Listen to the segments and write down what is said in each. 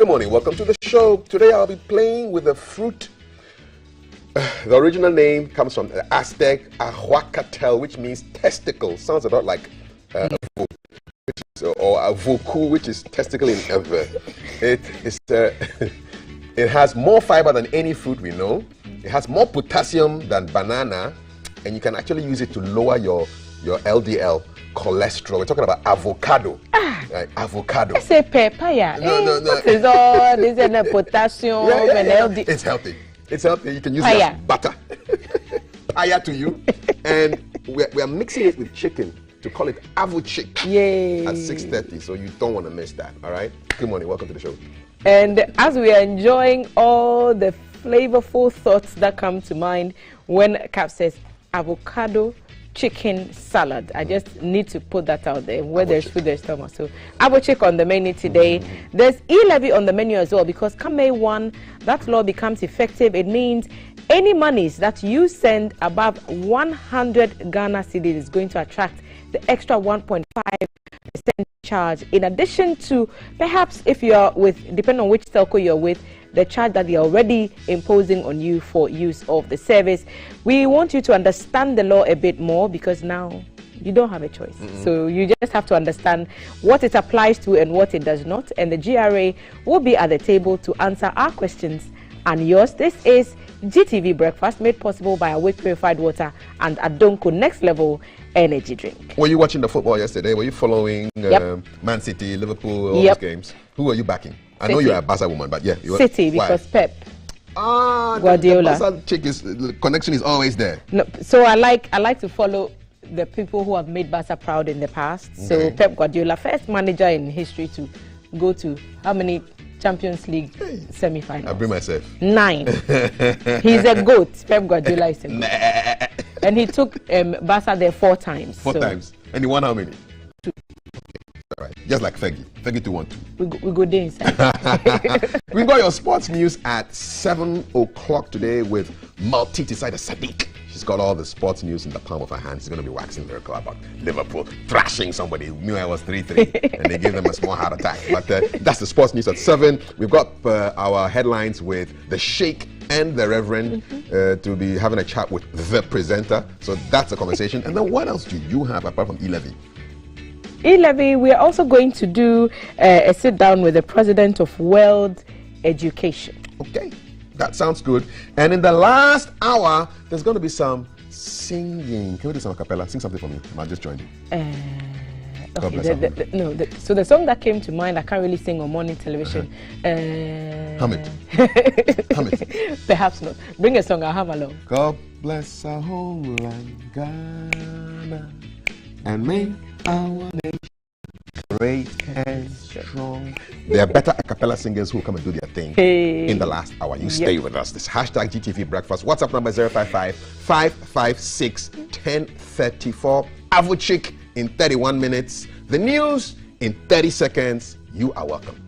Good morning, welcome to the show. Today I'll be playing with the fruit. The original name comes from the Aztec Avocado, which means testicle. Sounds a lot like or avoku, which is testicle in Ewe. It has more fiber than any fruit we know. It has more potassium than banana, and you can actually use it to lower your LDL cholesterol. We're talking about avocado. Avocado. I say papaya. No. What is all this and the potassium and LDL? It's healthy. It's healthy. You can use it as butter. Paya to you. And we are mixing it with chicken to call it avochick. Yay. At 6:30. So you don't want to miss that. All right. Good morning. Welcome to the show. And as we are enjoying all the flavorful thoughts that come to mind when Cap says avocado chicken salad, I just need to put that out there. Where there's food, there's stomach. So avochick on the menu today. There's E-levy on the menu as well, because come May 1, that law becomes effective. It means any monies that you send above 100 Ghana cedis is going to attract the extra 1.5% charge, in addition to perhaps if you're with, depending on which telco you're with, the charge that they're already imposing on you for use of the service. We want you to understand the law a bit more, because now you don't have a choice. So you just have to understand what it applies to and what it does not. And the GRA will be at the table to answer our questions and yours. This is GTV Breakfast, made possible by Awake Purified Water and Adonko Next Level Energy Drink. Were you watching the football yesterday? Were you following Man City, Liverpool, all those games? Who were you backing? I know you're a Barca woman, but you were, City, because Pep. Guardiola. The Barca chick is, the connection is always there. No, so I like to follow the people who have made Barca proud in the past. So Pep Guardiola, first manager in history to go to how many Champions League semi-finals? I bring myself. 9. He's a goat. Pep Guardiola is a goat. And he took Barca there 4 times. 4 times. And he won how many? 2. All right. Just like Fergie. Fergie 2-1-2. We go there inside. We got your sports news at 7 o'clock today with Multi Decider Sadiq. She's got all the sports news in the palm of her hand. She's going to be waxing lyrical about Liverpool thrashing somebody who knew I was 3-3 and they gave them a small heart attack. But that's the sports news at 7. We've got our headlines with the Sheikh and the Reverend to be having a chat with the presenter. So that's a conversation. And then what else do you have apart from E-levy? E-levy, we are also going to do a sit down with the president of World Education. Okay. That sounds good. And in the last hour, there's going to be some singing. Can we do some acapella? Sing something for me. I'll just join you. Okay. So the song that came to mind, I can't really sing on morning television. Hum it. Hum it. Perhaps not. Bring a song, I'll hum along. God bless our homeland, Ghana, and make our nation great and strong. There are better acapella singers who come and do their thing in the last hour. You stay with us. This hashtag GTV Breakfast. WhatsApp number 055-556-1034. Avochick in 31 minutes. The news in 30 seconds. You are welcome.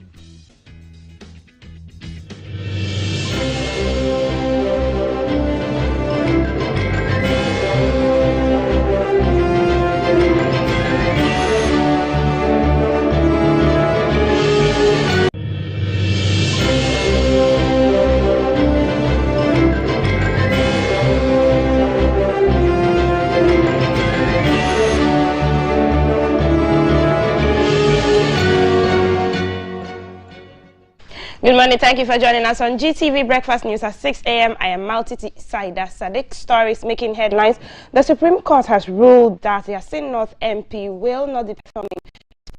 Good morning. Thank you for joining us on GTV Breakfast News at 6 a.m. I am Multi Decider Sadiq. Stories making headlines. The Supreme Court has ruled that the Yasin North MP will not be performing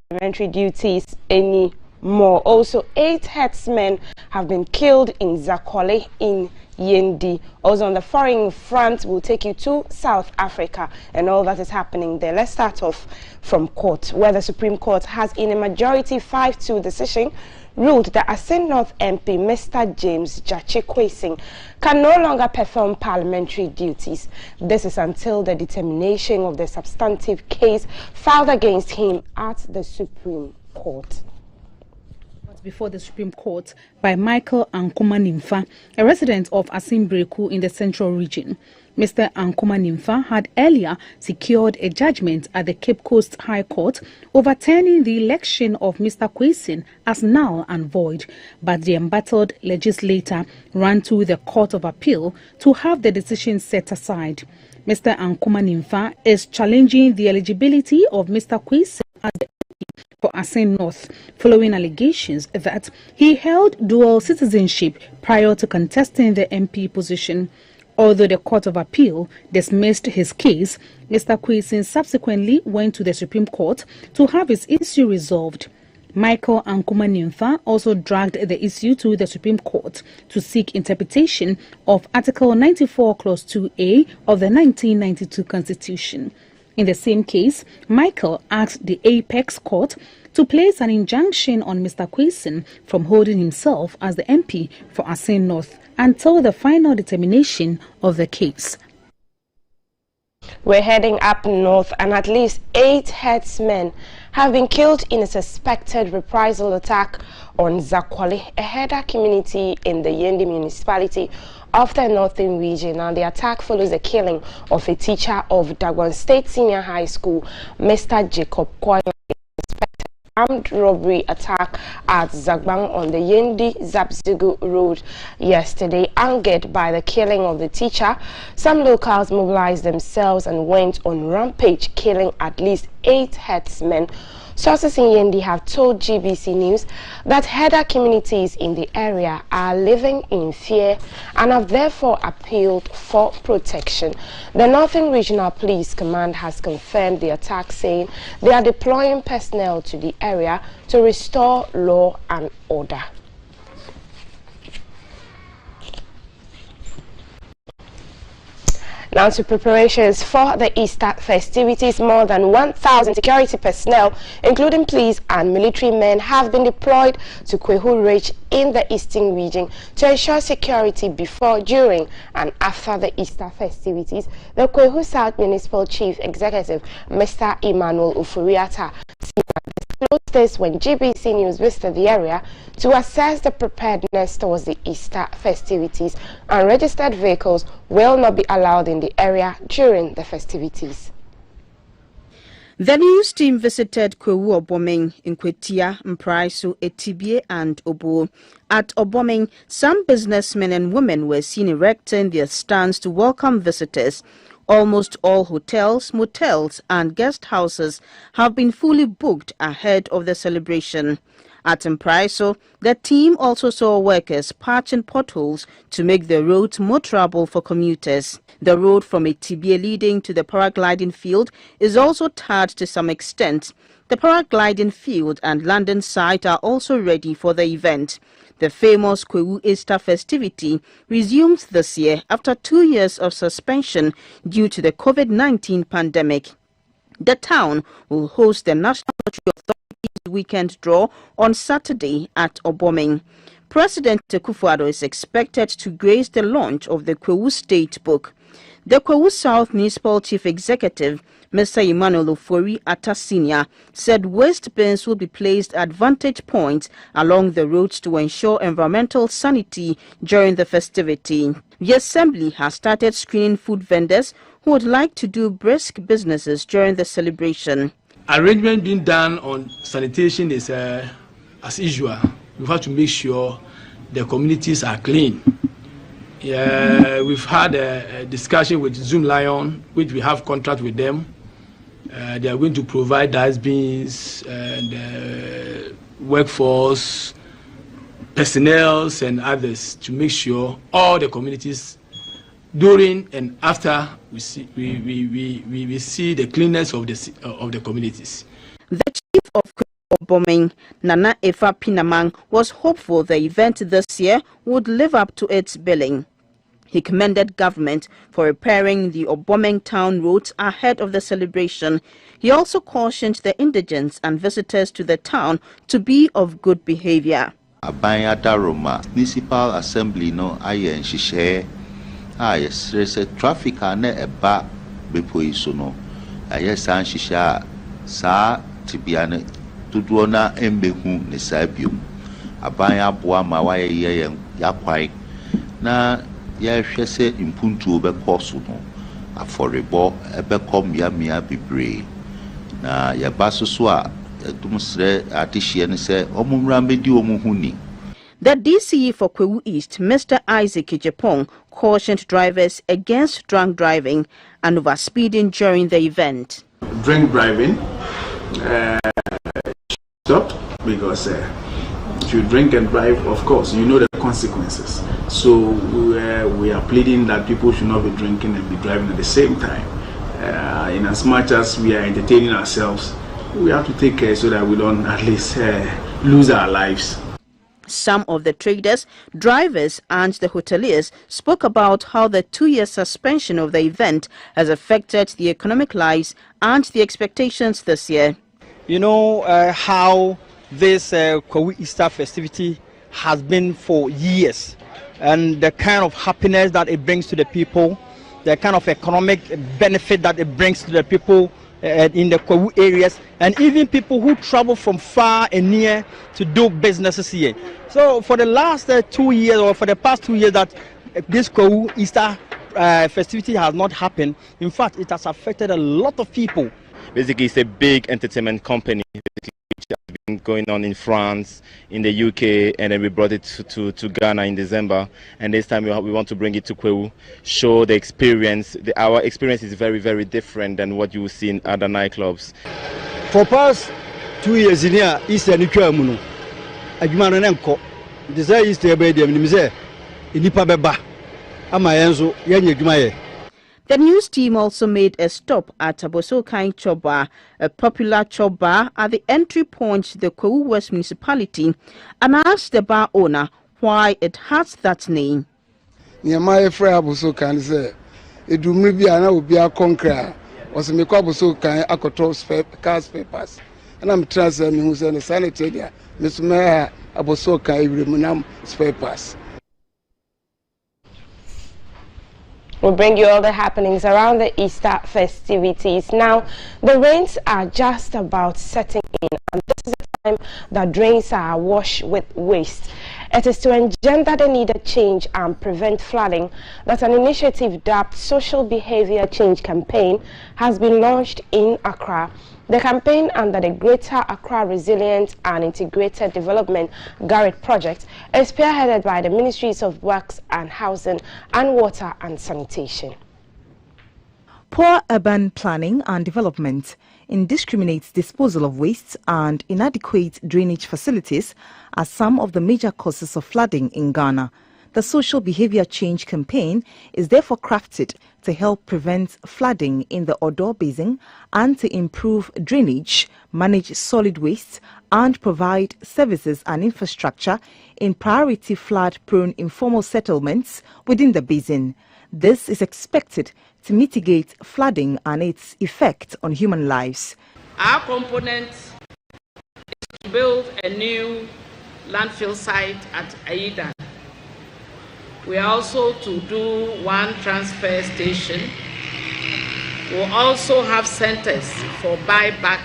parliamentary duties anymore. Also, 8 herdsmen have been killed in Zakwale in Yendi. Also on the foreign front, we'll take you to South Africa and all that is happening there. Let's start off from court, where the Supreme Court has, in a majority 5-2 decision, ruled that Yasin North MP Mr. James Jachekwesing can no longer perform parliamentary duties. This is until the determination of the substantive case filed against him at the Supreme Court. brought before the Supreme Court by Michael Ankuma Nimfa, a resident of Asimbreku in the Central Region. Mr. Ankuma Nimfa had earlier secured a judgment at the Cape Coast High Court overturning the election of Mr. Kwesi as null and void, but the embattled legislator ran to the Court of Appeal to have the decision set aside. Mr. Ankuma Nimfa is challenging the eligibility of Mr. Kwesi as the MP for Asin North, following allegations that he held dual citizenship prior to contesting the MP position. Although the Court of Appeal dismissed his case, Mr. Kwesi subsequently went to the Supreme Court to have his issue resolved. Michael Ankuma Nimfa also dragged the issue to the Supreme Court to seek interpretation of Article 94 Clause 2A of the 1992 Constitution. In the same case, Michael asked the Apex Court to place an injunction on Mr. Kwesi from holding himself as the MP for Asin North until the final determination of the case. We're heading up north, and at least 8 herdsmen have been killed in a suspected reprisal attack on Zakwale, a herder community in the Yendi municipality of the northern region. And the attack follows the killing of a teacher of Dagwan State Senior High School, Mr. Jacob Koy. Armed robbery attack at Zagbang on the Yendi Zabzigu Road yesterday. Angered by the killing of the teacher, some locals mobilized themselves and went on rampage, killing at least 8 herdsmen. Sources in Yendi have told GBC News that herder communities in the area are living in fear and have therefore appealed for protection. The Northern Regional Police Command has confirmed the attack, saying they are deploying personnel to the area to restore law and order. Now to preparations for the Easter festivities. More than 1,000 security personnel, including police and military men, have been deployed to Kwehu Ridge in the eastern region to ensure security before, during and after the Easter festivities. The Kwehu South Municipal Chief Executive, Mr. Emmanuel Ufuriata, disclosed this when GBC News visited the area to assess the preparedness towards the Easter festivities, and registered vehicles will not be allowed in the area during the festivities. The news team visited Kwewu Oboming in Kwetia, Mpraiso, Etibie and Obo. At Oboming, some businessmen and women were seen erecting their stands to welcome visitors. Almost all hotels, motels and guest houses have been fully booked ahead of the celebration. At Mpraiso, the team also saw workers patching potholes to make the roads more travelable for commuters. The road from Etibie leading to the paragliding field is also tarred to some extent. The paragliding field and landing site are also ready for the event. The famous Kwewu Easter festivity resumes this year after 2 years of suspension due to the COVID-19 pandemic. The town will host the National Lottery Authority's weekend draw on Saturday at Oboming. President Akufo-Addo is expected to grace the launch of the Kwewu State Book. The Kwewu South Municipal Chief Executive, Mr. Emmanuel Ufuriata Sr., said waste bins will be placed at vantage points along the roads to ensure environmental sanity during the festivity. The Assembly has started screening food vendors who would like to do brisk businesses during the celebration. Arrangement being done on sanitation is as usual. We have to make sure the communities are clean. We've had a discussion with Zoom Lion, which we have contract with them. They are going to provide dustbins and workforce, personnel and others to make sure all the communities during and after we see the cleanness of the communities. The chief of Oboming, Nana Efa Pinamang, was hopeful the event this year would live up to its billing. He commended government for repairing the Oboming town roads ahead of the celebration. He also cautioned the indigents and visitors to the town to be of good behavior. Abanya Daroma Municipal Assembly no ayen shishe yes there's traffic ane eba bepo iso no ayesan shisha sa tibiane tuduona embehu ne sabium aban aboa ma wayɛ yakwae na yɛhwɛ sɛ impuntuo bɛkɔ so no afɔrebɔ ɛbɛkɔ mia bebree na yɛba so a ɛdum srɛ atehyeɛ ne sɛ ɔmo mmra mbɛdi ɔmo ho ni. The DCE for Kwewu East, Mr. Isaac Ejepong, cautioned drivers against drunk driving and overspeeding during the event. Drink driving stopped because if you drink and drive, of course, you know the consequences. So we are pleading that people should not be drinking and be driving at the same time. In as much as we are entertaining ourselves, we have to take care so that we don't at least lose our lives. Some of the traders, drivers and the hoteliers spoke about how the 2-year suspension of the event has affected the economic lives and the expectations this year. You know how this Kwewu Easter festivity has been for years, and the kind of happiness that it brings to the people, the kind of economic benefit that it brings to the people in the Kwewu areas, and even people who travel from far and near to do businesses here. So for the last 2 years, or for the past 2 years that this Kwewu Easter festivity has not happened, in fact it has affected a lot of people. Basically it's a big entertainment company which has been going on in France, in the UK, and then we brought it to Ghana in December, and this time we want to bring it to Kwewu, show the experience. Our experience is very, very different than what you will see in other nightclubs. For past 2 years in here, Easter ni twa mu no adwuma no nenko de say Easter be dem ni say inipa beba ama yenso yenya adwuma ye. The news team also made a stop at Abosokan Choba, a popular chop bar at the entry point to the Kwewu West municipality, and asked the bar owner why it has that name. Nyamaye fra Abosokan say edumri bia na obi akonkra o se me kwa Abosokan akoto cars papers and I'm transfer me who say the sanitary dia me so me Abosokan iremunam papers. We'll bring you all the happenings around the Easter festivities. Now, the rains are just about setting in, and this is the time that drains are awash with waste. It is to engender the needed change and prevent flooding that an initiative dubbed Social Behavior Change Campaign has been launched in Accra. The campaign, under the Greater Accra Resilient and Integrated Development Garrett project, is spearheaded by the Ministries of Works and Housing and Water and Sanitation. Poor urban planning and development, indiscriminate disposal of waste and inadequate drainage facilities are some of the major causes of flooding in Ghana. The Social Behavior Change Campaign is therefore crafted to help prevent flooding in the Odo Basin and to improve drainage, manage solid waste, and provide services and infrastructure in priority flood-prone informal settlements within the basin. This is expected to mitigate flooding and its effect on human lives. Our component is to build a new landfill site at Aida. We are also to do one transfer station. We'll also have centers for buyback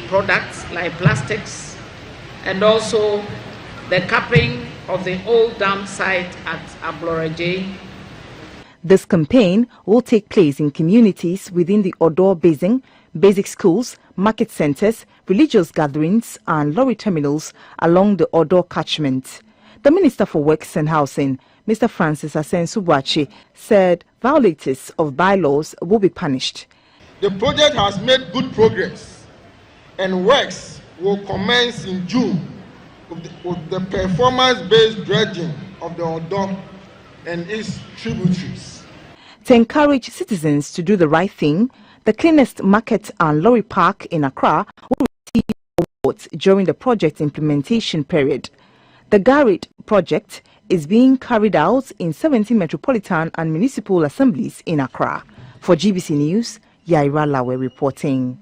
products like plastics, and also the capping of the old dam site at Abloraje. This campaign will take place in communities within the Odo Basin, basic schools, market centers, religious gatherings, and lorry terminals along the Odo catchment. The Minister for Works and Housing, Mr. Francis Asensubuachi, said violators of bylaws will be punished. The project has made good progress, and works will commence in June with the performance-based dredging of the Odo and its tributaries. To encourage citizens to do the right thing, the cleanest market and lorry park in Accra will receive awards during the project implementation period. The Garrett project is being carried out in 17 metropolitan and municipal assemblies in Accra. For GBC News, Yaira Lawe reporting.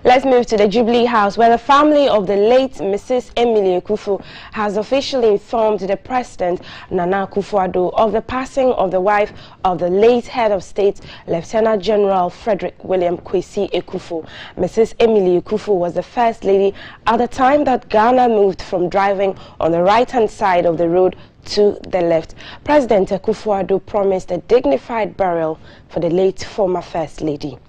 Let's move to the Jubilee House, where the family of the late Mrs. Emily Akuffo has officially informed the President, Nana Akufo-Addo, of the passing of the wife of the late head of state, Lieutenant General Frederick William Kwesi Akuffo. Mrs. Emily Akuffo was the first lady at the time that Ghana moved from driving on the right-hand side of the road to the left. President Akufo-Addo promised a dignified burial for the late former First Lady.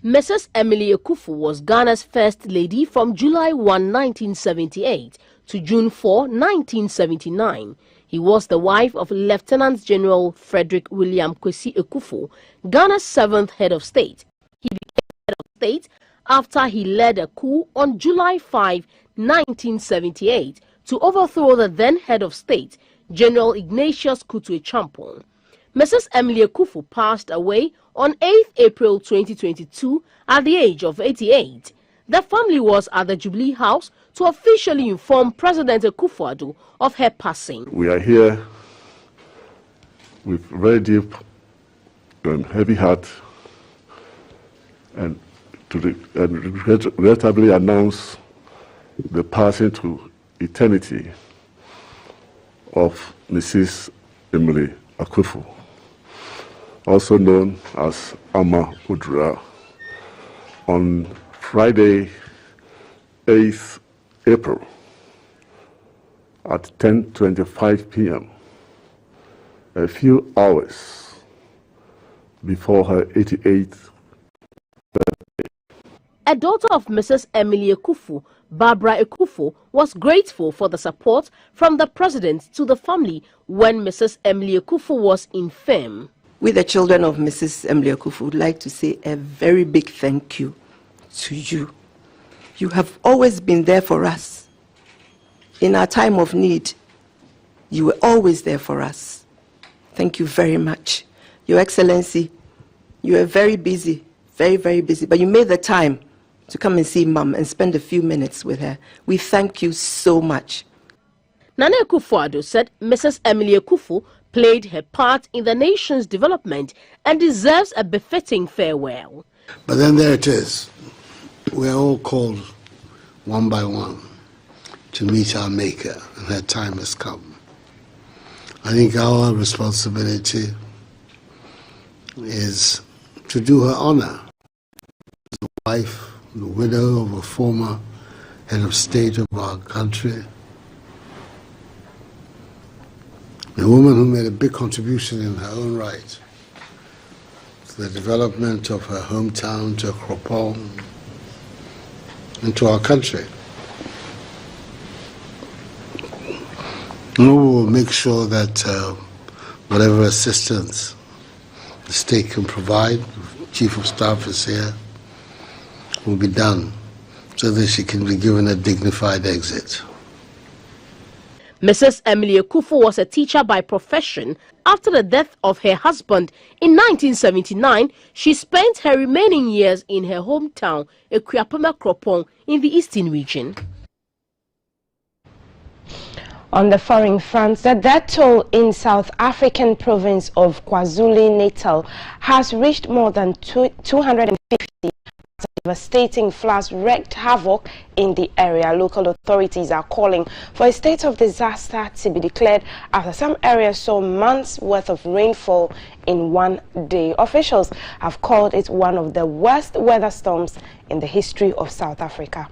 Mrs. Emily Akuffo was Ghana's First Lady from July 1, 1978 to June 4, 1979. He was the wife of Lieutenant General Frederick William Kwesi Akuffo, Ghana's 7th head of state. He became head of state after he led a coup on July 5, 1978 to overthrow the then head of state, General Ignatius Kutu Champong. Mrs. Emily Akuffo passed away on 8 April 2022 at the age of 88. The family was at the Jubilee House to officially inform President Akufo-Addo of her passing. We are here with very deep and heavy heart and regrettably announce the passing to eternity of Mrs. Emily Akuffo, also known as Ama Udra, on Friday, 8th April at 10:25 p.m., a few hours before her 88th birthday. A daughter of Mrs. Emily Akuffo, Barbara Akuffo, was grateful for the support from the president to the family when Mrs. Emily Akuffo was infirm. We, the children of Mrs. Emily Akuffo, would like to say a very big thank you to you. You have always been there for us. In our time of need, you were always there for us. Thank you very much. Your Excellency, you were very busy, very, very busy, but you made the time to come and see Mum and spend a few minutes with her. We thank you so much. Nana Akufo-Addo said Mrs. Emily Akuffo played her part in the nation's development and deserves a befitting farewell. But then there it is. We're all called one by one to meet our Maker, and her time has come. I think our responsibility is to do her honor. The wife, the widow of a former head of state of our country, a woman who made a big contribution in her own right to the development of her hometown, to Acapella, and to our country. And we will make sure that whatever assistance the state can provide, the Chief of Staff is here, will be done so that she can be given a dignified exit. Mrs. Emily Akuffo was a teacher by profession. After the death of her husband in 1979, she spent her remaining years in her hometown, Acapella, in the Eastern region. On the foreign front, the death toll in South African province of KwaZulu-Natal has reached more than 250. Devastating floods wreaked havoc in the area. Local authorities are calling for a state of disaster to be declared after some areas saw months' worth of rainfall in one day. Officials have called it one of the worst weather storms in the history of South Africa.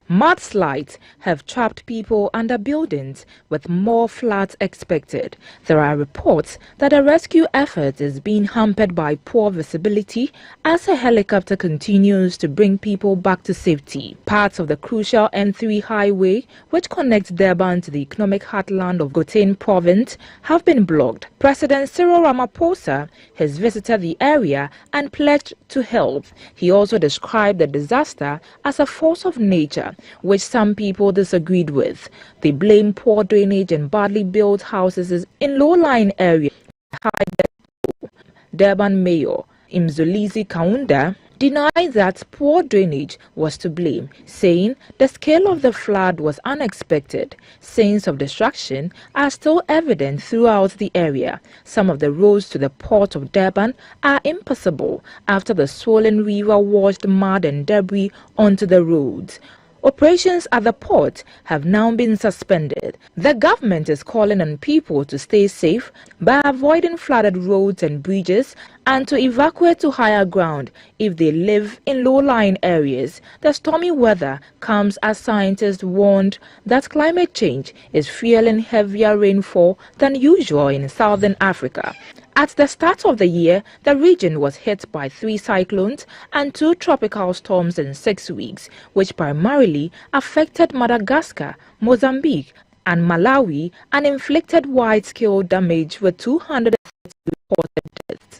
Mudslides have trapped people under buildings, with more floods expected. There are reports that a rescue effort is being hampered by poor visibility as a helicopter continues to bring people back to safety. Parts of the crucial N3 highway, which connects Durban to the economic heartland of Gauteng province, have been blocked. President Cyril Ramaphosa has visited the area and pledged to help. He also described the disaster as a force of nature, which some people disagreed with. They blame poor drainage and badly built houses in low-lying areas. Durban Mayor Mzolisi Kaunda denied that poor drainage was to blame, saying the scale of the flood was unexpected. Signs of destruction are still evident throughout the area. Some of the roads to the port of Durban are impassable after the swollen river washed mud and debris onto the roads. Operations at the port have now been suspended. The government is calling on people to stay safe by avoiding flooded roads and bridges and to evacuate to higher ground if they live in low-lying areas. The stormy weather comes as scientists warned that climate change is fueling heavier rainfall than usual in southern Africa. At the start of the year, the region was hit by 3 cyclones and 2 tropical storms in 6 weeks, which primarily affected Madagascar, Mozambique, and Malawi and inflicted wide-scale damage with 230 reported deaths.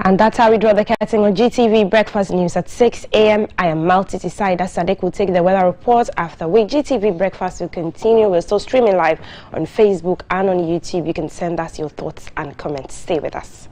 And that's how we draw the curtain on GTV Breakfast News at 6 a.m. I am Maltiti Saida. Sadiq will take the weather report after which GTV Breakfast will continue. We're still streaming live on Facebook and on YouTube. You can send us your thoughts and comments. Stay with us.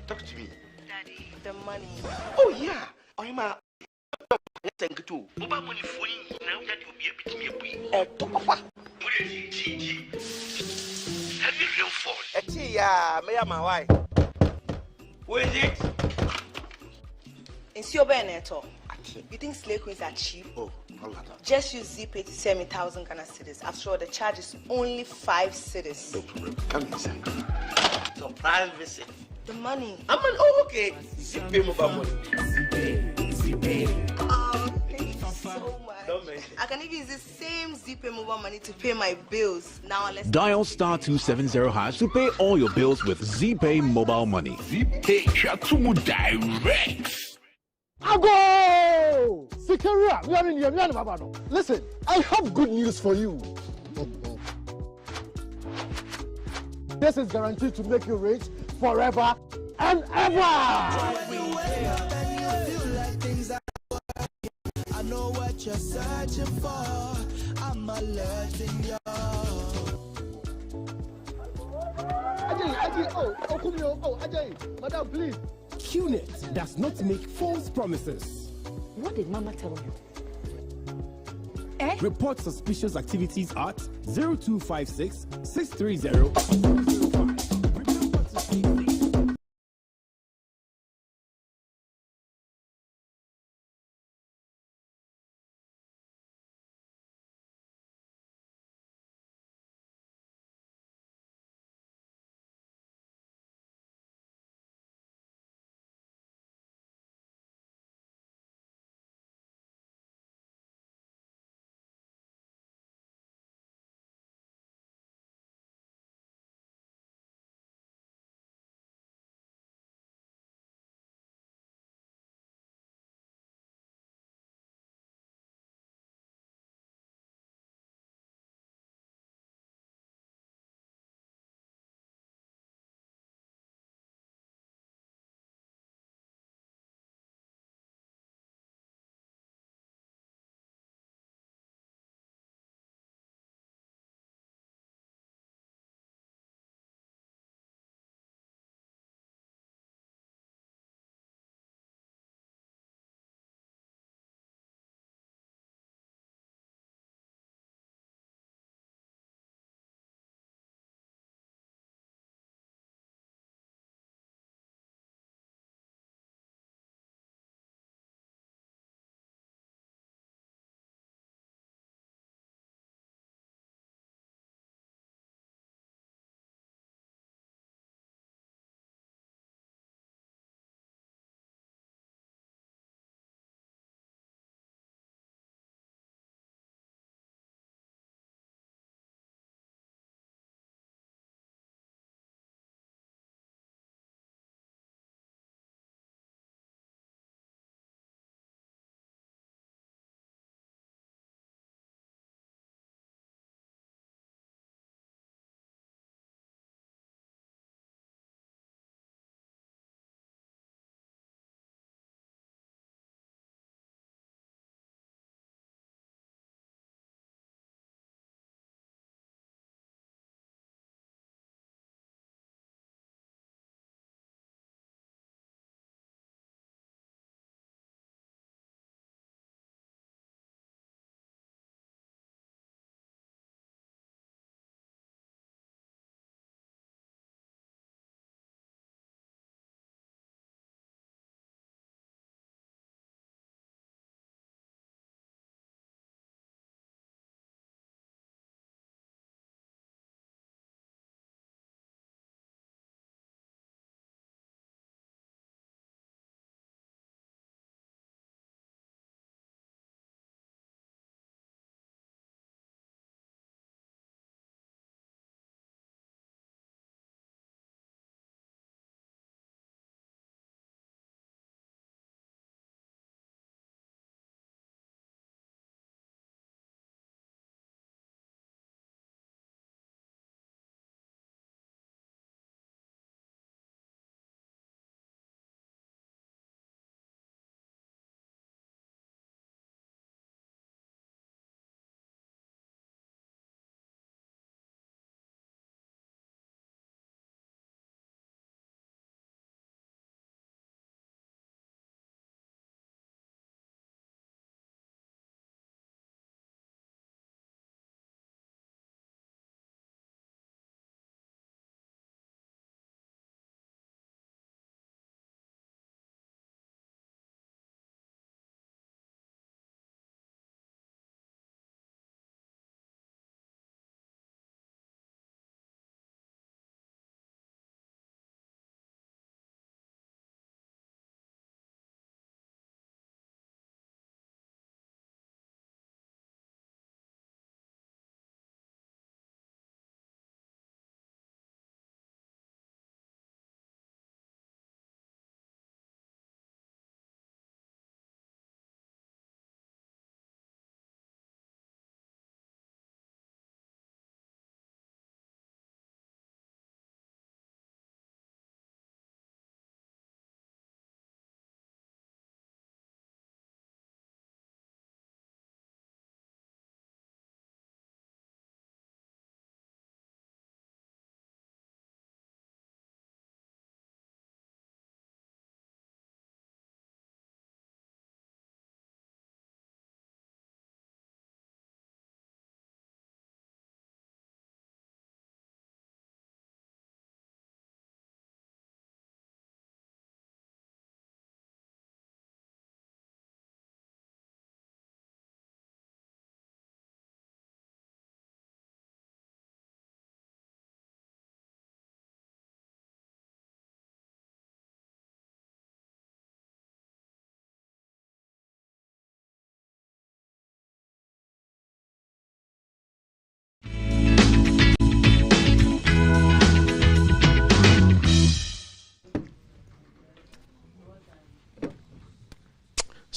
Talk to me. Daddy, the money. Oh, yeah. I'm a... Thank you. Mobile money for you now that you'll be able to me. Have you real phone? Yeah, my wife. Where is it? It's your Beneto. You think slave queens are cheap? Oh, just use ZPay to send me 1,000 Ghana cedis. After all, the charge is only 5 cedis. No problem. Come inside. Surprise visit. The money. Oh, okay. ZPay mobile money. Oh, thank you so much. I can even use the same ZPay mobile money to pay my bills. Now let's dial *270# to pay all your bills with ZPay mobile money. ZPay Chatumu Direct. Ago! Sikaria, we are in Yamian. Listen, I have good news for you. This is guaranteed to make you rich forever and ever. I know what you're searching for. I'm alerting you. Ajay, madam, please. QNet does not make false promises. What did Mama tell you? Report suspicious activities at 0256 630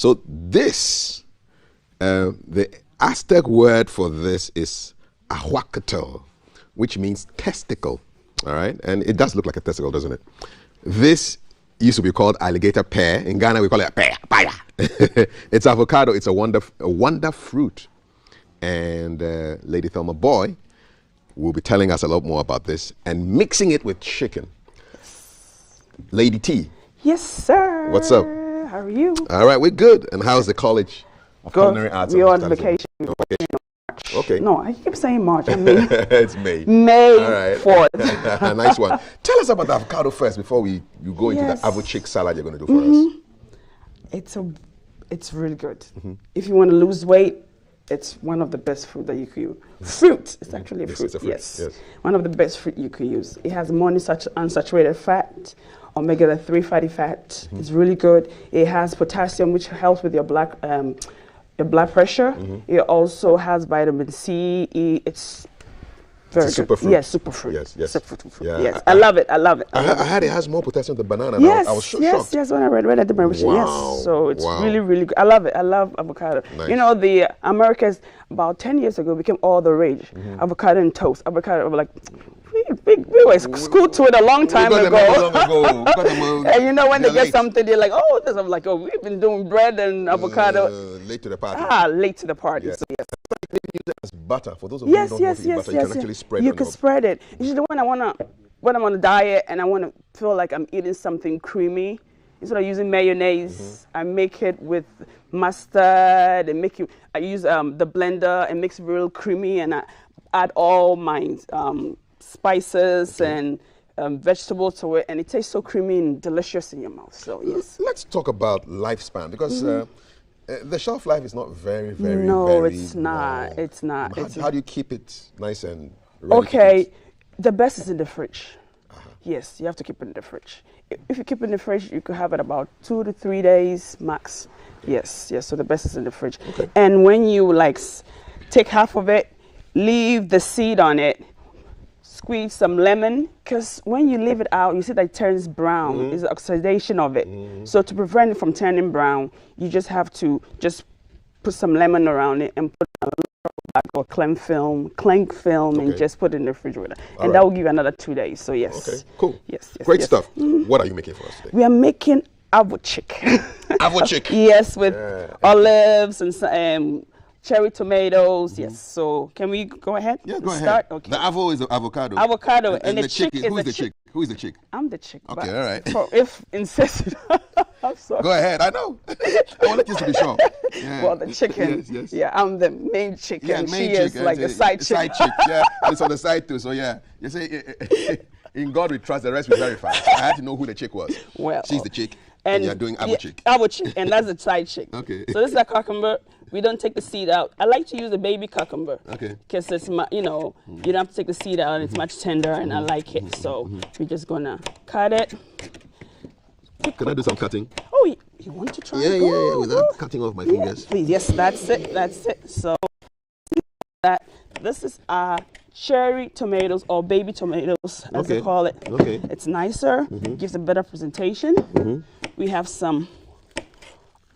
So this, the Aztec word for this is Avocado, which means testicle. All right, and it does look like a testicle, doesn't it? This used to be called alligator pear. In Ghana, we call it a pear. It's avocado. It's a wonder fruit. And Lady Thelma Boy will be telling us a lot more about this and mixing it with chicken. Yes. Lady T. Yes, sir. What's up? How are you? All right, we're good. And how's the College of Culinary Arts? We're on vacation. Okay. No, I keep saying March. I mean, it's May. May All right. 4th. Nice one. Tell us about the avocado first before you go into the avocado chick salad you're going to do for us. It's really good. If you want to lose weight, it's one of the best fruit that you could use. Fruit. It's actually a fruit. Yes. One of the best fruit you could use. It has unsaturated fat, omega-3 fatty fat. It's really good. It has potassium, which helps with your blood pressure. It also has vitamin C, E. It's very good. Superfruit. Yes, superfruit. Yes. Superfruit. Yeah. Yes, I love it. I love it. I heard it has more potassium than banana. Yes, I was shocked. Yes. When I read it, Wow. yes. So it's really, really good. I love it. I love avocado. Nice. You know, the Americas about 10 years ago became all the rage. Avocado and toast. Avocado, like we were schooled to it a long time ago. And you know, when they get something, they're like, oh, this. I'm like, oh, we've been doing bread and avocado. Late to the party. Late to the party. Yes. So yes. Use it as butter. For those of you who don't know butter, you can actually spread it. You can spread it. Usually when I'm on a diet and I want to feel like I'm eating something creamy, instead of using mayonnaise, I make it with mustard and I use the blender and makes it real creamy, and I add all my spices and vegetables to it, and it tastes so creamy and delicious in your mouth. So yes. Let's talk about lifespan, because the shelf life is not very No, it's not. long. It's not. How do you keep it nice and ready? Okay, the best is in the fridge. Yes, you have to keep it in the fridge. If you keep it in the fridge, you could have it about 2 to 3 days max. Yes. So the best is in the fridge. Okay. And when you take half of it, leave the seed on it, squeeze some lemon, because when you leave it out, you see that it turns brown. It's the oxidation of it. So to prevent it from turning brown, you just have to put some lemon around it and put a little bag or cling film, and just put it in the refrigerator. And that will give you another 2 days. So yes. Okay, cool. Yes. Great stuff. What are you making for us today? We are making avochick. Avochick. Yes, with olives and cherry tomatoes. Yes. So can we go ahead? Yeah, go start? ahead. Okay. The avo is the avocado. Avocado. And the chick is who is the chick? Who is the chick? I'm the chick. Okay, all right. If insisted. I'm sorry. Go ahead. I know. I wanted you to be sure. Yeah. Well, the chicken. Yes. Yeah, I'm the main chick, and she is like the side chick. Side chick. Yeah, and it's on the side too. So yeah, you say in God we trust. The rest we verify. I had to know who the chick was. Well, she's the chick, and you're doing avochick. Avochick, and that's the side chick. Okay. So this is a cucumber. We don't take the seed out. I like to use a baby cucumber. Okay. Because it's you don't have to take the seed out. It's much tender, and I like it. So we're just gonna cut it. Can I do some cutting? Oh, you want to try? Yeah, without cutting off my fingers. Please. Yes, that's it. So this is cherry tomatoes or baby tomatoes, as they call it. Okay. It's nicer. Gives a better presentation. We have some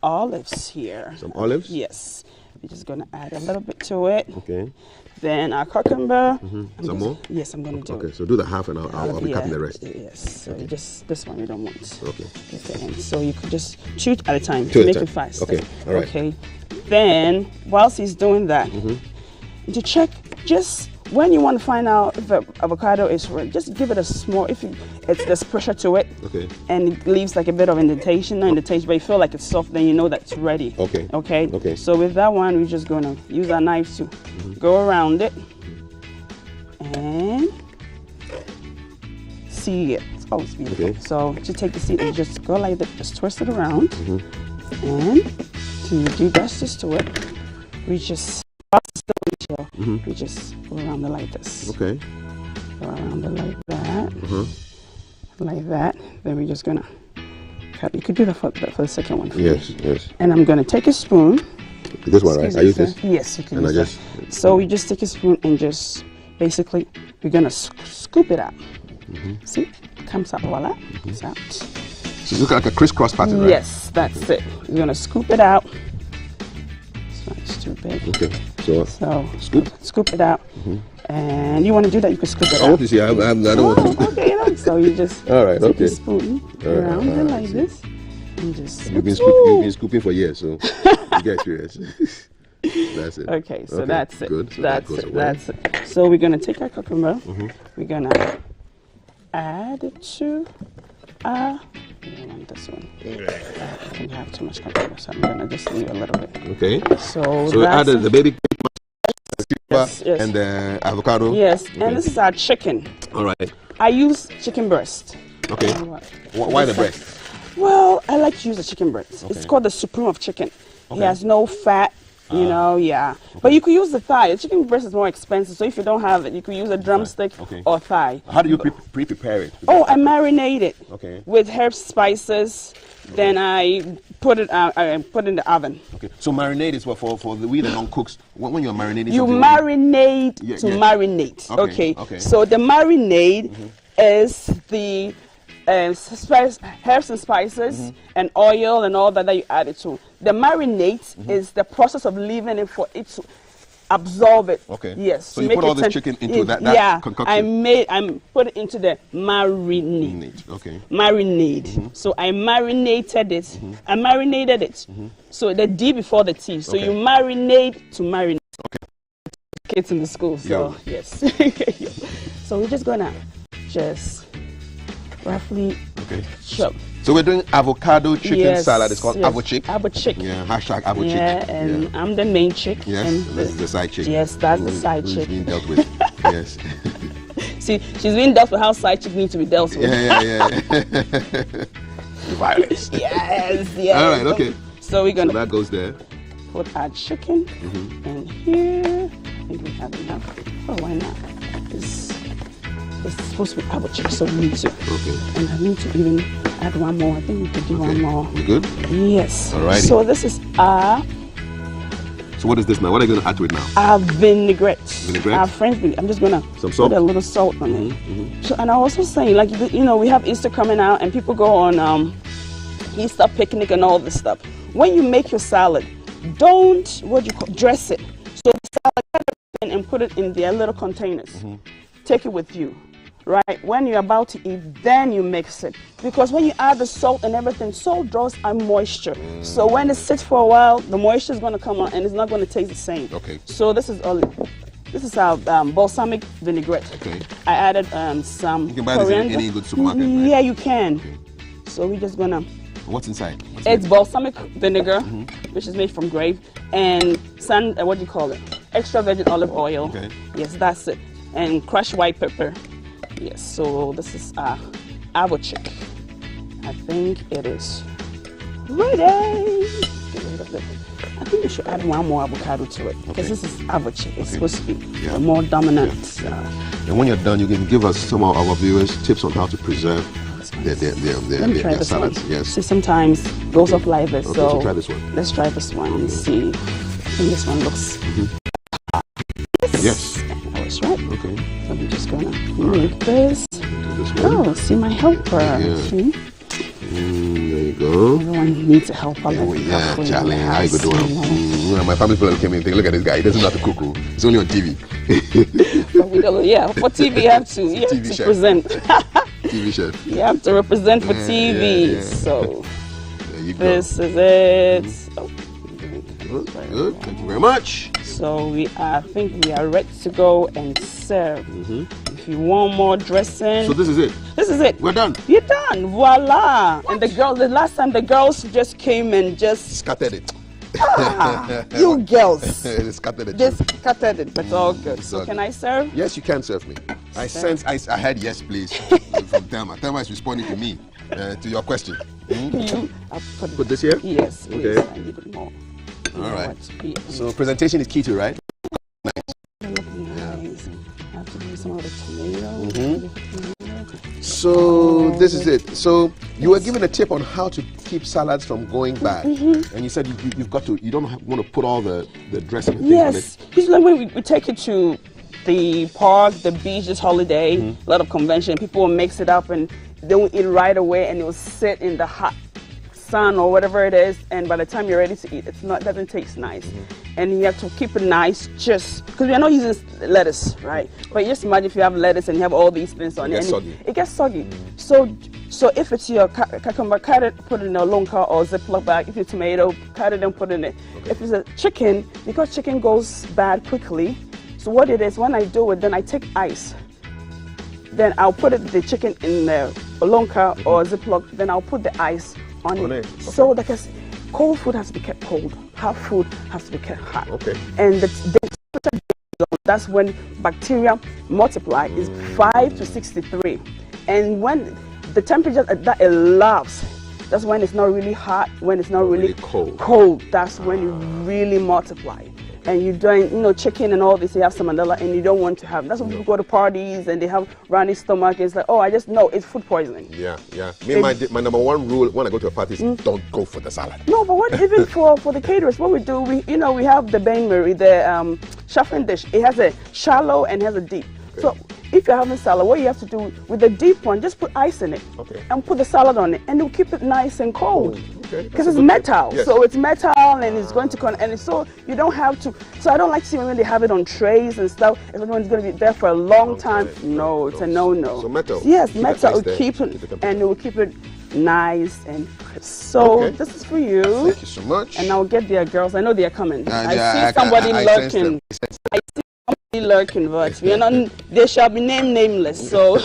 olives here. Some olives? Yes. We're just going to add a little bit to it. Okay. Then our cucumber. Some more? Yes, I'm going to do it. Okay, so do the half and I'll be cutting the rest. Yes. So just this one you don't want. Okay. And so you could just chew at a time to make it fast. Okay. All right. Okay. Then whilst he's doing that, to check just when you want to find out if the avocado is ready, just give it a small, there's pressure to it, and it leaves like a bit of indentation, but you feel like it's soft, then you know that it's ready. Okay. So with that one, we're just going to use our knife to go around it and see it. Oh, it's beautiful. Okay. So to take the seed and just go like that, just twist it around, and to do justice to it, we just we just go around it like this. Okay. Go around it like that. Like that. Then we're just gonna cut. You could do that for the second one. Yes. And I'm gonna take a spoon. This one, right? I use this? Yes, you can use that. So we just take a spoon and just basically we're gonna scoop it out. See? It comes out, voila. It's out. So you look like a crisscross pattern, right? Yes, that's it. You're gonna scoop it out. It's not too big. Okay. So scoop it out. And you want to do that? You can scoop it out. I want to see. I don't want to. Okay, so you just all right. take Okay. the spoon around it like this, and just. You've been scooping for years, so you get experience. That's it. Okay, so that's it. Good. So that's it. That's it. So we're gonna take our cucumber. We're gonna add it to our. I don't want this one. I think I have too much cucumber, so I'm gonna just leave a little bit. Okay. So we added the baby yes. and the avocado. Yes, and this is our chicken. All right. I use chicken breast. Okay. Why the breast? Well, I like to use the chicken breast. It's called the supreme of chicken. It has no fat. You know, but you could use the thigh. The chicken breast is more expensive, so if you don't have it, you could use a drumstick or thigh. How do you prepare it? Oh, I marinate it with herbs, spices. Then I put it in the oven. Okay. So marinade is what for the we the non-cooks. When you're marinating, you marinate to marinate. Okay. So the marinade is the herbs and spices and oil and all that you add it to. The marinade is the process of leaving it for it to absorb it. Okay. Yes. So you put all this chicken into that concoction? I put it into the marinade. Okay. Marinade. So I marinated it. I marinated it. So the D before the T. So you marinate to marinate. Okay. Kids in the school. So yes. So we're just gonna roughly chop. So we're doing avocado chicken salad. It's called avochick. Avochick. Yeah, hashtag avochick. Yeah, and I'm the main chick. Yes, and this is the side chick. Yes, that's the side chick. Being dealt with. Yes. See, she's being dealt with how side chick needs to be dealt with. Yeah. Violence. Yes. All right, okay. So we're gonna. So that goes there. Put our chicken in here. I think we have enough. Oh, why not? It's supposed to be avochick, so we need to. Okay. And I need to even add one more. I think we could do one more. You good? Yes. All right. So this is our. So what is this now? What are you going to add to it now? Our vinaigrette. Vinaigrette? Our French vinaigrette. I'm just going to some salt? Put a little salt on it. So, and I was also saying, like, you know, we have Easter coming out and people go on Easter picnic and all this stuff. When you make your salad, don't, dress it. So the salad, cut it and put it in their little containers. Take it with you. Right, when you're about to eat, then you mix it. Because when you add the salt and everything, salt draws out moisture. So when it sits for a while, the moisture is going to come out and it's not going to taste the same. Okay. So this is our balsamic vinaigrette. Okay. I added some You can buy coriander. this in any good supermarket, right? Yeah, you can. So we're just going to... What's inside? It's balsamic vinegar, which is made from grape, and extra virgin olive oil. Okay. Yes, that's it. And crushed white pepper. Yes, so this is avochick. I think it is ready. Get rid of it. I think we should add one more avocado to it because this is avochick. It's supposed to be the more dominant. And when you're done, you can give us some of our viewers tips on how to preserve their salads. Yes. See, sometimes it goes up like this. Okay, so try this one. Let's try this one and see. I think this one looks. Yes. That was right. Okay. So I'm just gonna make this. Oh, see my helper. Yeah. See? There you go. Everyone needs a helper. Yeah, Charlie, how you doing? My family people came in and think, look at this guy. He doesn't know how to cook. He's only on TV. But we don't, for TV you have to present. TV chef. You have to represent for TV. Yeah. So there you go. This is it. Good. Thank you very much. So I think we are ready to go and serve. If you want more dressing. So this is it? This is it. We're done. You're done. Voila. What? And the last time the girls just came and just scattered it. You girls. They scattered it. Just scattered it, but it's all good. So can I serve? Yes, you can serve me. I heard yes, please, from Thelma. Thelma is responding to me, to your question. I'll put this here? Yes, please. Okay. I need it more. All right. So presentation is key to, right? Nice. I have to do some of the tomato. So this is it. So you were given a tip on how to keep salads from going bad, and you said you don't want to put all the dressing and things on it. Usually when we take it to the park, the beach, this holiday, a lot of convention, people will mix it up and they will eat right away, and it will sit in the hot sun or whatever it is, and by the time you're ready to eat, doesn't taste nice. And you have to keep it nice, just because we are not using lettuce, right? But just imagine if you have lettuce and you have all these things on it, and it gets soggy. So if it's your cucumber, cut it, put it in a lonka or Ziploc bag. If it's tomato, cut it and put it in it. If it's a chicken, because chicken goes bad quickly, so what it is, when I do it, then I take ice. Then I'll put the chicken in the lonka or Ziploc, then I'll put the ice on it. Okay. So because cold food has to be kept cold, hot food has to be kept hot. And that's when bacteria multiply is 5 to 63. And when the temperature that it loves, that's when it's not really hot, when it's not really cold, that's when it really multiplies. And you're doing, chicken and all this, you have salmonella, and you don't want to have. That's when people go to parties and they have runny stomach. And it's like, I just know it's food poisoning. Yeah. My number one rule when I go to a party is don't go for the salad. No, but what even for the caterers, what we do, we have the bain marie, the shuffling dish. It has a shallow and has a deep. So if you're having salad, what you have to do with the deep one, just put ice in it and put the salad on it, and it'll keep it nice and cold. Because it's metal, so it's metal and it's going to so you don't have to. So I don't like to see when they have it on trays and stuff. Everyone's going to be there for a long time. No, it's a no. So metal. Yes, metal will keep it, and it will keep it nice and crisp. So this is for you. Thank you so much. And I'll get their girls. I know they are coming. I see somebody lurking. I see somebody lurking, but we are not. They shall be named nameless. So.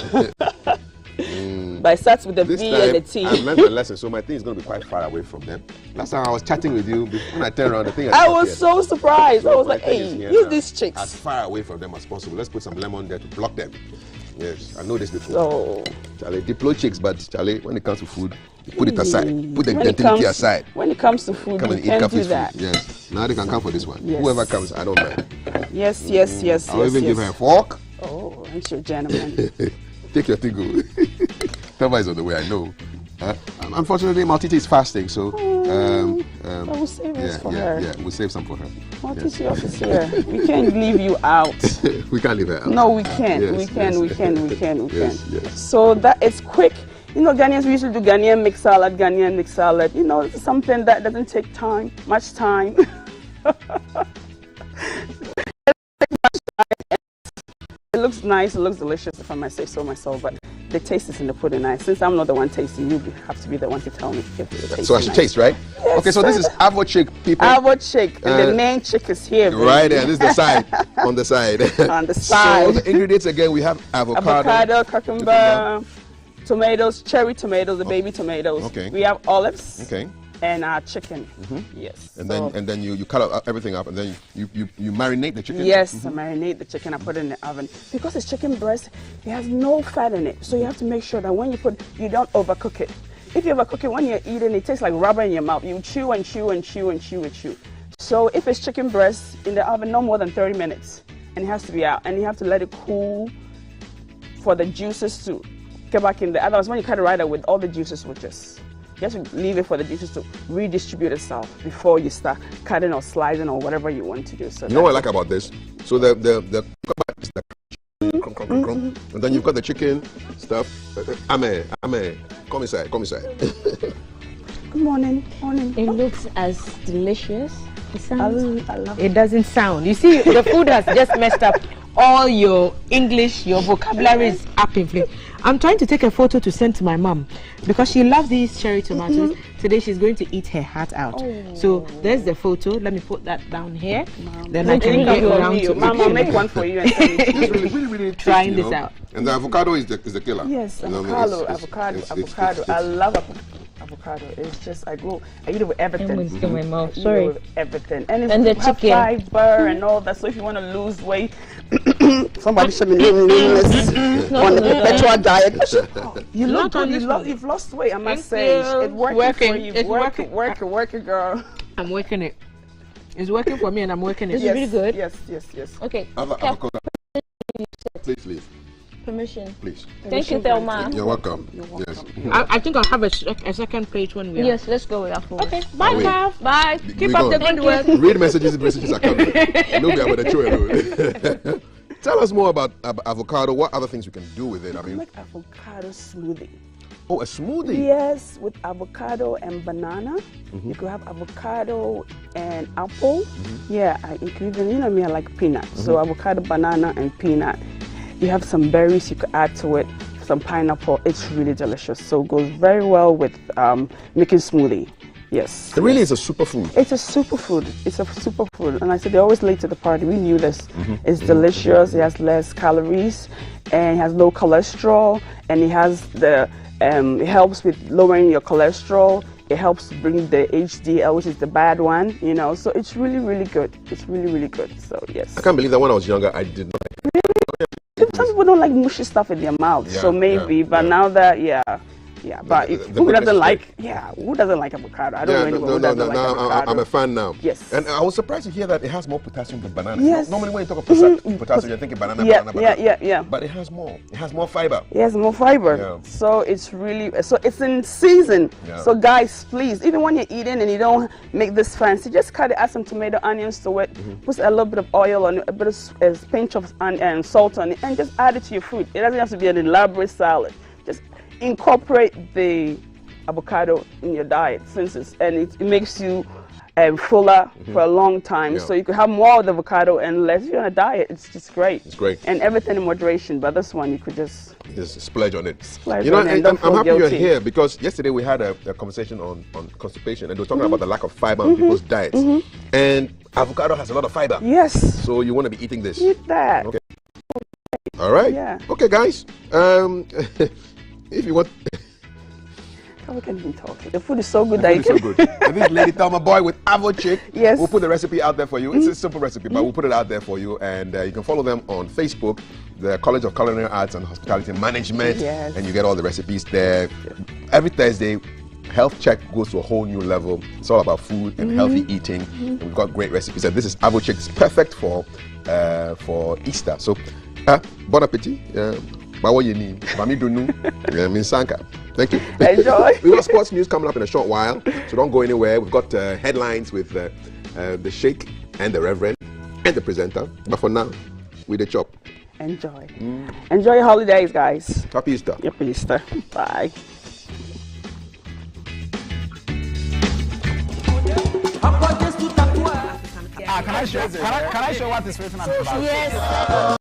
But it starts with the this V time, and the T. I've learned the lesson, so my thing is going to be quite far away from them. Last time I was chatting with you, when I turned around, the thing I was so surprised. So I was like, hey, use these chicks. As far away from them as possible. Let's put some lemon there to block them. Yes, I know this before. Charlie, deploy chicks, but Charlie, when it comes to food, put it aside. Put the identity aside. When it comes to food, you can't do that. Food. Yes, now they can come for this one. Yes. Whoever comes, I don't mind. Yes. I'll even give her a fork. Oh, I'm sure, gentlemen. Take your thing, go. Thelma is on the way, I know. Unfortunately, Maltiti is fasting, so I will save this for her. Yeah, we'll save some for her. Maltiti is here. We can't leave you out. We can't leave her out. No, we can't. Yes, we can. Yes. So that it's quick. Ghanaians, we usually do Ghanaian mixed salad. It's something that doesn't take much time. It looks nice, it looks delicious, if I might say so myself, but the taste is in the pudding. Since I'm not the one tasting, you have to be the one to tell me if it tastes So I should taste, right? Yes, okay, so this is Avo chick, people. Avo chick, and the main chick is here. Baby. Right there, this is the side, on the side. On the side. So the ingredients again, we have avocado, cucumber, tomatoes, cherry tomatoes, the baby tomatoes. Okay. We have olives. Okay. And our chicken. Yes. And then you cut everything up, and then you marinate the chicken. Yes, I marinate the chicken. I put it in the oven because it's chicken breast. It has no fat in it, so you have to make sure that when you don't overcook it. If you overcook it, when you're eating, it tastes like rubber in your mouth. You chew and chew and chew and chew and chew. So if it's chicken breast in the oven, no more than 30 minutes, and it has to be out, and you have to let it cool for the juices to get back in there. Otherwise, when you cut it right out, with all the juices will just. You have to leave it for the juices to redistribute itself before you start cutting or slicing or whatever you want to do. So you know what I like about this? So the and then you've got the chicken stuff. Ame, come inside. Good morning. It looks as delicious. It sounds. I love it. Doesn't sound. You see, the food has just messed up all your English, your vocabulary is up in flame. I'm trying to take a photo to send to my mom because she loves these cherry tomatoes. Today she's going to eat her heart out. So there's the photo. Let me put that down here. Then I can get around to Mom, I'll make one for you and send it to you. really trying this out. And the avocado is the killer. Yes, avocado. I love avocado. It's just I eat it with everything. It's in my mouth. Sorry. With everything. And the chicken, fiber and all that. So if you want to lose weight, somebody should be nameless on the perpetual diet. You look good. You've lost weight. I must say, it's working for you. It's working, girl. I'm working it. It's working for me, and I'm working it. It's really good. Yes. Okay. Avocado. Please. Permission. Please. Thank you, Thelma. You're welcome. Yes. I think I'll have a second plate when we are. Yes, let's go with that food. Okay. Bye, love. Bye. Keep up the good work. Read messages are coming. Nobody about the alone. Tell us more about avocado. What other things we can do with it? Make avocado smoothie. Oh, a smoothie? Yes, with avocado and banana. You could have avocado and apple. Yeah, I include them. You know me, I like peanut. So avocado, banana, and peanut. You have some berries you could add to it, some pineapple. It's really delicious. So it goes very well with making smoothie. Yes. It really is a superfood. It's a superfood. It's a superfood. And I said, they're always late to the party. We knew this. It's delicious. It has less calories and it has low cholesterol. And it has the, it helps with lowering your cholesterol. It helps to bring the HDL, which is the bad one, you know. So it's really, really good. It's really, really good. So, yes. I can't believe that when I was younger, I did not. Some people don't like mushy stuff in their mouth, so maybe. But now that, yeah. But who doesn't like? Yeah, who doesn't like avocado? I don't know anyone who doesn't like avocado. I'm a fan now. Yes. And I was surprised to hear that it has more potassium than banana. Yes. Normally, when you talk of potassium, you're thinking banana. Yeah. But it has more. It has more fiber. It has more fiber. Yeah. So it's really, so it's in season. Yeah. So guys, please, even when you're eating and you don't make this fancy, just cut it, add some tomato, onions to it, put a little bit of oil on it, a bit of a pinch of salt on it, and just add it to your food. It doesn't have to be an elaborate salad. Just incorporate the avocado in your diet, since it makes you fuller for a long time. Yeah. So you could have more of the avocado and less. If you're on a diet, it's just great. It's great. And everything in moderation. But this one, you could just splurge on it. Splurge you know, on it. and Don't I'm feel happy you're guilty. here because yesterday we had a conversation on constipation, and they were talking about the lack of fiber in people's diets. And avocado has a lot of fiber. Yes. So you want to be eating this. Eat that. Okay. All right. Yeah. Okay, guys. If you want. We can be talking. The food is so good The that you food can. is so good. And this Lady Thelma Boy with Avo-Chick. Yes. We'll put the recipe out there for you. It's a simple recipe, but we'll put it out there for you. And you can follow them on Facebook, the College of Culinary Arts and Hospitality Management. Yes. And you get all the recipes there. Every Thursday, Health Check goes to a whole new level. It's all about food and healthy eating. And we've got great recipes. And this is Avo-Chick. It's perfect for Easter. So, bon appetit. What you need? Minsanka. Thank you. Enjoy. We've got sports news coming up in a short while, so don't go anywhere. We've got headlines with the Sheikh and the Reverend and the presenter. But for now, we the chop. Enjoy. Enjoy your holidays, guys. Happy Easter. Happy Easter. Bye. Can I show what is written on the back? Yes.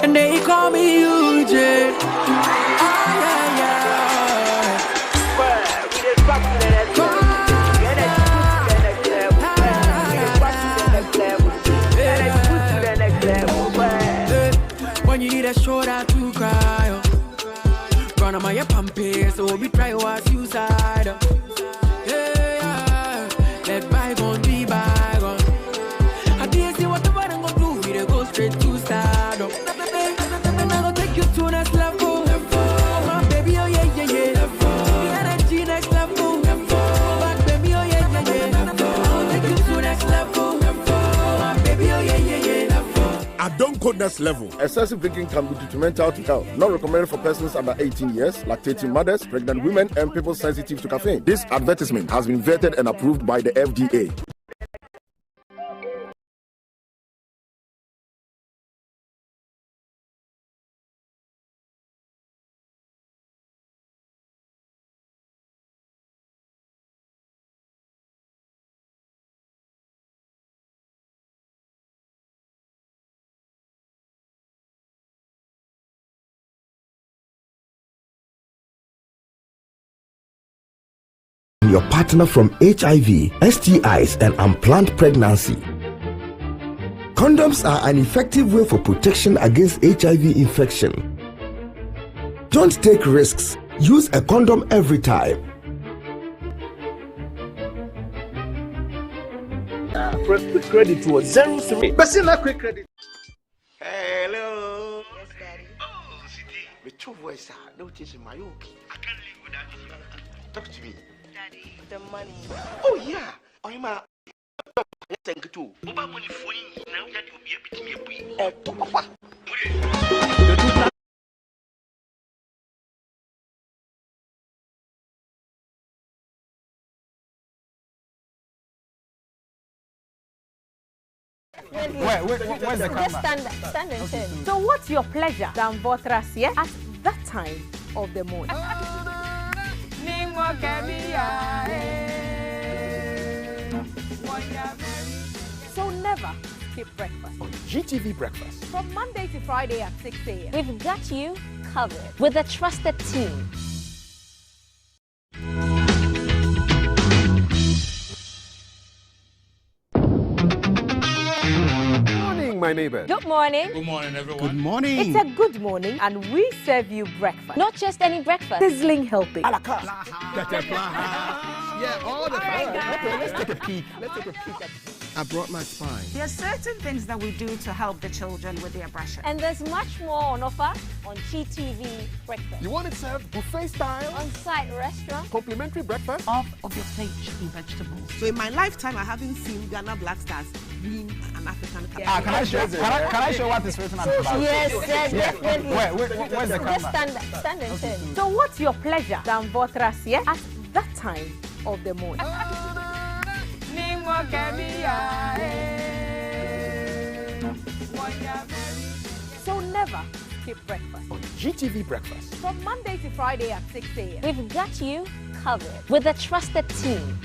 And they call me UJ. When you need a shoulder to cry, run on my pumpy, so we try was suicide. Yeah, let bygone be bygone. I didn't see what the button go do, we dey go straight to stardom. And I go take you to next level. My baby, oh yeah. The energy next level. But baby, oh yeah. I'll take you to next level. My baby, oh yeah. I don't code next level. Excessive drinking can be detrimental to health. Not recommended for persons under 18 years, lactating mothers, pregnant women, and people sensitive to caffeine. This advertisement has been vetted and approved by the FDA. your partner from HIV, STIs, and unplanned pregnancy. Condoms are an effective way for protection against HIV infection. Don't take risks. Use a condom every time. Quick credit was 03. But not quick credit. Hello. Yes, Daddy. Oh, City. With your voice, don't teach my okay. I can't live without you. Talk to me. Daddy, the money. Oh, yeah. I'm a. Thank you too. Oba money for you now that you'll be able to me. Where's the camera? Stand and turn. So what's your pleasure than Votras, yeah? At that time of the morning. So never skip breakfast. GTV Breakfast. From Monday to Friday at 6 a.m. We've got you covered with a trusted team. My neighbor. Good morning. Good morning, everyone. Good morning. It's a good morning, and we serve you breakfast. Not just any breakfast. Sizzling healthy. Yeah, all the time. Okay, let's take a peek. I brought my spine. There are certain things that we do to help the children with their brushing. And there's much more on offer on GTV Breakfast. You want it served buffet style? On-site restaurant. Complimentary breakfast? Off of your plate should be vegetables. So in my lifetime, I haven't seen Ghana Black Stars win an African Cup. Yeah. Can I show what is written on the box? Yes, definitely. Where's the camera? Just stand and turn. So what's your pleasure than Votras, yeah? At that time of the morning. So never skip breakfast. GTV Breakfast. From Monday to Friday at 6 a.m. We've got you covered with a trusted team.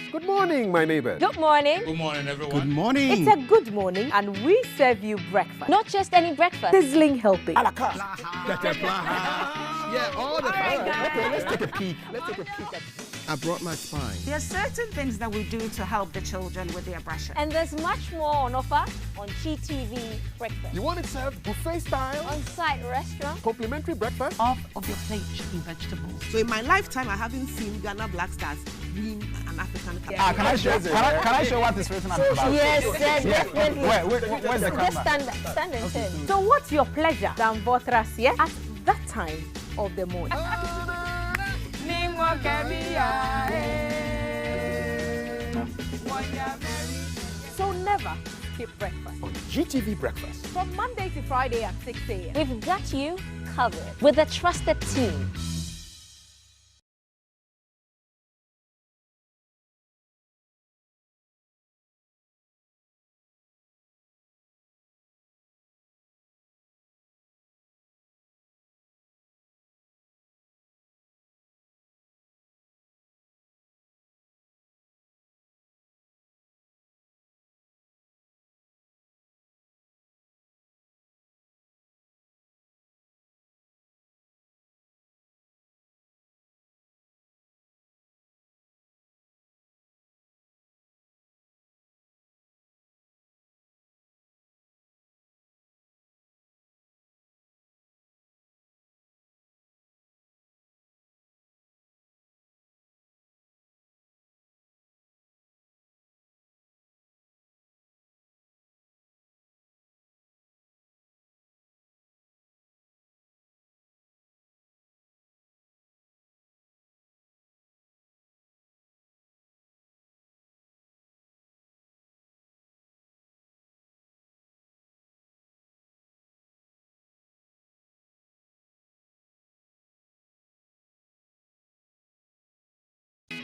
Good morning, my neighbor. Good morning. Good morning, everyone. Good morning. It's a good morning, and we serve you breakfast. Not just any breakfast. Sizzling healthy. Yeah, all the time. Okay, let's take a peek. I brought my spine. There are certain things that we do to help the children with their brushing. And there's much more on offer on GTV Breakfast. You want it served buffet style? On-site restaurant. Complimentary breakfast? Off of your plate should be vegetables. So in my lifetime, I haven't seen Ghana Black Stars win an African Cup. Can I show what is written on the box? Yes, definitely. Where's the camera? Just stand and turn. So what's your pleasure than Votras, yeah? At that time of the morning. So never skip breakfast. GTV Breakfast. From Monday to Friday at 6 a.m. We've got you covered with a trusted team.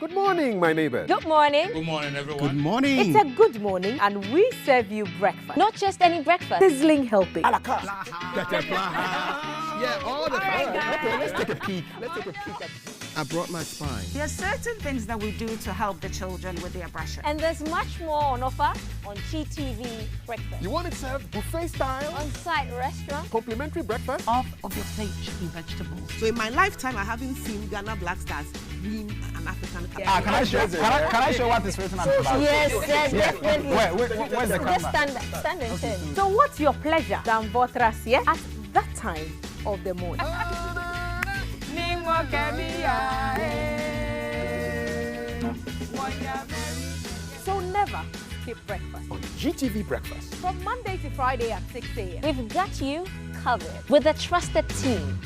Good morning, my neighbor. Good morning. Good morning, everyone. Good morning. It's a good morning, and we serve you breakfast. Not just any breakfast. Sizzling healthy. Yeah, all the time. Okay, let's take a peek. I brought my spine. There are certain things that we do to help the children with their brushing. And there's much more on offer on GTV Breakfast. You want it served buffet style? On-site restaurant. Complimentary breakfast? Off of your plate should be vegetables. So in my lifetime, I haven't seen Ghana Black Stars win an African Cup. Can I show what is written on the bag? Yes, definitely. Where's the camera? Just stand and turn. So what's your pleasure than Votras, yeah? At that time of the morning. So never skip breakfast. On GTV Breakfast. From Monday to Friday at 6 a.m. We've got you covered with a trusted team.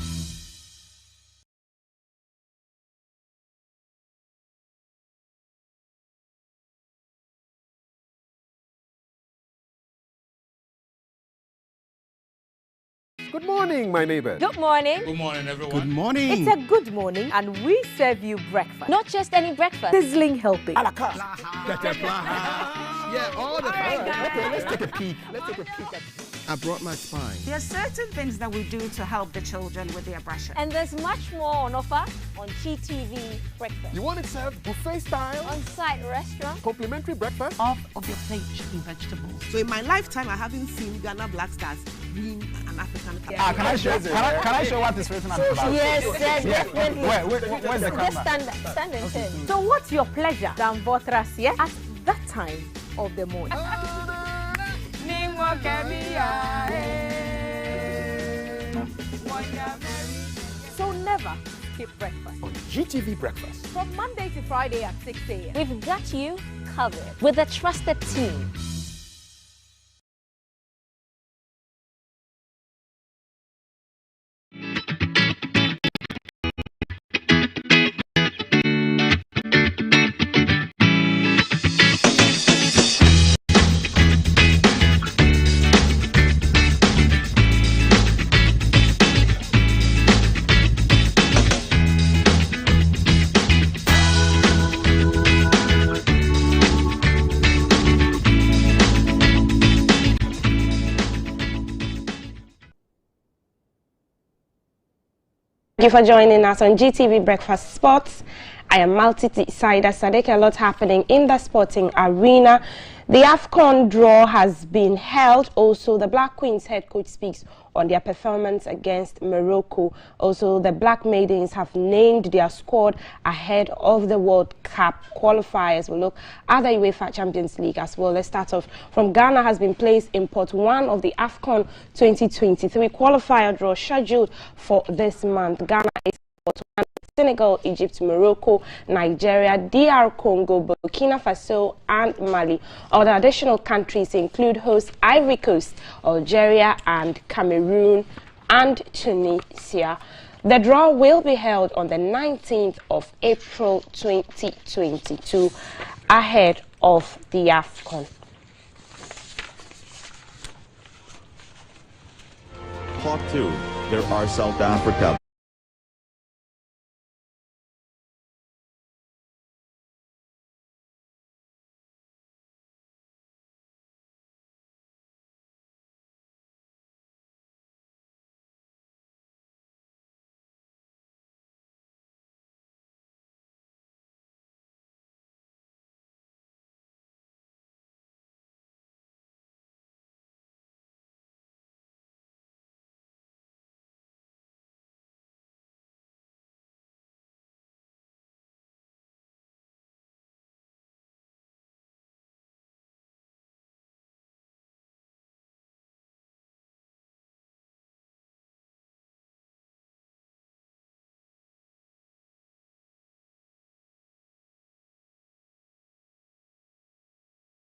Good morning, my neighbor. Good morning. Good morning, everyone. Good morning. It's a good morning, and we serve you breakfast. Not just any breakfast. Sizzling healthy. Yeah, all the time. Okay, let's take a peek. I brought my spine. There are certain things that we do to help the children with their brushing. And there's much more on offer on GTV Breakfast. You want it served buffet style? On-site restaurant. Complimentary breakfast? Off of your plate should be vegetables. So in my lifetime, I haven't seen Ghana Black Stars win an African Cup. Can I show what is written on the bag? Yes, definitely. Where's the camera? Just stand and turn. So what's your pleasure than Votras, yeah? At that time of the morning. So never skip breakfast. On GTV Breakfast. From Monday to Friday at 6 a.m. We've got you covered with a trusted team. Thank you for joining us on GTV Breakfast Sports. I am Saida Sadek. A lot happening in the sporting arena. The AFCON draw has been held. Also, the Black Queens head coach speaks on their performance against Morocco. Also, the Black Maidens have named their squad ahead of the World Cup qualifiers. We'll look at the UEFA Champions League as well. Let's start off from Ghana has been placed in pot 1 of the AFCON 2023 qualifier draw scheduled for this month. Ghana is pot 1. Senegal, Egypt, Morocco, Nigeria, DR Congo, Burkina Faso, and Mali. Other additional countries include host Ivory Coast, Algeria, and Cameroon, and Tunisia. The draw will be held on the 19th of April 2022, ahead of the AFCON. Pot 2, there are South Africa,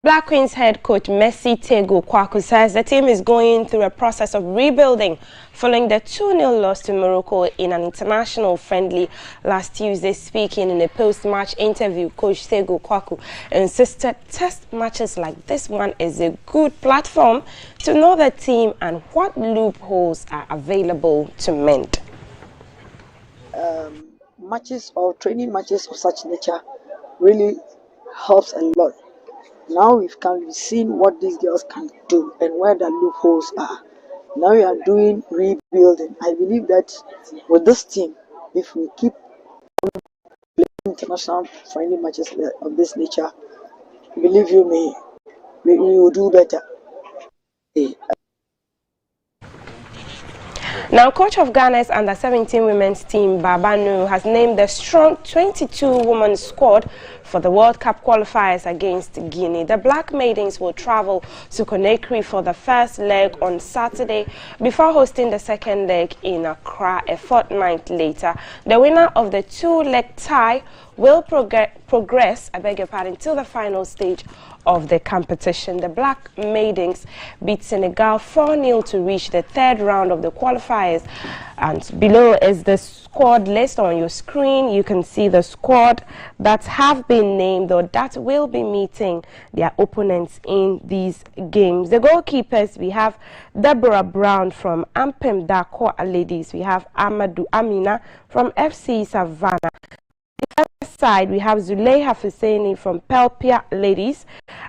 Black Queens head coach Messi Tego Kwaku says the team is going through a process of rebuilding following the 2-0 loss to Morocco in an international friendly last Tuesday. Speaking in a post-match interview, Coach Tego Kwaku insisted test matches like this one is a good platform to know the team and what loopholes are available to mend. Matches or training matches of such nature really helps a lot. Now we've seen what these girls can do and where the loopholes are. Now we are doing rebuilding. I believe that with this team, if we keep playing international friendly matches of this nature, believe you me, we will do better. Now, coach of Ghana's under-17 women's team, Babanu, has named the strong 22-woman squad for the World Cup qualifiers against Guinea. The Black Maidens will travel to Conakry for the first leg on Saturday before hosting the second leg in Accra a fortnight later. The winner of the two-leg tie will progress, till the final stage of the competition. The Black Maidens beat Senegal 4-0 to reach the third round of the qualifiers. And below is the squad list on your screen. You can see the squad that have been named or that will be meeting their opponents in these games. The goalkeepers, we have Deborah Brown from Ampem Dakwa Ladies. We have Amadou Amina from FC Savannah. The other side, we have Zuleiha Husseini from Pelpia Ladies,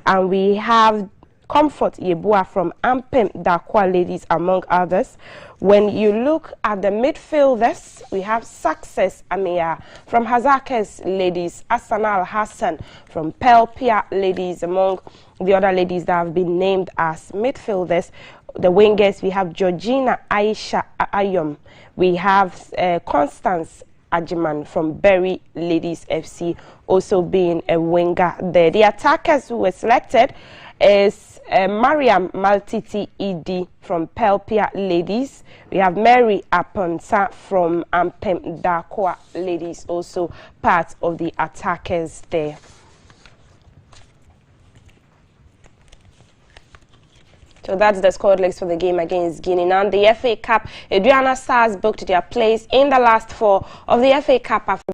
and we have Comfort Yebua from Ampem Dakwa Ladies, among others. When you look at the midfielders, we have Success Amia from Hazakes Ladies, Asanal Hassan from Pelpia Ladies, among the other ladies that have been named as midfielders. The wingers, we have Georgina Aisha Ayom, we have Constance Ajiman from Berry Ladies FC also being a winger there. The attackers who were selected is Mariam Maltiti Idi from Pelpia Ladies. We have Mary Aponsa from Ampem Dakwa Ladies, also part of the attackers there. So that's the squad list for the game against Guinea. Now, the FA Cup, Adriana Stars booked their place in the last four of the FA Cup after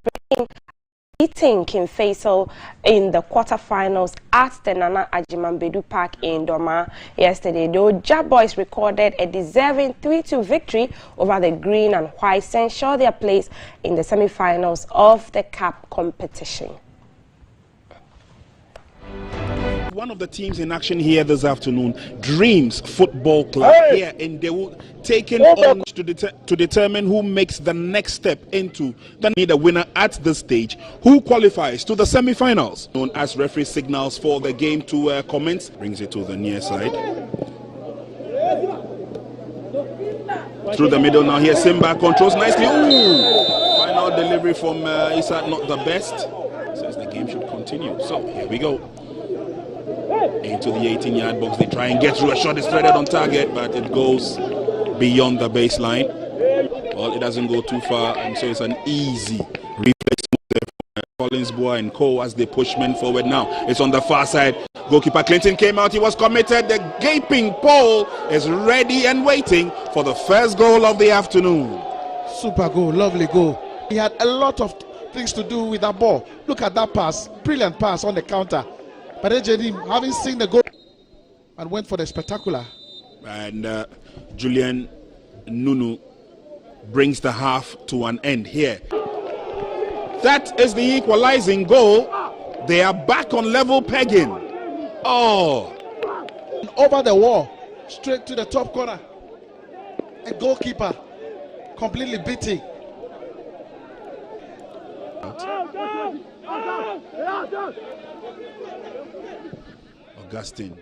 beating King Faisal in the quarterfinals at the Nana Ajimambedu Park in Doma yesterday. The Oja boys recorded a deserving 3-2 victory over the green and white to ensure their place in the semi-finals of the cup competition. One of the teams in action here this afternoon, Dreams Football Club, here in Dawood, taking on to determine who makes the next step into the winner at this stage, who qualifies to the semi-finals. Known as referee signals for the game to commence, brings it to the near side. Through the middle now, here Simba controls nicely. Ooh! Final delivery from Issa, not the best. Says the game should continue. So here we go. Into the 18-yard box, they try and get through. A shot is threaded on target, but it goes beyond the baseline. Well, it doesn't go too far, and so it's an easy reflex there from Collins, Boa and Co as they push men forward now. It's on the far side. Goalkeeper Clinton came out. He was committed. The gaping pole is ready and waiting for the first goal of the afternoon. Super goal, lovely goal. He had a lot of things to do with that ball. Look at that pass, brilliant pass on the counter. But AJD, having seen the goal, and went for the spectacular. And Julian Nunu brings the half to an end here. That is the equalizing goal. They are back on level pegging. Oh! Over the wall, straight to the top corner. A goalkeeper completely beating. Augustine.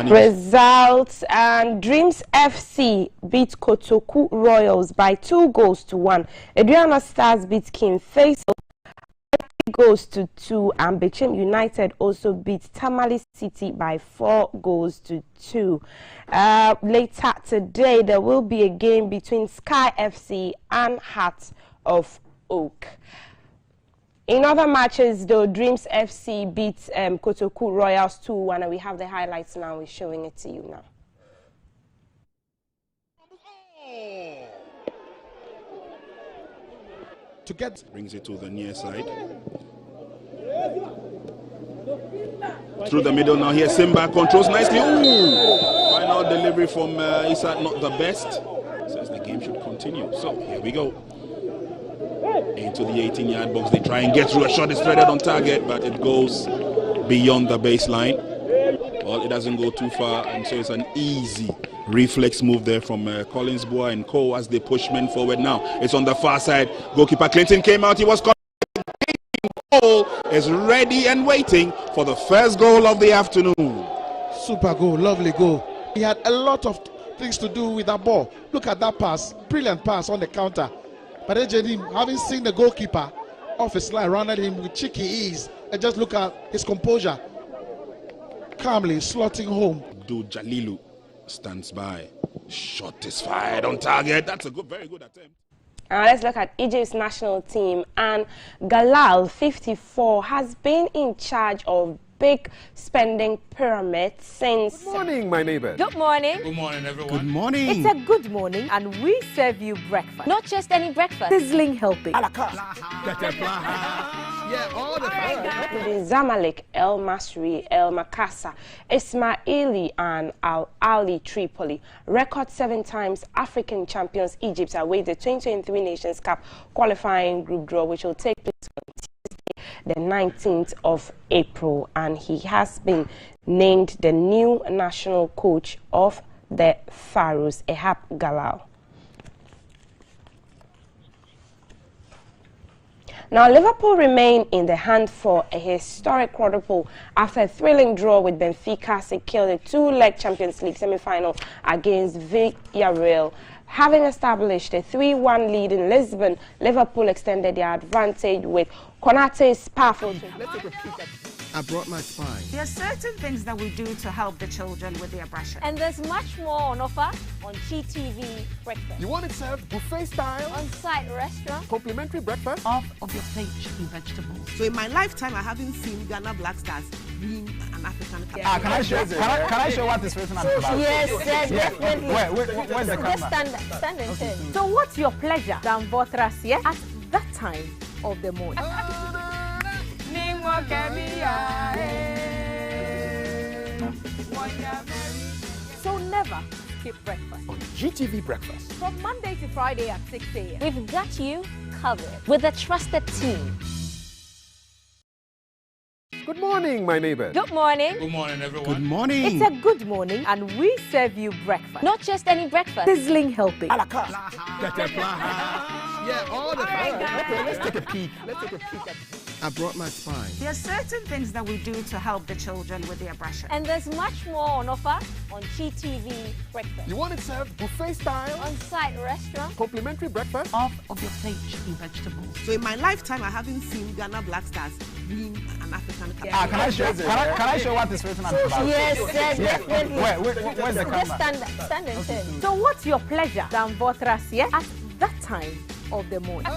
Results, and Dreams FC beat Kotoku Royals by 2-1. Adriana Stars beat King Faisal 3-2, and Bechem United also beat Tamale City by 4-2. Later today, there will be a game between Sky FC and Heart of Oak. In other matches, though, Dreams FC beat Kotoku Royals 2-1, and we have the highlights now. We're showing it to you now. To get brings it to the near side. Through the middle now, here Simba controls nicely. Ooh! Final delivery from Issa, not the best. Says the game should continue. So here we go. into the 18-yard box. They try and get through. A shot is threaded on target, but it goes beyond the baseline. Well, it doesn't go too far, and so it's an easy reflex move there from Collins, Boa and Co. as they push men forward. Now it's on the far side. Goalkeeper Clinton came out. He was caught. Goal is ready and waiting for the first goal of the afternoon. Super goal, lovely goal. He had a lot of things to do with that ball. Look at that pass, brilliant pass on the counter. But Ejedim, having seen the goalkeeper off his line, rounded him with cheeky ease, and just look at his composure, calmly slotting home. Abdul Jalilu stands by. Shot is fired on target. That's a very good attempt. Let's look at Egypt's national team, and Galal, 54, has been in charge of big spending pyramid since... Good morning, my neighbor. Good morning. Good morning, everyone. Good morning. It's a good morning, and we serve you breakfast. Not just any breakfast. Sizzling healthy. Yeah, all the time. The Zamalek, El Masri, El Makassa, Ismaili, and Al Ali Tripoli. Record 7 times African champions Egypt await the 2023 Nations Cup qualifying group draw, which will take place on Tuesday, the 19th of April. And he has been named the new national coach of the Thurs, Ehab Galal. Now, Liverpool remain in the hunt for a historic quadruple after a thrilling draw with Benfica secured a 2-leg Champions League semi-final against Villarreal. Having established a 3-1 lead in Lisbon, Liverpool extended their advantage with Konate's powerful... Let's take a peek at... I brought my spine. There are certain things that we do to help the children with their aggression. And there's much more on offer on GTV Breakfast. You want it served buffet style? On-site restaurant. Complimentary breakfast? Off of your plate chicken vegetables. So in my lifetime, I haven't seen Ghana Black Stars win an African Cup. Can I show what is written on the back? Yes, definitely. Where's the camera? Just stand and turn. So what's your pleasure than Votras, yeah? At that time of the morning. So never skip breakfast. On GTV Breakfast. From Monday to Friday at 6 a.m. We've got you covered with a trusted team. Good morning, my neighbor. Good morning. Good morning, everyone. Good morning. It's a good morning, and we serve you breakfast. Not just any breakfast. Sizzling healthy. Yeah, all the time. Okay, let's take a peek. At... I brought my spine. There are certain things that we do to help the children with their aggression. And there's much more on offer on GTV Breakfast. You want it served buffet style? On-site restaurant. Complimentary breakfast? Off of your plate chicken vegetables. So in my lifetime, I haven't seen Ghana Black Stars win an African Cup. Can I show what is written on the back? Yes, definitely. Where's the camera? Just stand and turn. So what's your pleasure than Votras, yeah? At that time of the morning.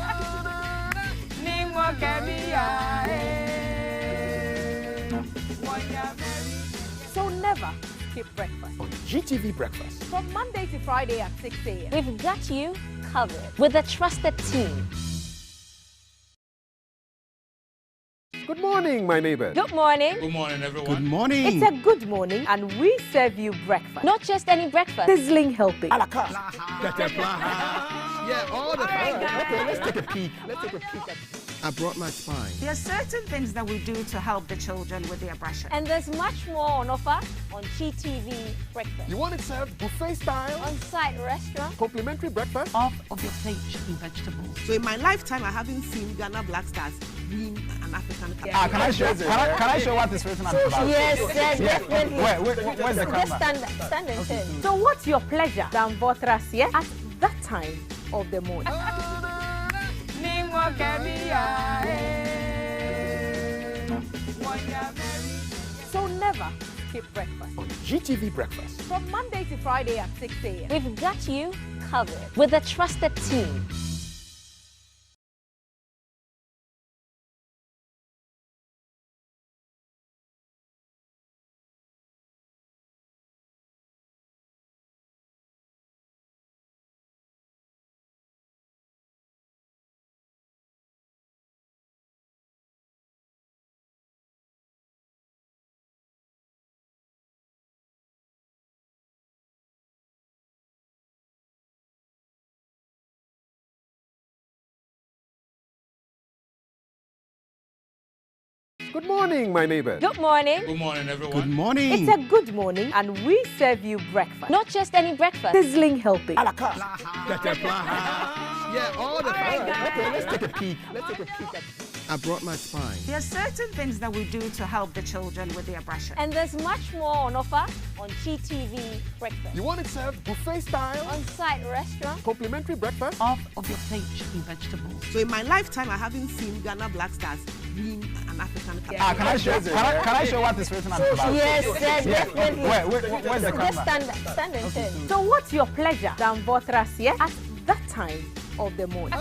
So never skip breakfast. On GTV Breakfast. From Monday to Friday at 6 a.m. We've got you covered with a trusted team. Good morning, my neighbor. Good morning. Good morning, everyone. Good morning. It's a good morning, and we serve you breakfast. Not just any breakfast. Sizzling healthy. Yeah, all the time. Okay, let's take a peek. At... I brought my spine. There are certain things that we do to help the children with their aggression. And there's much more on offer on GTV Breakfast. You want it served buffet style? On-site restaurant. Complimentary breakfast? Off of your plate chicken vegetables. So in my lifetime, I haven't seen Ghana Black Stars win an African Cup. Can I show what is written on the back? Yes, definitely. Where's the camera? Just stand and turn. So what's your pleasure than Votras, yeah? At that time of the morning. So never skip breakfast. On GTV Breakfast. From Monday to Friday at 6 a.m. We've got you covered with a trusted team. Good morning, my neighbor. Good morning. Good morning, everyone. Good morning. It's a good morning, and we serve you breakfast. Not just any breakfast. Sizzling healthy. Yeah, all the time. Okay, let's take a peek. I brought my spine. There are certain things that we do to help the children with their brushing. And there's much more on offer on GTV Breakfast. You want it served buffet style? On-site restaurant. Complimentary breakfast? Half of your plate should be vegetables. So in my lifetime, I haven't seen Ghana Black Stars win an African Cup. Can I show what is written on the back? Yes, definitely. Where's the camera? Just stand and turn. So what's your pleasure than Votras here at that time of the morning?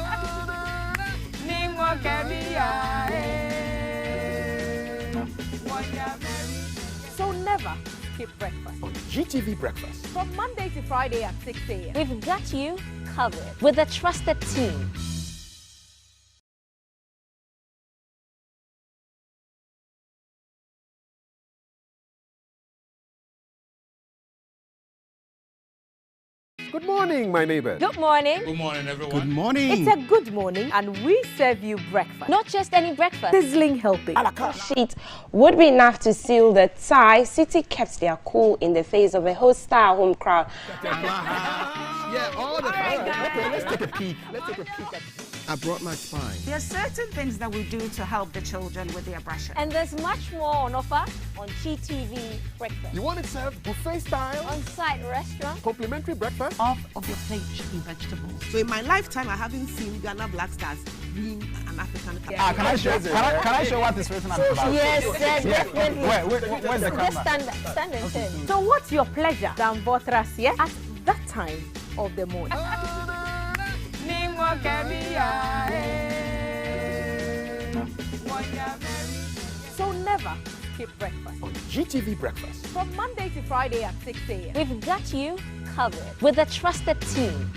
So never skip breakfast. On GTV Breakfast. From Monday to Friday at 6 a.m. We've got you covered with a trusted team. Good morning, my neighbor. Good morning. Good morning, everyone. Good morning. It's a good morning, and we serve you breakfast. Not just any breakfast. Sizzling healthy. Sheet would be enough to seal the tie. City kept their cool in the face of a hostile home crowd. Yeah, all the time. Okay, let's take a peek. I brought my spine. There are certain things that we do to help the children with their brushing. And there's much more on offer on GTV Breakfast. You want it served buffet style? On-site restaurant. Complimentary breakfast? Half of your plate should be vegetables. So in my lifetime, I haven't seen Ghana Black Stars win an African Cup. Can I show what is written on the back? Yes, definitely. Where's the camera? Just stand and turn. So what's your pleasure than Votras here at that time of the morning? So never skip breakfast. On GTV Breakfast. From Monday to Friday at 6 a.m. We've got you covered with a trusted team.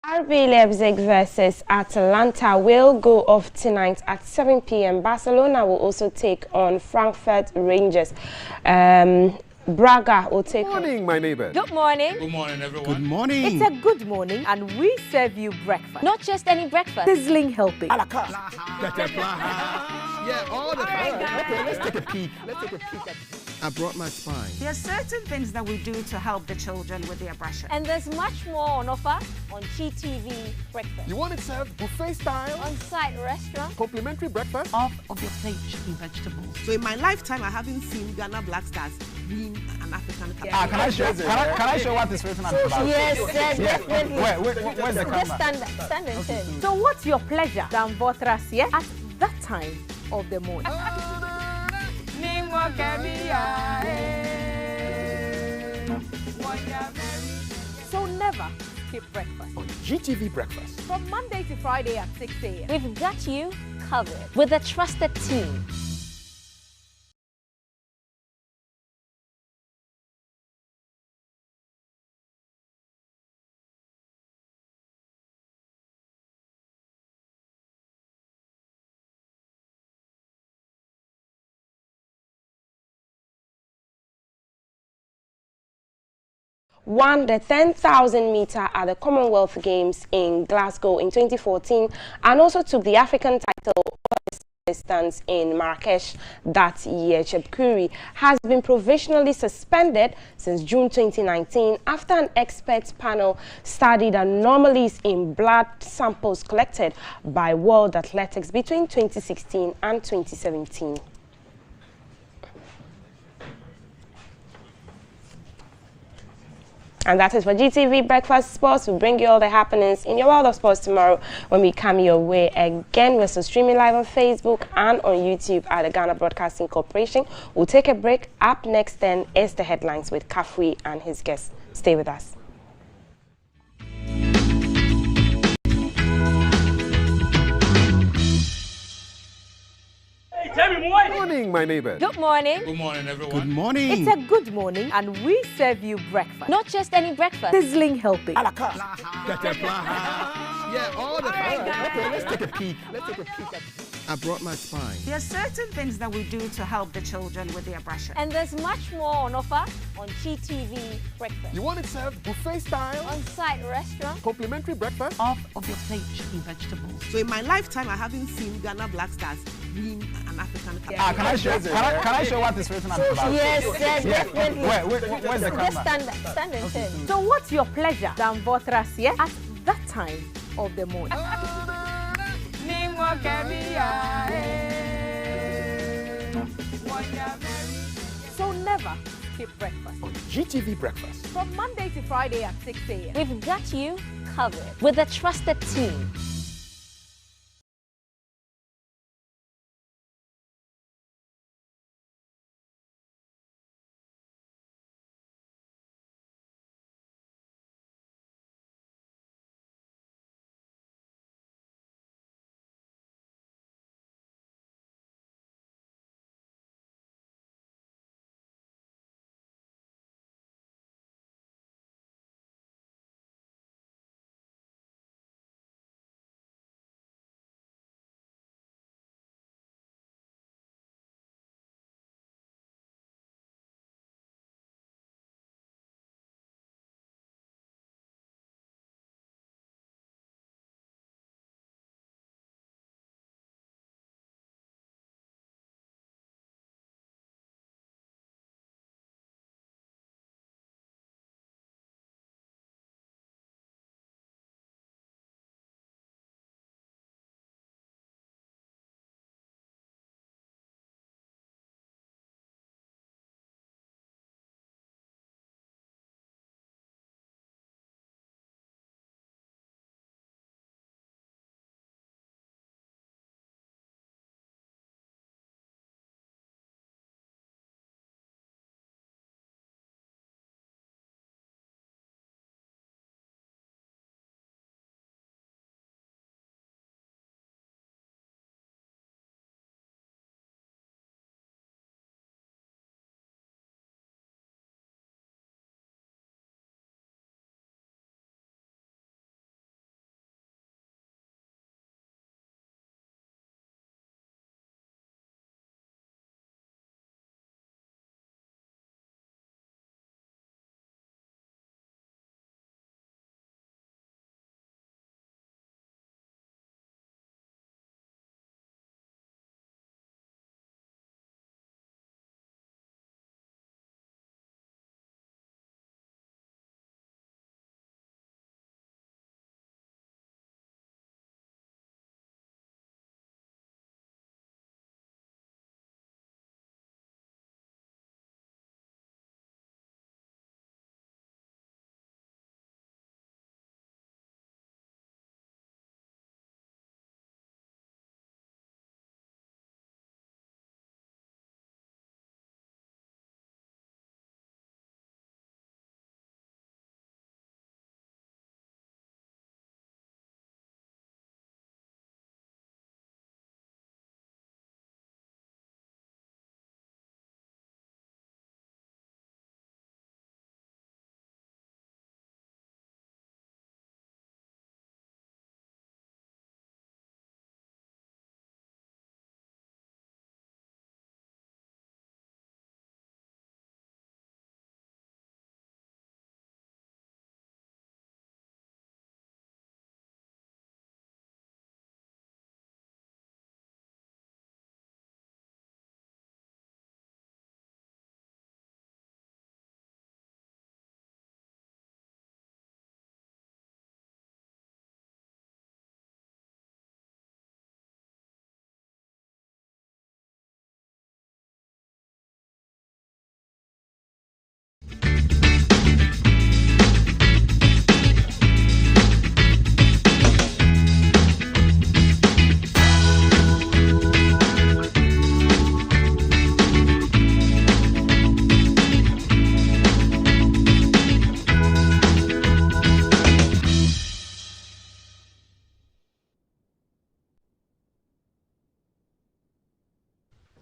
RB Leipzig versus Atalanta will go off tonight at 7 p.m. Barcelona will also take on Frankfurt Rangers. Braga will take Good morning, my neighbor. Good morning. Good morning, everyone. Good morning. It's a good morning, and we serve you breakfast. Not just any breakfast. Sizzling helping. Yeah, all the Okay, let's take a peek. I brought my spine. There are certain things that we do to help the children with their brushing. And there's much more on offer on GTV Breakfast. You want it served buffet style? On-site restaurant. Complimentary breakfast? Off of your plate should be vegetables. So in my lifetime, I haven't seen Ghana Black Stars win an African Cup. Can I show what is written on the back? Yes, definitely. Where's the camera? Just stand and turn. So what's your pleasure than Votras, yeah? At that time of the morning. So never skip breakfast. On GTV Breakfast. From Monday to Friday at 6 a.m. We've got you covered with a trusted team. Won the 10,000 meter at the Commonwealth Games in Glasgow in 2014 and also took the African title distance in Marrakesh that year. Chepkuri has been provisionally suspended since June 2019 after an expert panel studied anomalies in blood samples collected by World Athletics between 2016 and 2017. And that is for GTV Breakfast Sports. We'll bring you all the happenings in your world of sports tomorrow when we come your way again. We're still streaming live on Facebook and on YouTube at the Ghana Broadcasting Corporation. We'll take a break. Up next then is the headlines with Kafui and his guests. Stay with us. Good morning, my neighbor. Good morning. Good morning, everyone. Good morning. It's a good morning, and we serve you breakfast. Not just any breakfast. Sizzling helping. Yeah, all the Okay, let's take a peek. I brought my spine. There are certain things that we do to help the children with their brushing. And there's much more on offer on GTV Breakfast. You want it served buffet style? On-site restaurant. Complimentary breakfast? Off of your plate should be vegetables. So in my lifetime, I haven't seen Ghana Black Stars win an African Cup. Can I show what is written on the back? Yes, definitely. Where's the camera? Just stand and turn. So what's your pleasure than Votras, yeah? At that time of the morning. So never skip breakfast. On GTV Breakfast. From Monday to Friday at 6 a.m. We've got you covered with a trusted team.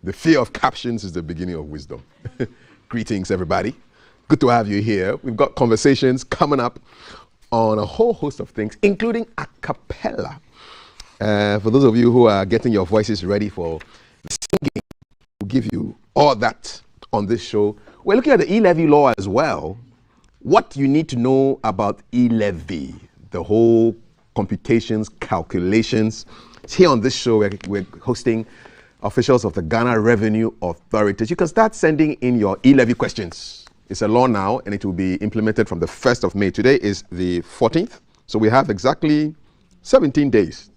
The fear of captions is the beginning of wisdom. Greetings, everybody. Good to have you here. We've got conversations coming up on a whole host of things, including Acapella. For those of you who are getting your voices ready for singing, we'll give you all that on this show. We're looking at the E-levy law as well. What you need to know about E-levy, the whole computations, calculations. It's here on this show. We're hosting officials of the Ghana Revenue Authorities. You can start sending in your E-levy questions. It's a law now, and it will be implemented from the 1st of May. Today is the 14th, so we have exactly 17 days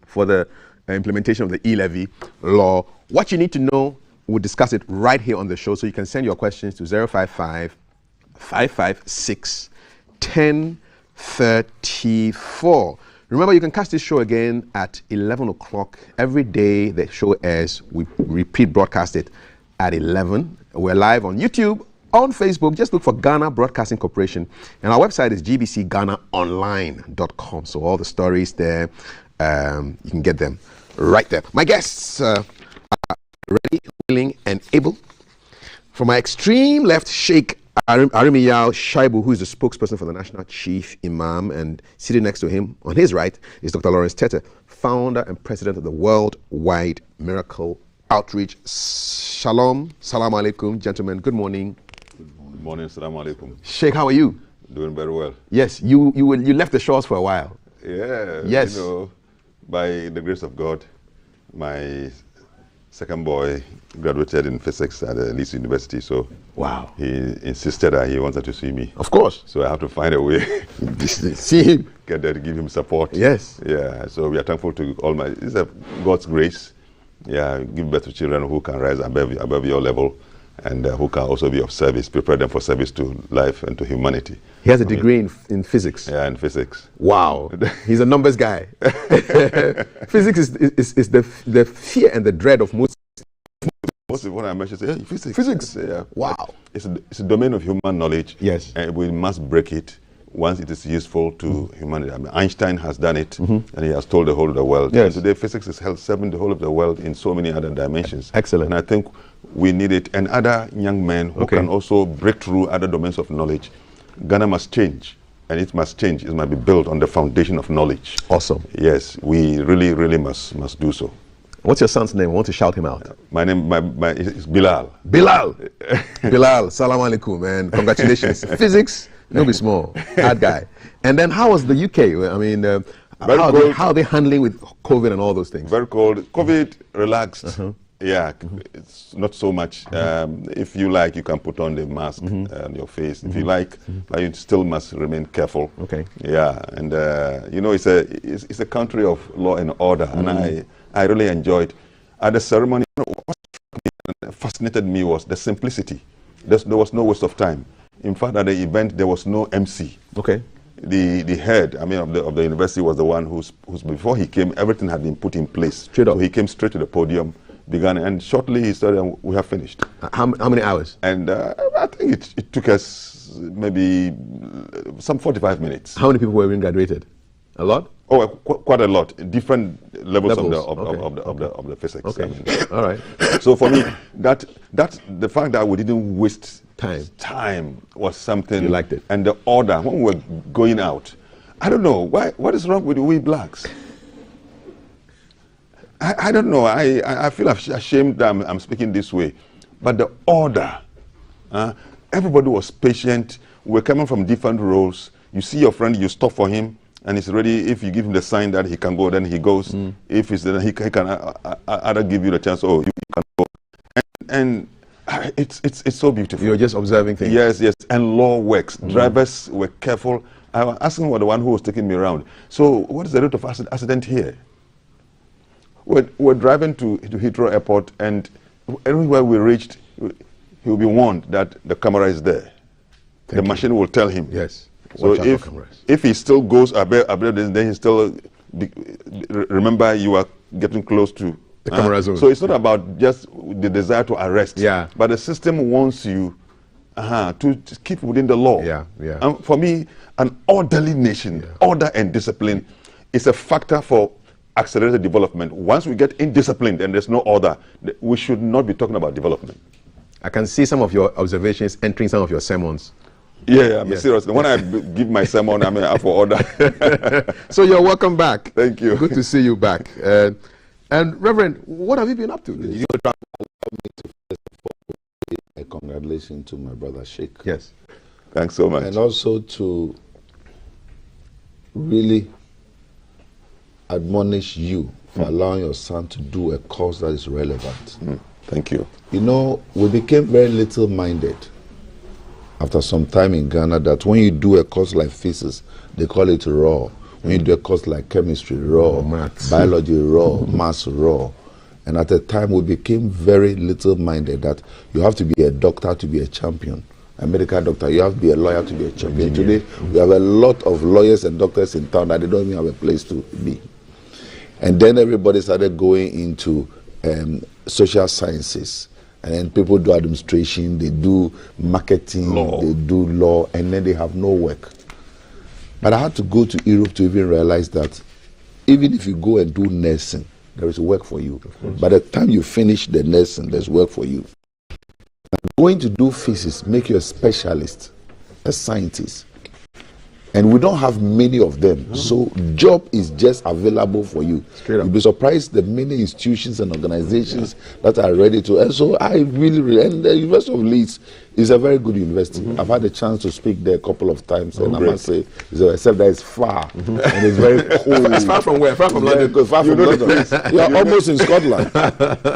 for the implementation of the E-levy law. What you need to know, we'll discuss it right here on the show, so you can send your questions to 055-556-1034. Remember, you can catch this show again at 11 o'clock. Every day the show airs, we repeat broadcast it at 11. We're live on YouTube, on Facebook. Just look for Ghana Broadcasting Corporation. And our website is gbcghanaonline.com. So all the stories there, you can get them right there. My guests are ready, willing, and able. From my extreme left, Sheikh Arimiyal Shaibu, who is the spokesperson for the National Chief Imam, and sitting next to him on his right is Dr. Lawrence Tete, founder and president of the Worldwide Miracle Outreach. Shalom, salam alaikum, gentlemen. Good morning. Good morning, salam alaikum. Sheikh, how are you? Doing very well. Yes, you left the shores for a while. Yeah. Yes. You know, by the grace of God, my second boy graduated in physics at Leeds University, so wow, he insisted that he wanted to see me. Of course. So I have to find a way see him, get there to give him support. Yes. Yeah. So we are thankful to all my. It's God's grace. Yeah, give birth to children who can rise above your level, and who can also be of service, prepare them for service to life and to humanity. He has a degree in physics. Yeah, in physics. Wow, he's a numbers guy. Physics is the fear and the dread of most. Most of what I mentioned, hey, physics. Physics. Yeah. Wow. It's a domain of human knowledge. Yes. And we must break it once it is useful to humanity. I mean, Einstein has done it, and he has told the whole of the world. Yes. And today, physics is serving the whole of the world in so many other dimensions. Excellent. And I think we need it. And other young men who can also break through other domains of knowledge. Ghana must change, and it must change. It must be built on the foundation of knowledge. Awesome. Yes, we really, really must do so. What's your son's name? I want to shout him out. My name is Bilal. Bilal. Bilal, salam alaikum, man. Congratulations. Physics, no be small. Hard guy. And then how was the UK? I mean, how are they handling with COVID and all those things? Very cold. COVID relaxed. Yeah, it's not so much. If you like, you can put on the mask on your face. If you like, but you still must remain careful. Okay. Yeah, and you know, it's a country of law and order, and I really enjoyed. At the ceremony, you know, what fascinated me was the simplicity. There was no waste of time. In fact, at the event, there was no MC. Okay. The head, I mean, of the university was the one who's before he came, everything had been put in place. Straight up. So he came straight to the podium, began, and shortly he started, and we have finished. How many hours? And I think it took us maybe some 45 minutes. How many people were being graduated? A lot? Oh, quite a lot. Different levels. Of the physics. Okay. I mean. All right. So for me, that's the fact that we didn't waste time was something. You liked it. And the order when we were going out, I don't know why. What is wrong with we blacks? I don't know. I feel ashamed that I'm speaking this way, but the order. Everybody was patient. We're coming from different roles. You see your friend, you stop for him. And he's ready. If you give him the sign that he can go, then he goes. If he's then he can either give you the chance, you can go. And it's so beautiful. You're just observing things. Yes. And law works. Drivers were careful. I was asking the one who was taking me around. So what is the rate of accident here? We're driving to Heathrow Airport, and everywhere we reached, he will be warned that the camera is there. The machine will tell him. Yes. So if he still goes above this, then he still remember you are getting close to the camera zone. So it's not about just the desire to arrest. Yeah. But the system wants you to keep within the law. Yeah. And for me, an orderly nation, order and discipline, is a factor for accelerated development. Once we get indisciplined and there's no order, we should not be talking about development. I can see some of your observations entering some of your sermons. Yeah, I'm serious. When I give my sermon, I'm for order. So you're welcome back. Thank you. Good to see you back. And Reverend, what have you been up to? Did you congratulations to my brother Sheikh. Yes. Thanks so much. And also to really admonish you for allowing your son to do a course that is relevant. Thank you. You know, we became very little-minded after some time in Ghana that when you do a course like physics, they call it raw. When you do a course like chemistry, raw. Maths. Biology, raw. Maths, raw. And at the time, we became very little-minded that you have to be a doctor to be a champion, a medical doctor. You have to be a lawyer to be a champion. Today, we have a lot of lawyers and doctors in town that they don't even have a place to be. And then everybody started going into social sciences. And then people do administration, they do marketing, they do law, and then they have no work. But I had to go to Europe to even realize that even if you go and do nursing, there is work for you. By the time you finish the nursing, there's work for you. Going to do physics, make you a specialist, a scientist. And we don't have many of them. So job is just available for you. You'll be surprised the many institutions and organizations that are ready to. And so I really, and the University of Leeds is a very good university. I've had a chance to speak there a couple of times, and I must say, except that it's far and it's very cold. It's far from where? Far from London. Far from London. You're almost in Scotland.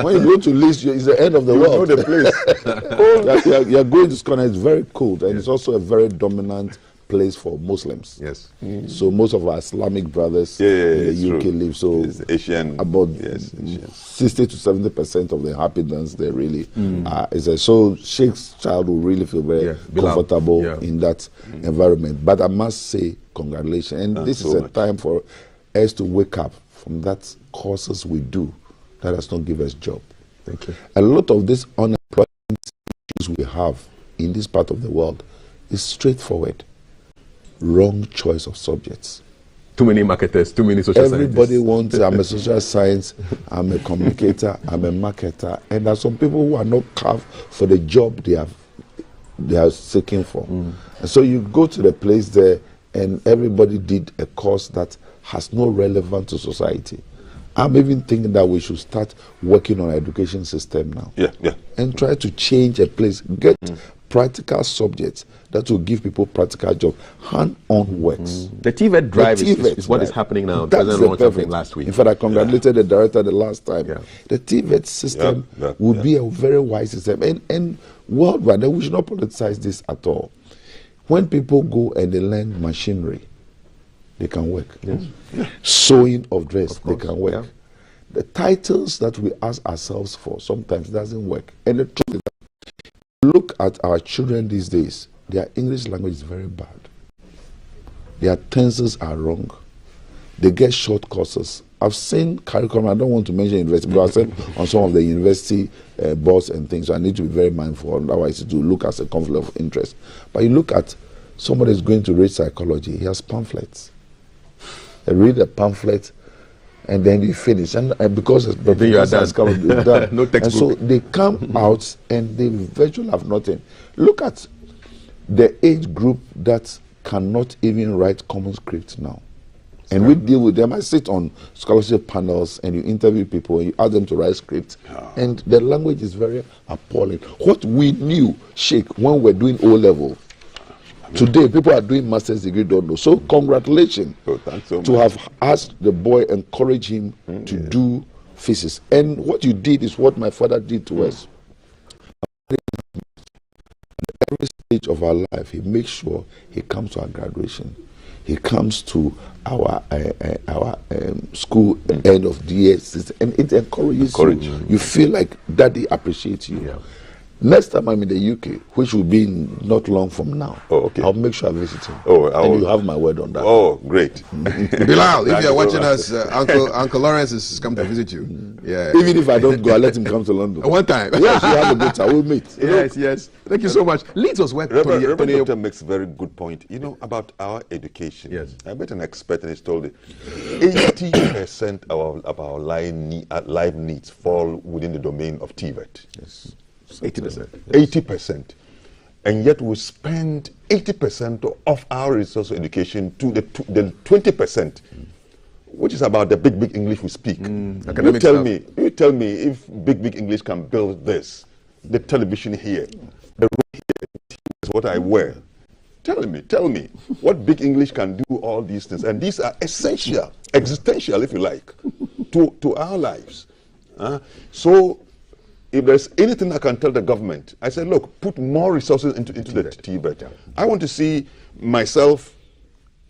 When you go to Leeds, it's the end of the world. You know the place. You're going to Scotland. It's very cold, and it's also a very dominant place for Muslims. Yes. So most of our Islamic brothers in the UK live. So it's Asian, about 60 to 70% of the inhabitants there really are. So Sheikh's child will really feel very comfortable in that environment. But I must say congratulations. And this is a time for us to wake up from that courses we do that does not give us job. Thank you. A lot of this unemployment issues we have in this part of the world is straightforward. Wrong choice of subjects. Too many marketers, too many social scientists. Everybody wants, I'm a social science, I'm a communicator, I'm a marketer. And there are some people who are not carved for the job they are seeking for. And so you go to the place there and everybody did a course that has no relevance to society. I'm even thinking that we should start working on our education system now. And try to change a place, get practical subjects that will give people practical jobs, hand-on works. The TVET drive is what is happening now. That's the perfect last week. In fact, I congratulated the director the last time. The TVET system will be a very wise system. And worldwide, we should not politicize this at all. When people go and they learn machinery, they can work. Sewing of dress, they can work. The titles that we ask ourselves for sometimes doesn't work. And the truth is that look at our children these days, their English language is very bad. Their tenses are wrong. They get short courses. I've seen curriculum, I don't want to mention university, but I've seen on some of the university boards and things, so I need to be very mindful, otherwise it will look as a conflict of interest. But you look at somebody who's going to read psychology, he has pamphlets. They read a pamphlet, and then you finish. And because you are done. No textbook. And so they come out and they virtually have nothing. Look at the age group that cannot even write common script now. And we deal with them. I sit on scholarship panels and you interview people and you ask them to write scripts. And the language is very appalling. What we knew, Sheikh, when we're doing O-level, today people are doing master's degree, don't know. So congratulations to have asked the boy, encourage him to do physics. And what you did is what my father did to us. At every stage of our life, he makes sure he comes to our graduation. He comes to our school end of the year, and it encourages you. You feel like daddy appreciates you. Next time I'm in the UK, which will be not long from now, I'll make sure I visit him. And you have my word on that. Oh, great. Bilal, if you're watching us, Uncle Lawrence has come to visit you. Yeah. Even if I don't go, I'll let him come to London. One time. Yes, we have a good time. We'll meet. Yes. Thank you so much. Leads us where Reverend Doctor makes a very good point. You know, about our education. Yes. I met an expert and he's told it 80% of our life needs fall within the domain of TVET. Yes. 80%. 80%. And yet we spend 80% of our resource education to the 20%, which is about the big English we speak. You tell me if big English can build this, the television here, the room here, is what I wear. Tell me what big English can do all these things. And these are essential, existential, if you like, to our lives. So if there's anything I can tell the government, I say, look, put more resources into the TVET. I want to see myself,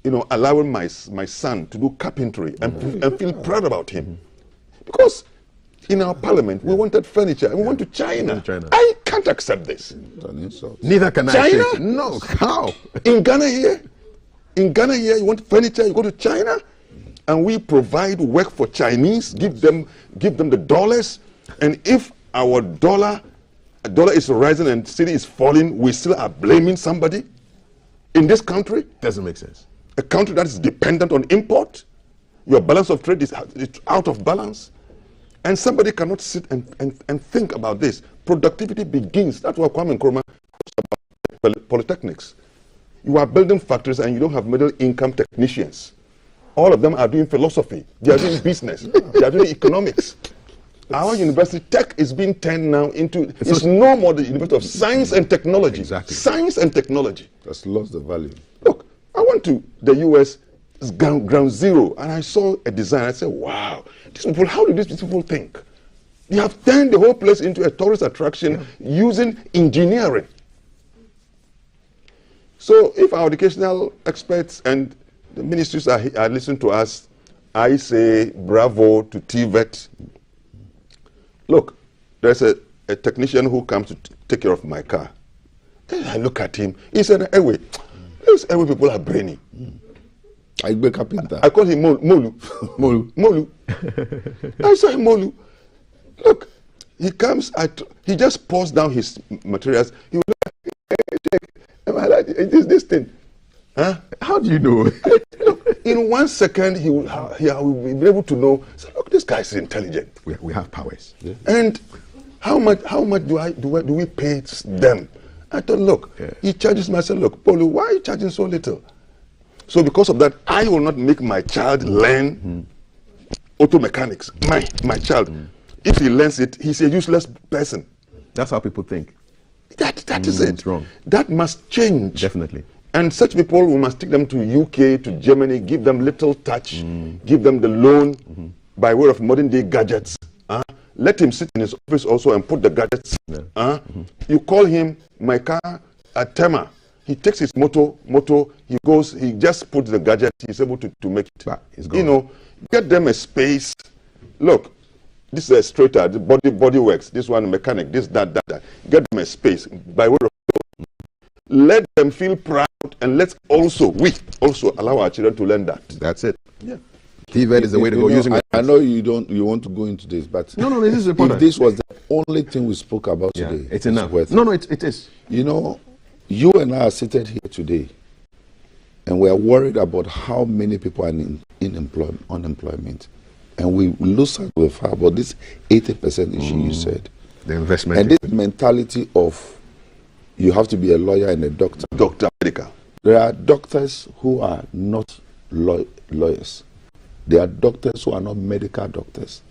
allowing my son to do carpentry and feel proud about him. Because in our parliament, we wanted furniture and we went to China. I can't accept this. Neither can China? I. No, how? In Ghana here, you want furniture, you go to China, and we provide work for Chinese, give them the dollars, and if our dollar is rising and city is falling, we still are blaming somebody in this country? Doesn't make sense. A country that is dependent on import, your balance of trade is out of balance, and somebody cannot sit and think about this. Productivity begins. That's what Kwame Nkrumah talks about polytechnics. You are building factories and you don't have middle income technicians. All of them are doing philosophy. They are doing business. They are doing economics. Our university tech is being turned now into, it's no more the University of Science and Technology. Exactly. Science and technology. That's lost the value. Look, I went to the US, it's ground zero, and I saw a design. I said, wow, these people, how do these people think? They have turned the whole place into a tourist attraction using engineering. So if our educational experts and the ministries are listening to us, I say bravo to TVET. Look, there's a technician who comes to take care of my car. And I look at him. He said, anyway, these people are brainy. I wake up in that. I call him Molu. Molu. I say, Molu. Look, he comes, he just pours down his materials. He will look at, am I like this thing? Huh? How do you know? In 1 second, he will be able to know. So look, this guy is intelligent. We have powers. Yeah. And how much do we pay them? I thought, look, he charges me. I said, look, Paulo, why are you charging so little? So because of that, I will not make my child learn auto mechanics. My child, if he learns it, he's a useless person. That's how people think. That is it. It's wrong. That must change. Definitely. And such people, we must take them to UK, to Germany, give them little touch, give them the loan by way of modern day gadgets. Let him sit in his office also and put the gadgets. You call him, my car, a Tema. He takes his moto, he goes, he just puts the gadget, he's able to make it. Get them a space. Look, this is a straighter, the body works, this one mechanic, this, that. Get them a space by way of let them feel proud, and let's also allow our children to learn that. That's it. Yeah. TVET is the way to go. I know you want to go into this, but no, this is important. If this was the only thing we spoke about today, it's enough. It is. You and I are seated here today, and we are worried about how many people are in unemployment, and we lose sight of the fact about this 80% issue you said. The investment. And this mentality of you have to be a lawyer and a doctor. Doctor medical. There are doctors who are not lawyers. There are doctors who are not medical doctors.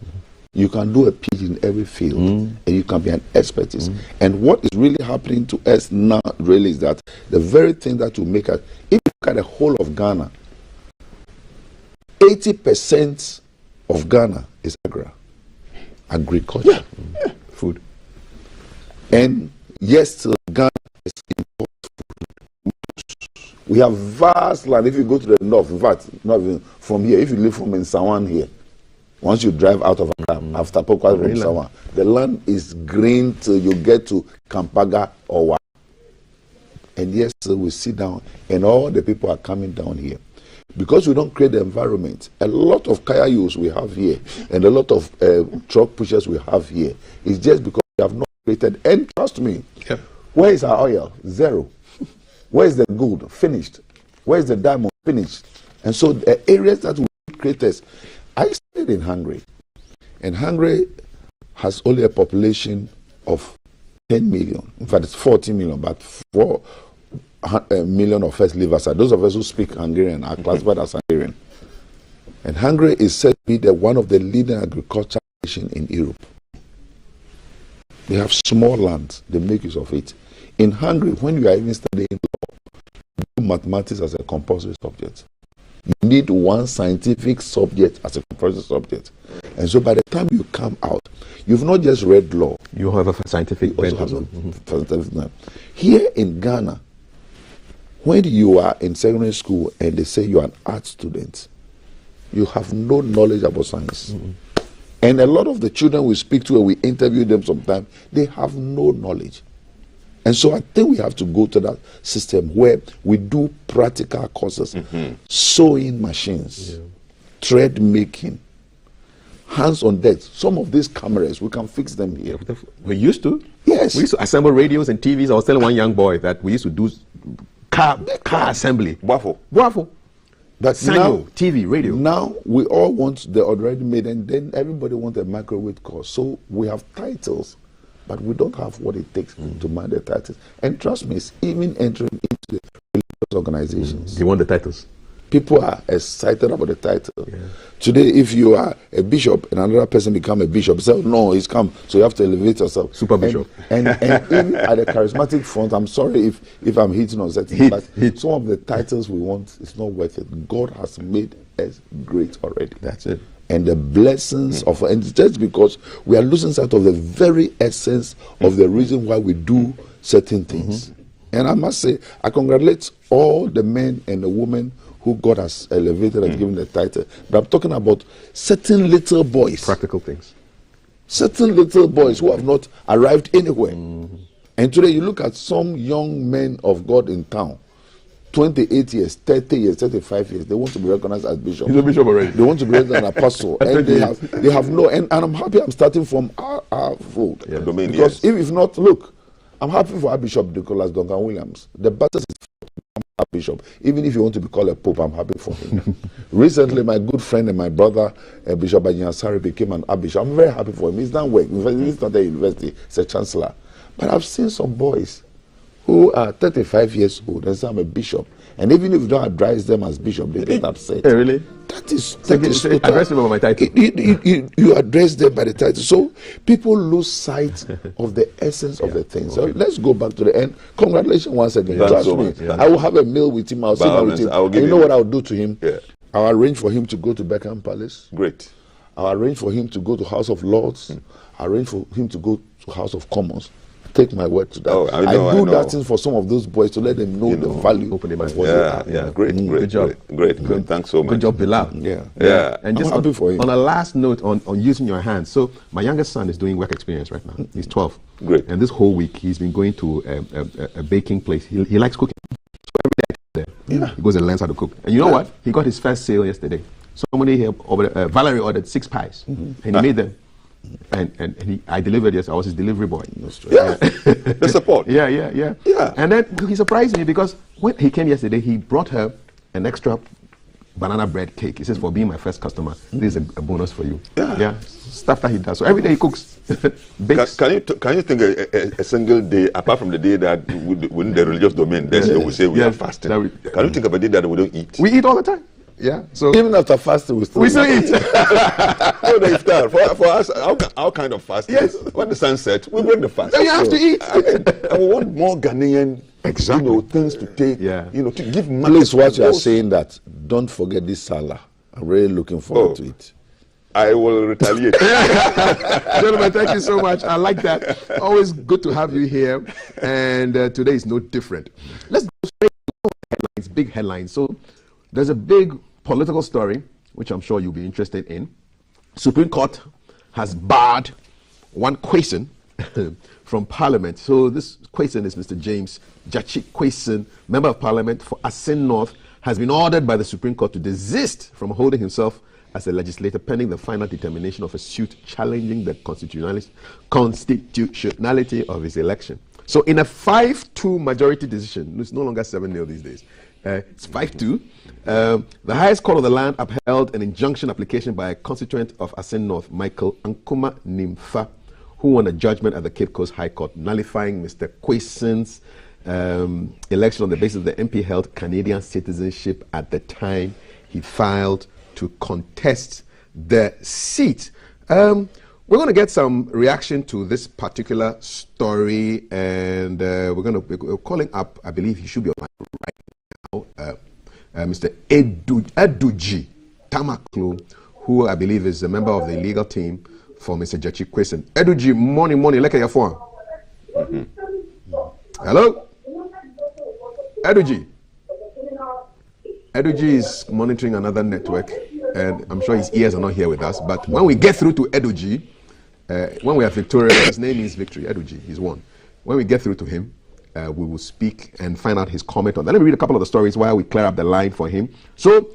You can do a PhD in every field, and you can be an expert. And what is really happening to us now really is that the very thing that will make us, if you look at the whole of Ghana, 80% of Ghana is agriculture, food. And yes, still Ghana is imports food. We have vast land. If you go to the north, in fact, not even from here, if you live from in Sawan here, Once you drive out of Accra, after Pokwa from Sawa, the land is green till you get to Kampaga or Wa. And yes, so we sit down, and all the people are coming down here. Because we don't create the environment, a lot of kayayos we have here, and a lot of truck pushers we have here, is just because we have not created. And trust me, where is our oil? Zero. Where is the gold? Finished. Where is the diamond? Finished. And so the areas that we created, I stayed in Hungary, and Hungary has only a population of 10 million. In fact, it's 40 million, but 4 million of us live outside. Those of us who speak Hungarian are classified as Hungarian. And Hungary is said to be one of the leading agricultural nations in Europe. They have small lands, they make use of it. In Hungary, when you are even studying law, you do mathematics as a compulsory subject. You need one scientific subject as a compulsory subject. And so by the time you come out, you've not just read law. You have a scientific bent. Here in Ghana, when you are in secondary school and they say you are an art student, you have no knowledge about science. And a lot of the children we speak to and we interview them sometimes, they have no knowledge. And so I think we have to go to that system where we do practical courses, sewing machines, thread making, hands on deck. Some of these cameras, we can fix them here. We used to? Yes. We used to assemble radios and TVs. I was telling one young boy that we used to do car assembly. Waffle. But Sanyo, now, TV, radio. Now we all want the already made, and then everybody wants a microwave course. So we have titles, but we don't have what it takes to man the titles. And trust me, it's even entering into the religious organizations. You want the titles? People are excited about the title. Today, if you are a bishop and another person become a bishop, say, no, he's come, so you have to elevate yourself. Super bishop. And even at the charismatic front, I'm sorry if I'm hitting on certain, but some of the titles we want is not worth it. God has made us great already. That's it. And the blessings of, and it's just because we are losing sight of the very essence of the reason why we do certain things. And I must say, I congratulate all the men and the women who God has elevated and given the title. But I'm talking about certain little boys. Practical things. Certain little boys who have not arrived anywhere. And today you look at some young men of God in town, 28 years, 30 years, 35 years, they want to be recognized as bishop. He's a bishop already. They want to be recognized as an apostle. And they have no, and I'm happy I'm starting from our fold. Domain, because if not, look, I'm happy for our Bishop Nicholas Duncan Williams. The battle is a bishop. Even if you want to be called a pope, I'm happy for him. Recently, my good friend and my brother, Bishop Ajiansari, became an archbishop. I'm very happy for him. He's done work. He's not at university. He's a chancellor. But I've seen some boys who are 35 years old and say I'm a bishop. And even if you don't address them as bishop, they get upset. Hey, really? That is address them by my title. You address them by the title. So people lose sight of the essence of the thing. So let's go back to the end. Congratulations once again. Trust me. I will have a meal with him. I'll sit down with him. And you know what I'll do to him? I'll arrange for him to go to Buckingham Palace. Great. I'll arrange for him to go to House of Lords. I'll arrange for him to go to House of Commons. Take my word to that. I do that thing for some of those boys to let them know the value of what they have. Great. Good job. Great. Thanks so much. Good job, Bilal. Yeah. And just happy for him. On a last note on using your hands. So my youngest son is doing work experience right now. He's 12. Great. And this whole week he's been going to a baking place. He likes cooking. So every day there, he goes and learns how to cook. And you know what? He got his first sale yesterday. Somebody here, Valerie ordered 6 pies, and he made them. And I delivered I was his delivery boy. The support. Yeah. And then he surprised me because when he came yesterday, he brought her an extra banana bread cake. He says, for being my first customer, this is a bonus for you. Yeah. Stuff that he does. So every day he cooks. Can you think a single day, apart from the day that within the religious domain, we say we are fasting. Can you think of a day that we don't eat? We eat all the time. Yeah. So even after fasting, we still eat. For us, our kind of fast. Yes. When the sun sets, we break the fast. You have to eat. And we want more Ghanaian things to take. To give money. Please, what you are saying that don't forget this Salah. I'm really looking forward to it. I will retaliate. Gentlemen, thank you so much. I like that. Always good to have you here. And today is no different. Let's go straight to headlines, big headlines. So there's a big political story, which I'm sure you'll be interested in. Supreme Court has barred one Quayson from Parliament. So this Quayson is Mr. James Jachik Quayson, Member of Parliament for Asin North, has been ordered by the Supreme Court to desist from holding himself as a legislator pending the final determination of a suit challenging the constitutionality of his election. So in a 5-2 majority decision, it's no longer 7-0 these days, it's 5-2, the highest court of the land upheld an injunction application by a constituent of Asin North, Michael Ankuma Nimfa, who won a judgment at the Cape Coast High Court, nullifying Mr. Quayson's election on the basis of the MP held Canadian citizenship at the time he filed to contest the seat. We're going to get some reaction to this particular story, and we're calling up, I believe he should be online right now, Mr. Eduji Tamaklo, who I believe is a member of the legal team for Mr. Jachik Quayson. Eduji, morning, look at your phone. Hello? Eduji. Eduji is monitoring another network, and I'm sure his ears are not here with us. But when we get through to Eduji, when we are victorious, his name is Victory. Eduji, he's won. When we get through to him, we will speak and find out his comment on that. Let me read a couple of the stories while we clear up the line for him. So,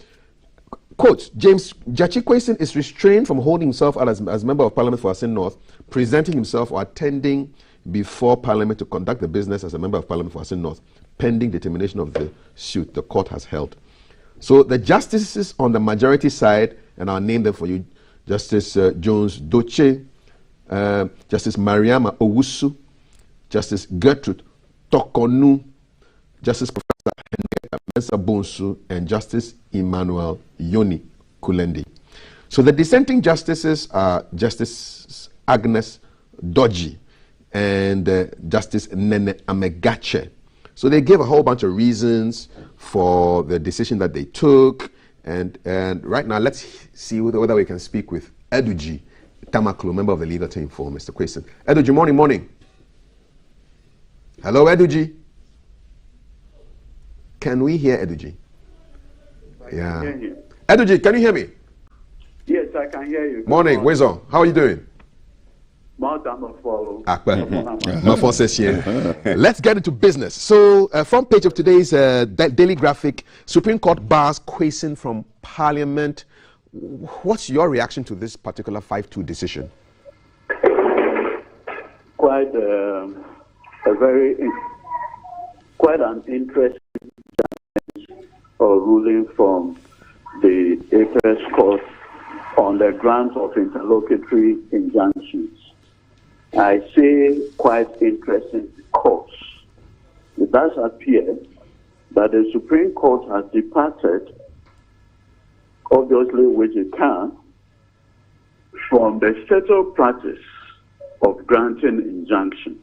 quote, James Jachik Quayson is restrained from holding himself out as Member of Parliament for Asin North, presenting himself or attending before Parliament to conduct the business as a Member of Parliament for Asin North, pending determination of the suit the court has held. So the justices on the majority side, and I'll name them for you, Justice Jones Doche, Justice Mariama Owusu, Justice Gertrude Tokonu, Justice Professor Henrietta Mensah Bonsu, and Justice Emmanuel Yoni Kulendi. So the dissenting justices are Justice Agnes Doji and Justice Nene Amegache. So they gave a whole bunch of reasons for the decision that they took, and right now let's see whether we can speak with Eduji Tamaklo, member of the legal team for Mr. Quayson. Eduji, morning. Hello, Eduji. Can we hear Eduji? Yeah. Eduji, can you hear me? Yes, I can hear you. Morning, Wezo. How are you doing? Let's get into business. So, front page of today's Daily Graphic, Supreme Court bars Quayson from Parliament. What's your reaction to this particular 5-2 decision? Quite an interesting ruling from the Apex Court on the grant of interlocutory injunctions. I say quite interesting because it does appear that the Supreme Court has departed, obviously which it can, from the settled practice of granting injunction.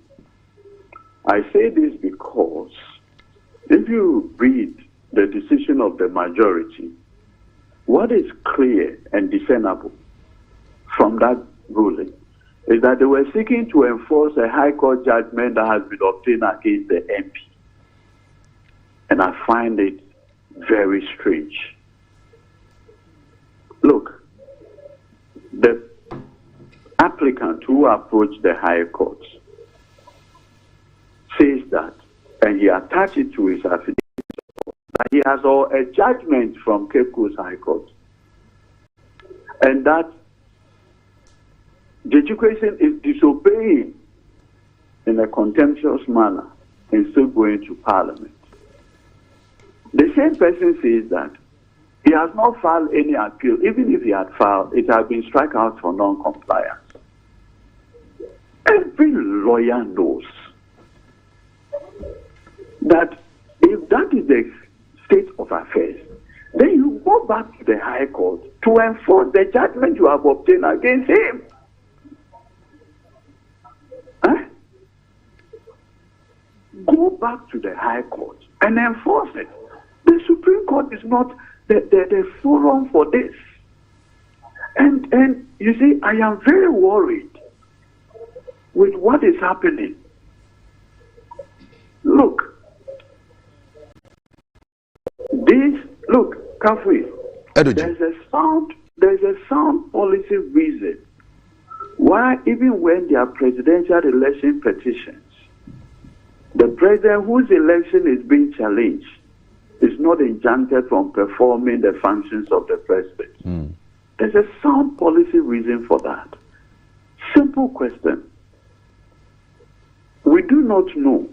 I say this because if you read the decision of the majority, what is clear and discernible from that ruling is that they were seeking to enforce a high court judgment that has been obtained against the MP. And I find it very strange. Look, the applicant who approached the high court says that, and he attached it to his affidavit, that he has a judgment from Cape Coast High Court, and that the education is disobeying in a contemptuous manner and still going to Parliament. The same person says that he has not filed any appeal. Even if he had filed, it has been struck out for non-compliance. Every lawyer knows that if that is the state of affairs, then you go back to the High Court to enforce the judgment you have obtained against him. Go back to the High Court and enforce it. The Supreme Court is not the forum for this. And you see, I am very worried with what is happening. Look, Kafui, there's there's a sound policy reason why, even when there are presidential election petitions, the president whose election is being challenged is not injuncted from performing the functions of the president. There's a sound policy reason for that. Simple question. We do not know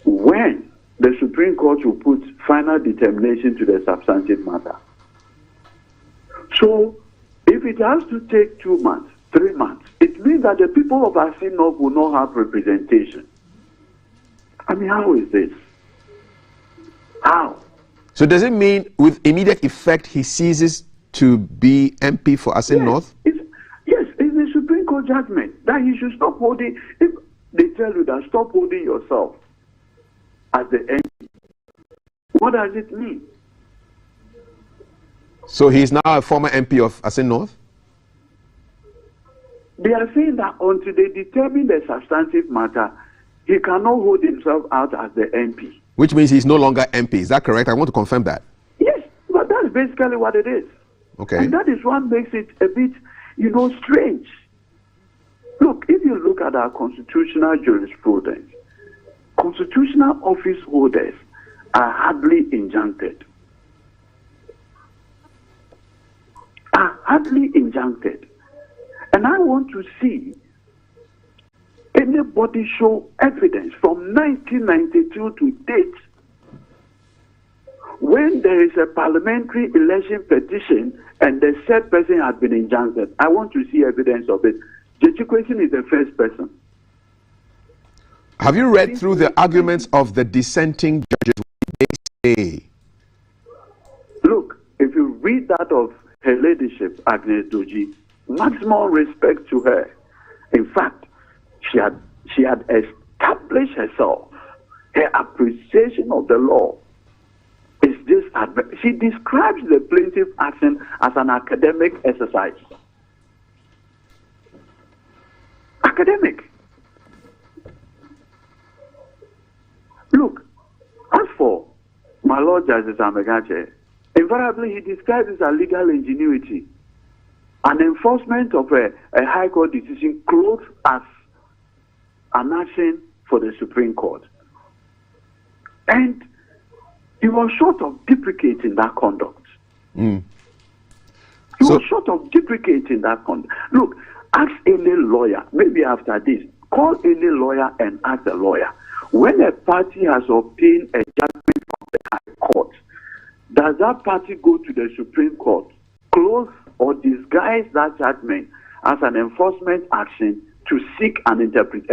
when the Supreme Court will put final determination to the substantive matter. So, if it has to take 2 months, 3 months, it means that the people of Asinov will not have representation. I mean, how is this? How? So does it mean with immediate effect he ceases to be MP for Asin North? Yes, it's the Supreme Court judgment that he should stop holding. If they tell you that stop holding yourself as the MP, what does it mean? So he's now a former MP of Asin North? They are saying that until they determine the substantive matter, he cannot hold himself out as the MP. Which means he's no longer MP. Is that correct? I want to confirm that. Yes, but that's basically what it is. Okay. And that is what makes it a bit, strange. Look, if you look at our constitutional jurisprudence, constitutional office holders are hardly injuncted. And I want to see anybody show evidence from 1992 to date when there is a parliamentary election petition and the said person has been injuncted. I want to see evidence of it. Jechikwesi is the first person. Have you read through the arguments of the dissenting judges? They say, look, if you read that of Her Ladyship, Agnes Doji, maximum respect to her. In fact, she had established herself. Her appreciation of the law is just, she describes the plaintiff action as an academic exercise. Academic. Look, as for my Lord Justice Amegache, invariably he describes it as legal ingenuity. An enforcement of a High Court decision clothed as an action for the Supreme Court. And he was short of deprecating that conduct. He was short of deprecating that conduct. Look, ask any lawyer, maybe after this, call any lawyer and ask the lawyer, when a party has obtained a judgment from the High Court, does that party go to the Supreme Court, close or disguise that judgment as an enforcement action to seek an injunction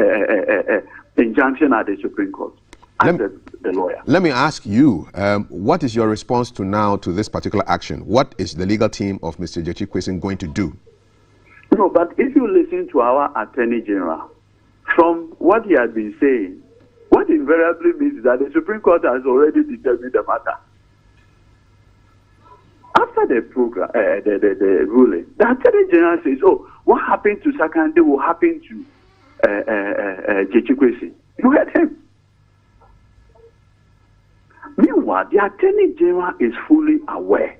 at the Supreme Court? Ask the lawyer. Let me ask you, what is your response to this particular action? What is the legal team of Mr. Jechikwesi going to do? No, but if you listen to our Attorney General, from what he has been saying, what invariably means is that the Supreme Court has already determined the matter. After the program, the ruling, the Attorney General says, "Oh, what happened to Sakande will happen to Jechikwesi." You heard him. Meanwhile, the Attorney General is fully aware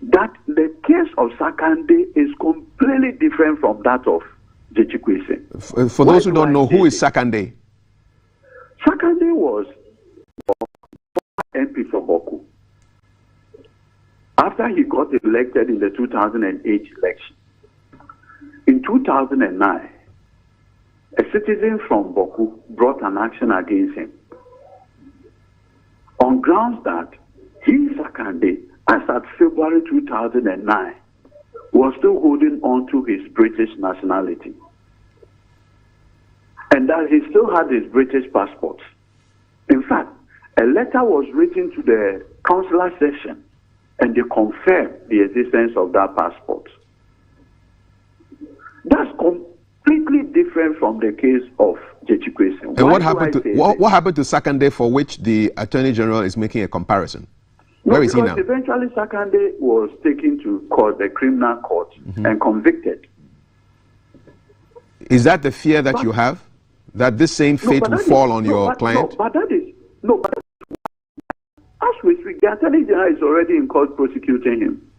that the case of Sakande is completely different from that of Jechikwesi. For those who don't know, who is Sakande? Sakande was MP from Boku. After he got elected in the 2008 election, in 2009, a citizen from Boku brought an action against him on grounds that he, Sakande, as at February 2009, was still holding on to his British nationality and that he still had his British passport. In fact, a letter was written to the consular section and they confirmed the existence of that passport. That's completely different from the case of Jechikwesi. And what happened to Sakande, for which the Attorney General is making a comparison? Where is he now? Eventually Sakande was taken to court, the criminal court, and convicted. Is that the fear that you have? That this same fate will fall on your client? As we speak, the Attorney General is already in court prosecuting him.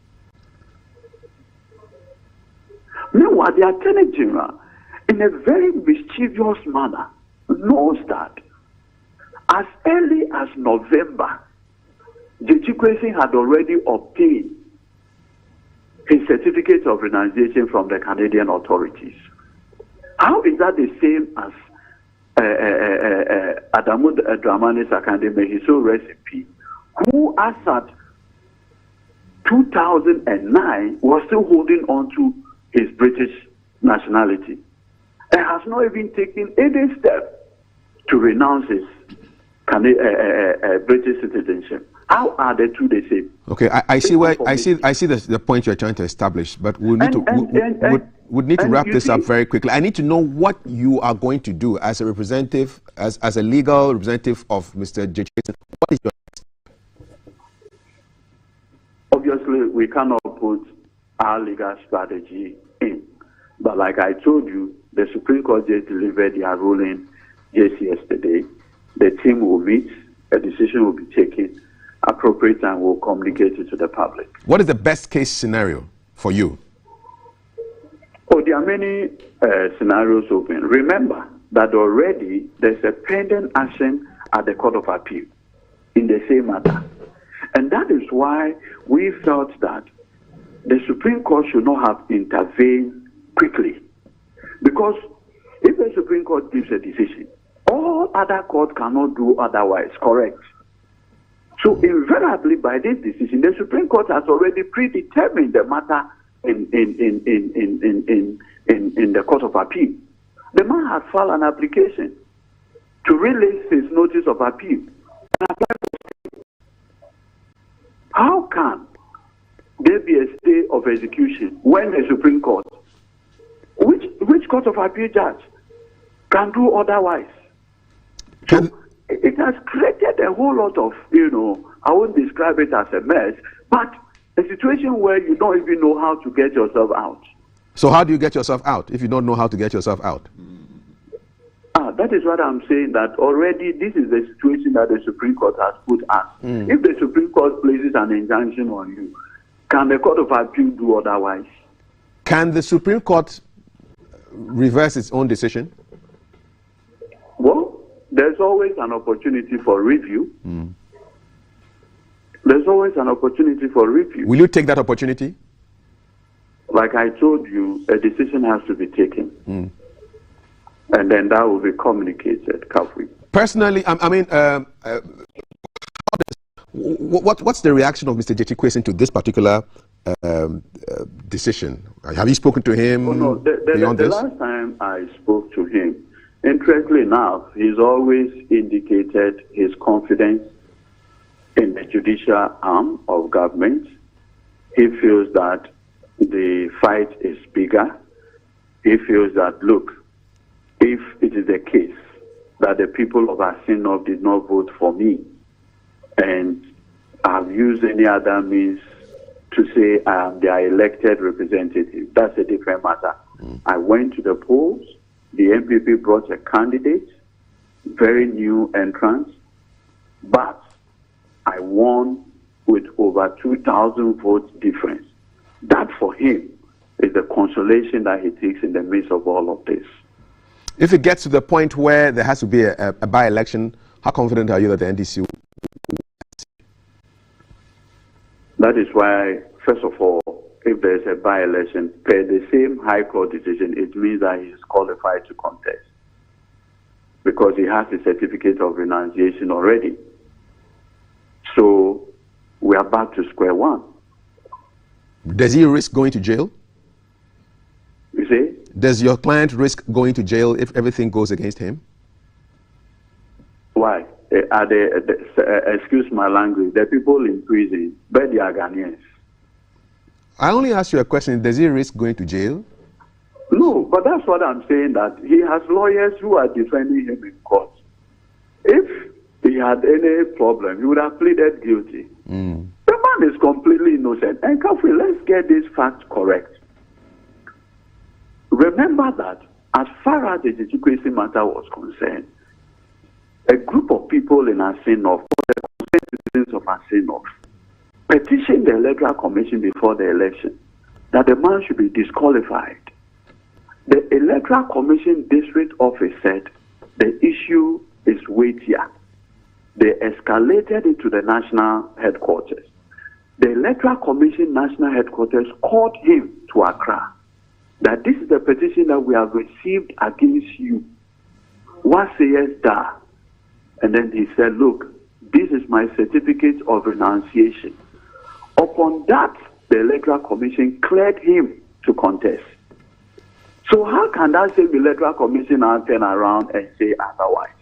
Meanwhile, the Attorney General, in a very mischievous manner, knows that as early as November, Kwesi had already obtained his certificate of renunciation from the Canadian authorities. How is that the same as Adamu Dramani Sakande, may his soul rest in peace, who as at 2009 was still holding on to his British nationality and has not even taken any step to renounce his British citizenship? How are the two the same? Okay, I see where I see the point you're trying to establish, but we need to wrap this up very quickly. I need to know what you are going to do as a representative, as a legal representative of Mr. Kwesi. What is your Obviously, we cannot put our legal strategy in. But like I told you, the Supreme Court just delivered their ruling just yesterday. The team will meet, a decision will be taken, appropriate time will communicate it to the public. What is the best case scenario for you? Oh, there are many scenarios open. Remember that already there's a pending action at the Court of Appeal in the same matter. And that is why we felt that the Supreme Court should not have intervened quickly. Because if the Supreme Court gives a decision, all other courts cannot do otherwise, correct? So invariably by this decision, the Supreme Court has already predetermined the matter in the Court of Appeal. The man has filed an application to release his notice of appeal. How can there be a stay of execution when the Supreme Court, which Court of Appeal judge can do otherwise? So it has created a whole lot of, I won't describe it as a mess, but a situation where you don't even know how to get yourself out. So how do you get yourself out if you don't know how to get yourself out? That is what I'm saying, that already this is the situation that the Supreme Court has put us. If the Supreme Court places an injunction on you, can the Court of Appeal do otherwise? Can the Supreme Court reverse its own decision? Well, there's always an opportunity for review. There's always an opportunity for review. Will you take that opportunity? Like I told you, a decision has to be taken. And then that will be communicated, Kafri. Personally, what's the reaction of Mr. Kwesi to this particular decision? Have you spoken to him beyond this? The last time I spoke to him, interestingly enough, he's always indicated his confidence in the judicial arm of government. He feels that the fight is bigger. He feels that, look, if it is the case that the people of Asinov did not vote for me and I've used any other means to say I am their elected representative, that's a different matter. I went to the polls, the MPP brought a candidate, very new entrant, but I won with over 2,000 votes difference. That for him is the consolation that he takes in the midst of all of this. If it gets to the point where there has to be a by-election, how confident are you that the NDC will? That is why, first of all, if there is a by-election, per the same High Court decision, it means that he is qualified to contest because he has a certificate of renunciation already. So we are back to square one. Does he risk going to jail? You see? Does your client risk going to jail if everything goes against him? Why? Excuse my language, the people in prison, but they are Ghanaians. I only asked you a question. Does he risk going to jail? No, but that's what I'm saying, that he has lawyers who are defending him in court. If he had any problem, he would have pleaded guilty. The man is completely innocent. And Kafri, let's get this fact correct. Remember that as far as the Kwesi matter was concerned, a group of people in Asinov, the citizens of Asinov, petitioned the Electoral Commission before the election that the man should be disqualified The Electoral Commission district office said the issue is weightier. They escalated it to the national headquarters. The Electoral Commission national headquarters called him to Accra that this is the petition that we have received against you. What sayest thou? And then he said, look, this is my certificate of renunciation. Upon that, the Electoral Commission cleared him to contest. So how can that same Electoral Commission now turn around and say otherwise?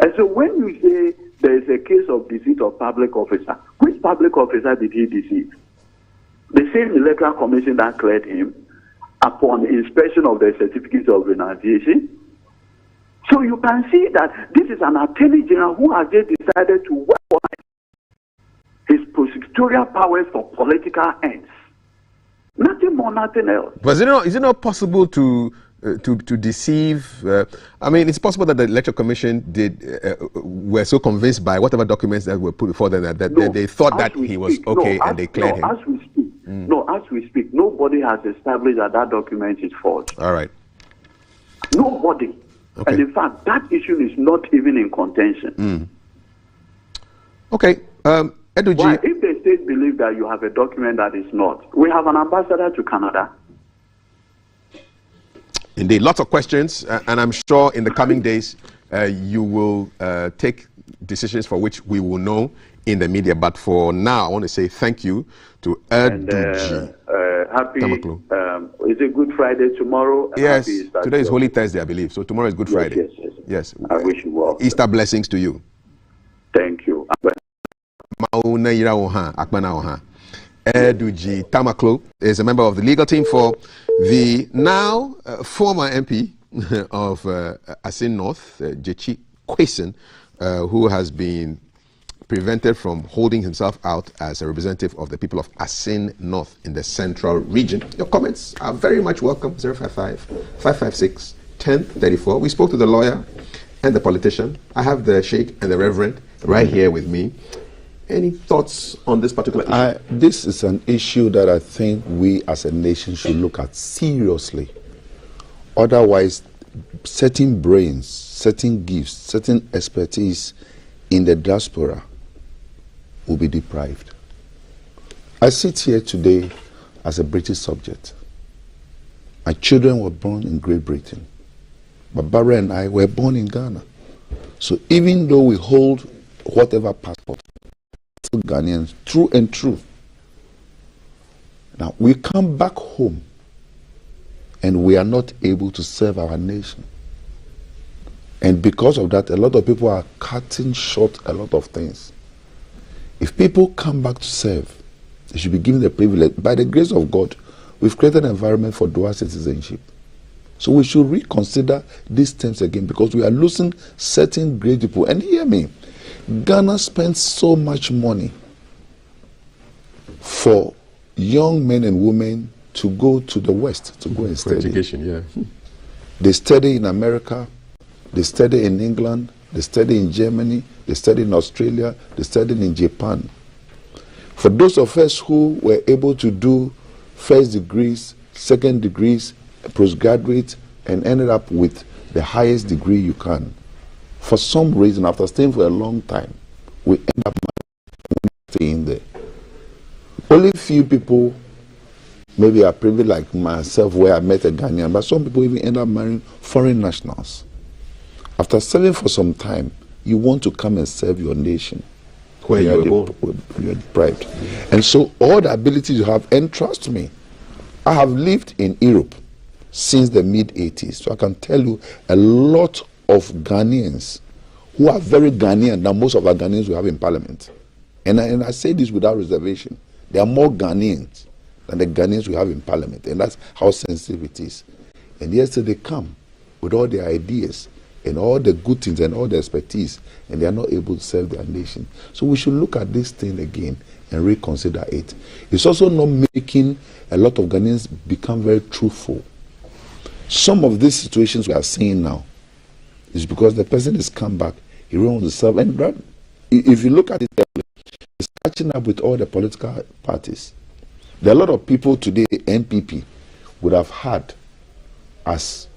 And so when you say there is a case of deceit of public officer, which public officer did he deceive? The same Electoral Commission that cleared him upon inspection of the certificate of renunciation. So you can see that this is an Attorney General who has just decided to weaponize his prosecutorial powers for political ends. Nothing more, nothing else. But is it not possible to deceive? I mean, it's possible that the Electoral Commission were so convinced by whatever documents that were put before them that they thought that he was okay and they cleared him. As we speak, as we speak, nobody has established that that document is forged. All right. Nobody. Okay. And in fact, that issue is not even in contention. Okay. Edu G. Why? If the state believe that you have a document that is not, we have an ambassador to Canada. Indeed, lots of questions, and I'm sure in the coming days you will take decisions for which we will know in the media. But for now, I want to say thank you to Edu G. Happy, is it Good Friday tomorrow? Yes, today is Holy Thursday, I believe. So tomorrow is Good Friday. Yes. I wish you well. Easter blessings to you. Thank you. Edu G. Tamaklo is a member of the legal team for the now former MP of Asin North, Jechi Kwesen, who has been prevented from holding himself out as a representative of the people of Asin North in the central region. Your comments are very much welcome. 055-556-1034. We spoke to the lawyer and the politician. I have the Sheikh and the Reverend right here with me. Any thoughts on this particular issue? This is an issue that I think we as a nation should look at seriously. Otherwise, certain brains, certain gifts, certain expertise in the diaspora will be deprived. I sit here today as a British subject. My children were born in Great Britain. Barbara and I were born in Ghana. So even though we hold whatever passport, still Ghanaians, true and true. Now we come back home and we are not able to serve our nation. And because of that, a lot of people are cutting short a lot of things. If people come back to serve, they should be given the privilege. By the grace of God, we've created an environment for dual citizenship. So we should reconsider these terms again because we are losing certain great people. And hear me, Ghana spends so much money for young men and women to go to the West, to go and study. Education, yeah. They study in America, they study in England, they study in Germany, they study in Australia, they study in Japan. For those of us who were able to do first degrees, second degrees, postgraduate, and ended up with the highest degree you can, for some reason, after staying for a long time, we end up staying there. Only few people maybe are privileged like myself where I met a Ghanaian, but some people even end up marrying foreign nationals. After serving for some time, you want to come and serve your nation where you are deprived. And so all the abilities you have, and trust me, I have lived in Europe since the mid-80s, so I can tell you a lot of Ghanaians who are very Ghanaian than most of our Ghanaians we have in parliament. And I say this without reservation. There are more Ghanaians than the Ghanaians we have in parliament, and that's how sensitive it is. And yesterday they come with all their ideas and all the good things and all the expertise, and they are not able to serve their nation. So we should look at this thing again and reconsider it. It's also not making a lot of Ghanaians become very truthful. Some of these situations we are seeing now is because the person has come back, he really wants to serve, and that, if you look at it, it's catching up with all the political parties. There are a lot of people today, NPP, would have had as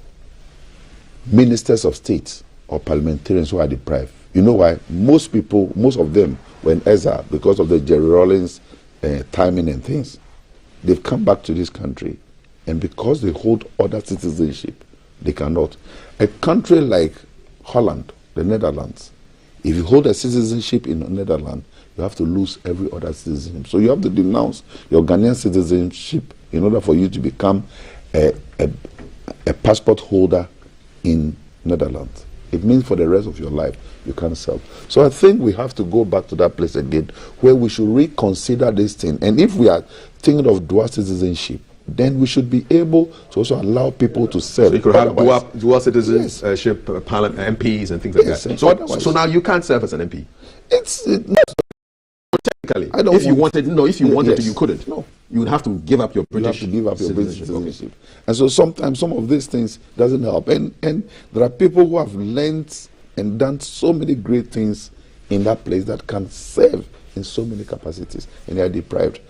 ministers of state or parliamentarians who are deprived. You know why? Most people, most of them were in exile because of the Jerry Rawlings timing and things. They've come back to this country, and because they hold other citizenship, they cannot. A country like Holland, the Netherlands, if you hold a citizenship in the Netherlands, you have to lose every other citizenship. So you have to denounce your Ghanaian citizenship in order for you to become a passport holder in Netherlands. It means for the rest of your life, you can't serve. So I think we have to go back to that place again where we should reconsider this thing. And if we are thinking of dual citizenship, then we should be able to also allow people to serve. So you could have dual citizenship, parliament, MPs and things like that. So now you can't serve as an MP. Technically, if you wanted to, you couldn't. No, you would have to give up your British. Citizenship. Okay. And so sometimes some of these things doesn't help. And there are people who have learned and done so many great things in that place that can serve in so many capacities, and they are deprived.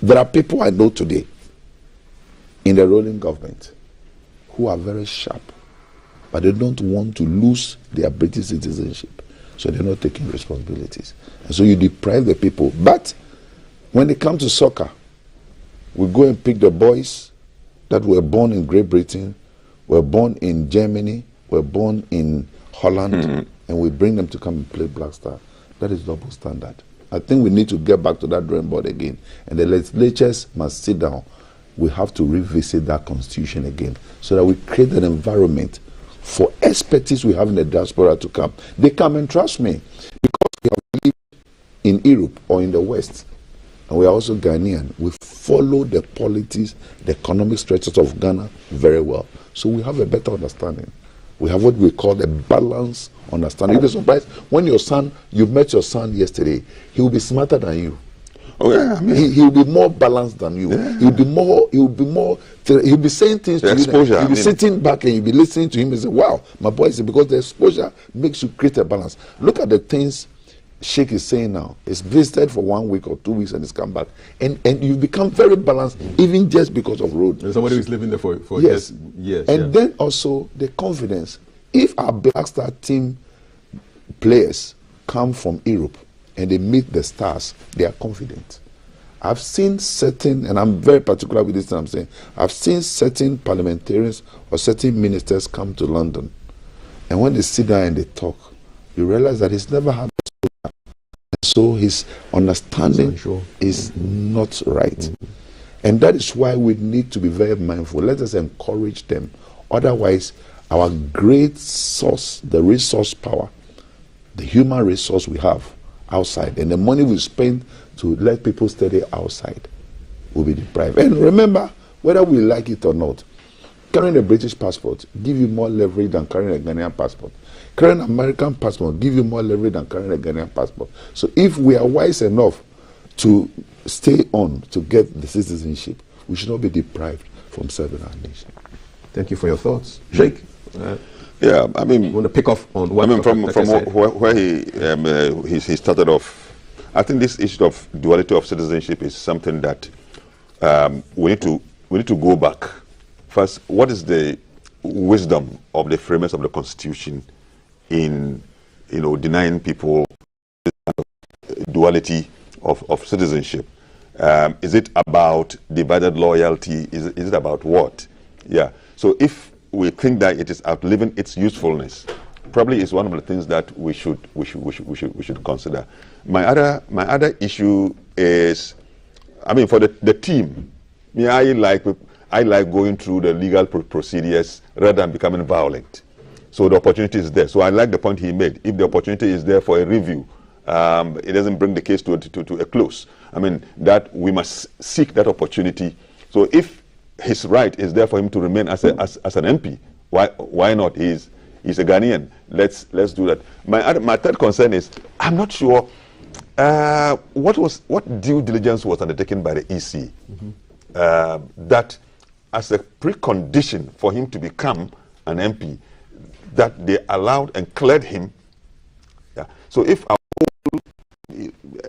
There are people I know today in the ruling government who are very sharp, but they don't want to lose their British citizenship, so they're not taking responsibilities. And so you deprive the people. But when it comes to soccer, we go and pick the boys that were born in Great Britain, were born in Germany, were born in Holland, and we bring them to come and play Black Star. That is double standard. I think we need to get back to that drawing board again, and the legislatures must sit down. We have to revisit that constitution again so that we create an environment for expertise we have in the diaspora to come. They come, and trust me, because we have lived in Europe or in the West, and we are also Ghanaian, we follow the politics, the economic structures of Ghana very well. So we have a better understanding. We have what we call a balanced understanding. You'll be surprised when you met your son yesterday, he will be smarter than you. Oh yeah, I mean, he will be more balanced than you. Yeah. He'll be saying things to you. You'll be sitting back and you'll be listening to him and say, wow, my boy, because the exposure makes you create a balance. Look at the things Sheikh is saying now. It's visited for 1 week or 2 weeks and it's come back. And you become very balanced even just because of road. And somebody who's living there for years. And then also the confidence. If our Black Star team players come from Europe and they meet the stars, they are confident. I've seen certain, and I'm very particular with this thing I'm saying, I've seen certain parliamentarians or certain ministers come to London, and when they sit down and they talk, you realize that he's never had a so his understanding is not right. And that is why we need to be very mindful. Let us encourage them. Otherwise, our great source, the resource power, the human resource we have outside, and the money we spend to let people study outside will be deprived. And remember, whether we like it or not, carrying a British passport give you more leverage than carrying a Ghanaian passport. Carrying an American passport give you more leverage than carrying a Ghanaian passport. So if we are wise enough to stay on to get the citizenship, we should not be deprived from serving our nation. Thank you for your thoughts. Sheikh? Yeah, I mean, you want to pick off on what from where he started off. I think this issue of duality of citizenship is something that we need to go back. First, what is the wisdom of the framers of the Constitution in denying people duality of citizenship? Is it about divided loyalty? Is it about what? Yeah. So if we think that it is outliving its usefulness, probably is one of the things that we should consider. My other issue is, I mean, for the team, I like going through the legal procedures rather than becoming violent. So the opportunity is there. So I like the point he made. If the opportunity is there for a review, it doesn't bring the case to a close. I mean, that we must seek that opportunity. So if his right is there for him to remain as an MP, why not? He's a Ghanaian. Let's do that. My third concern is, I'm not sure what due diligence was undertaken by the EC that as a precondition for him to become an MP, that they allowed and cleared him. Yeah. So if our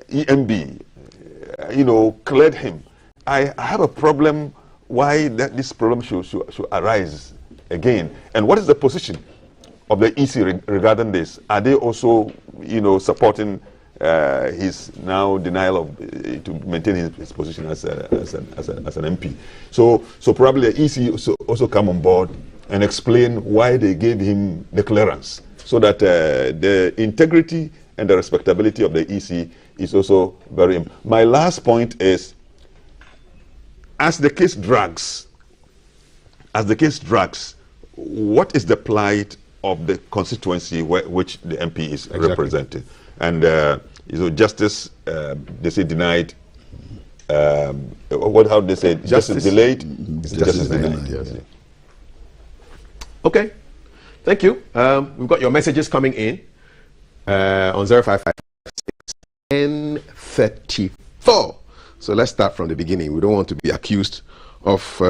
EMB, cleared him, I have a problem why this problem should arise again, and what is the position of the EC regarding this? Are they also, supporting his now denial of to maintain his position as an MP? So probably the EC also come on board and explain why they gave him the clearance, so that the integrity and the respectability of the EC is also very important. My last point is, as the case drags, what is the plight of the constituency which the MP is representing? And justice, they say denied. How do they say? Justice delayed. Justice denied. Yes. Okay, thank you. We've got your messages coming in on 0556-1034. So let's start from the beginning. We don't want to be accused of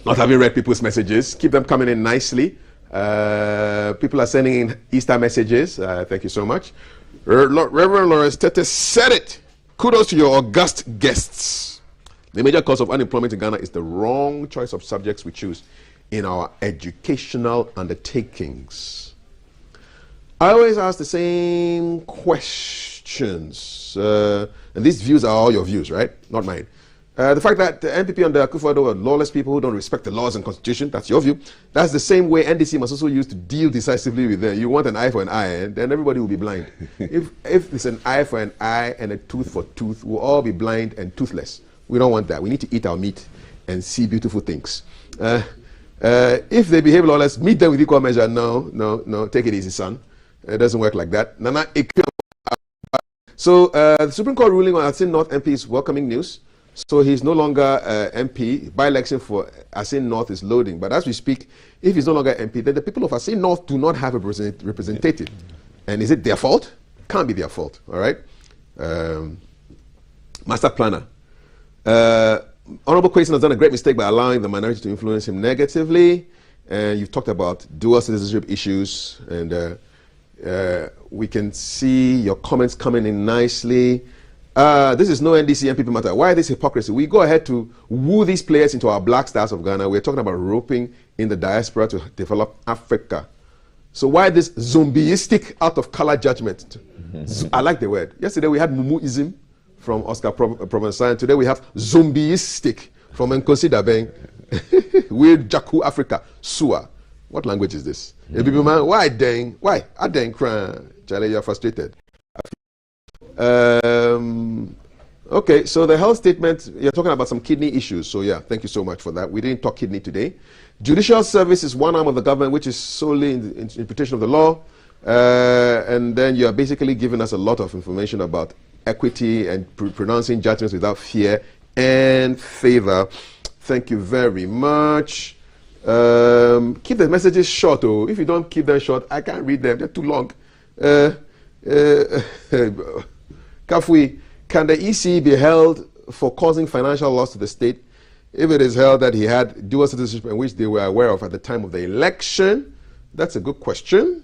not having read people's messages. Keep them coming in nicely. People are sending in Easter messages. Thank you so much. Reverend Lawrence Tete said it. Kudos to your august guests. The major cause of unemployment in Ghana is the wrong choice of subjects we choose in our educational undertakings. I always ask the same questions. And these views are all your views, right? Not mine. The fact that the NPP under Akufo-Addo are lawless people who don't respect the laws and constitution, that's your view. That's the same way NDC must also use to deal decisively with them. You want an eye for an eye, and then everybody will be blind. If it's an eye for an eye and a tooth for tooth, we'll all be blind and toothless. We don't want that. We need to eat our meat and see beautiful things. If they behave lawless, meet them with equal measure. No, take it easy, son. It doesn't work like that. So the Supreme Court ruling on Asin North MP is welcoming news. So he's no longer MP. By-election for Asin North is loading. But as we speak, if he's no longer MP, then the people of Asin North do not have a representative. And is it their fault? Can't be their fault. All right. Master Planner. Honorable Quayson has done a great mistake by allowing the minority to influence him negatively. And you've talked about dual citizenship issues. And we can see your comments coming in nicely. This is no NDC MPP matter. Why this hypocrisy? We go ahead to woo these players into our black stars of Ghana. We're talking about roping in the diaspora to develop Africa. So why this zombieistic out of color judgment? I like the word. Yesterday we had Mumuism from Oscar Provençal. Today we have zombieistic from Nkosi Dabeng. We're Jaku Africa. Sua. What language is this? Why dang? Why? I dang crying. Charlie, you're frustrated. Okay, so the health statement, you're talking about some kidney issues. So yeah, thank you so much for that. We didn't talk kidney today. Judicial service is one arm of the government which is solely in the interpretation of the law. And then you're basically giving us a lot of information about equity and pronouncing judgments without fear and favor. Thank you very much. Keep the messages short, though. If you don't keep them short, I can't read them. They're too long. Kafui, can the EC be held for causing financial loss to the state if it is held that he had dual citizenship in which they were aware of at the time of the election? That's a good question.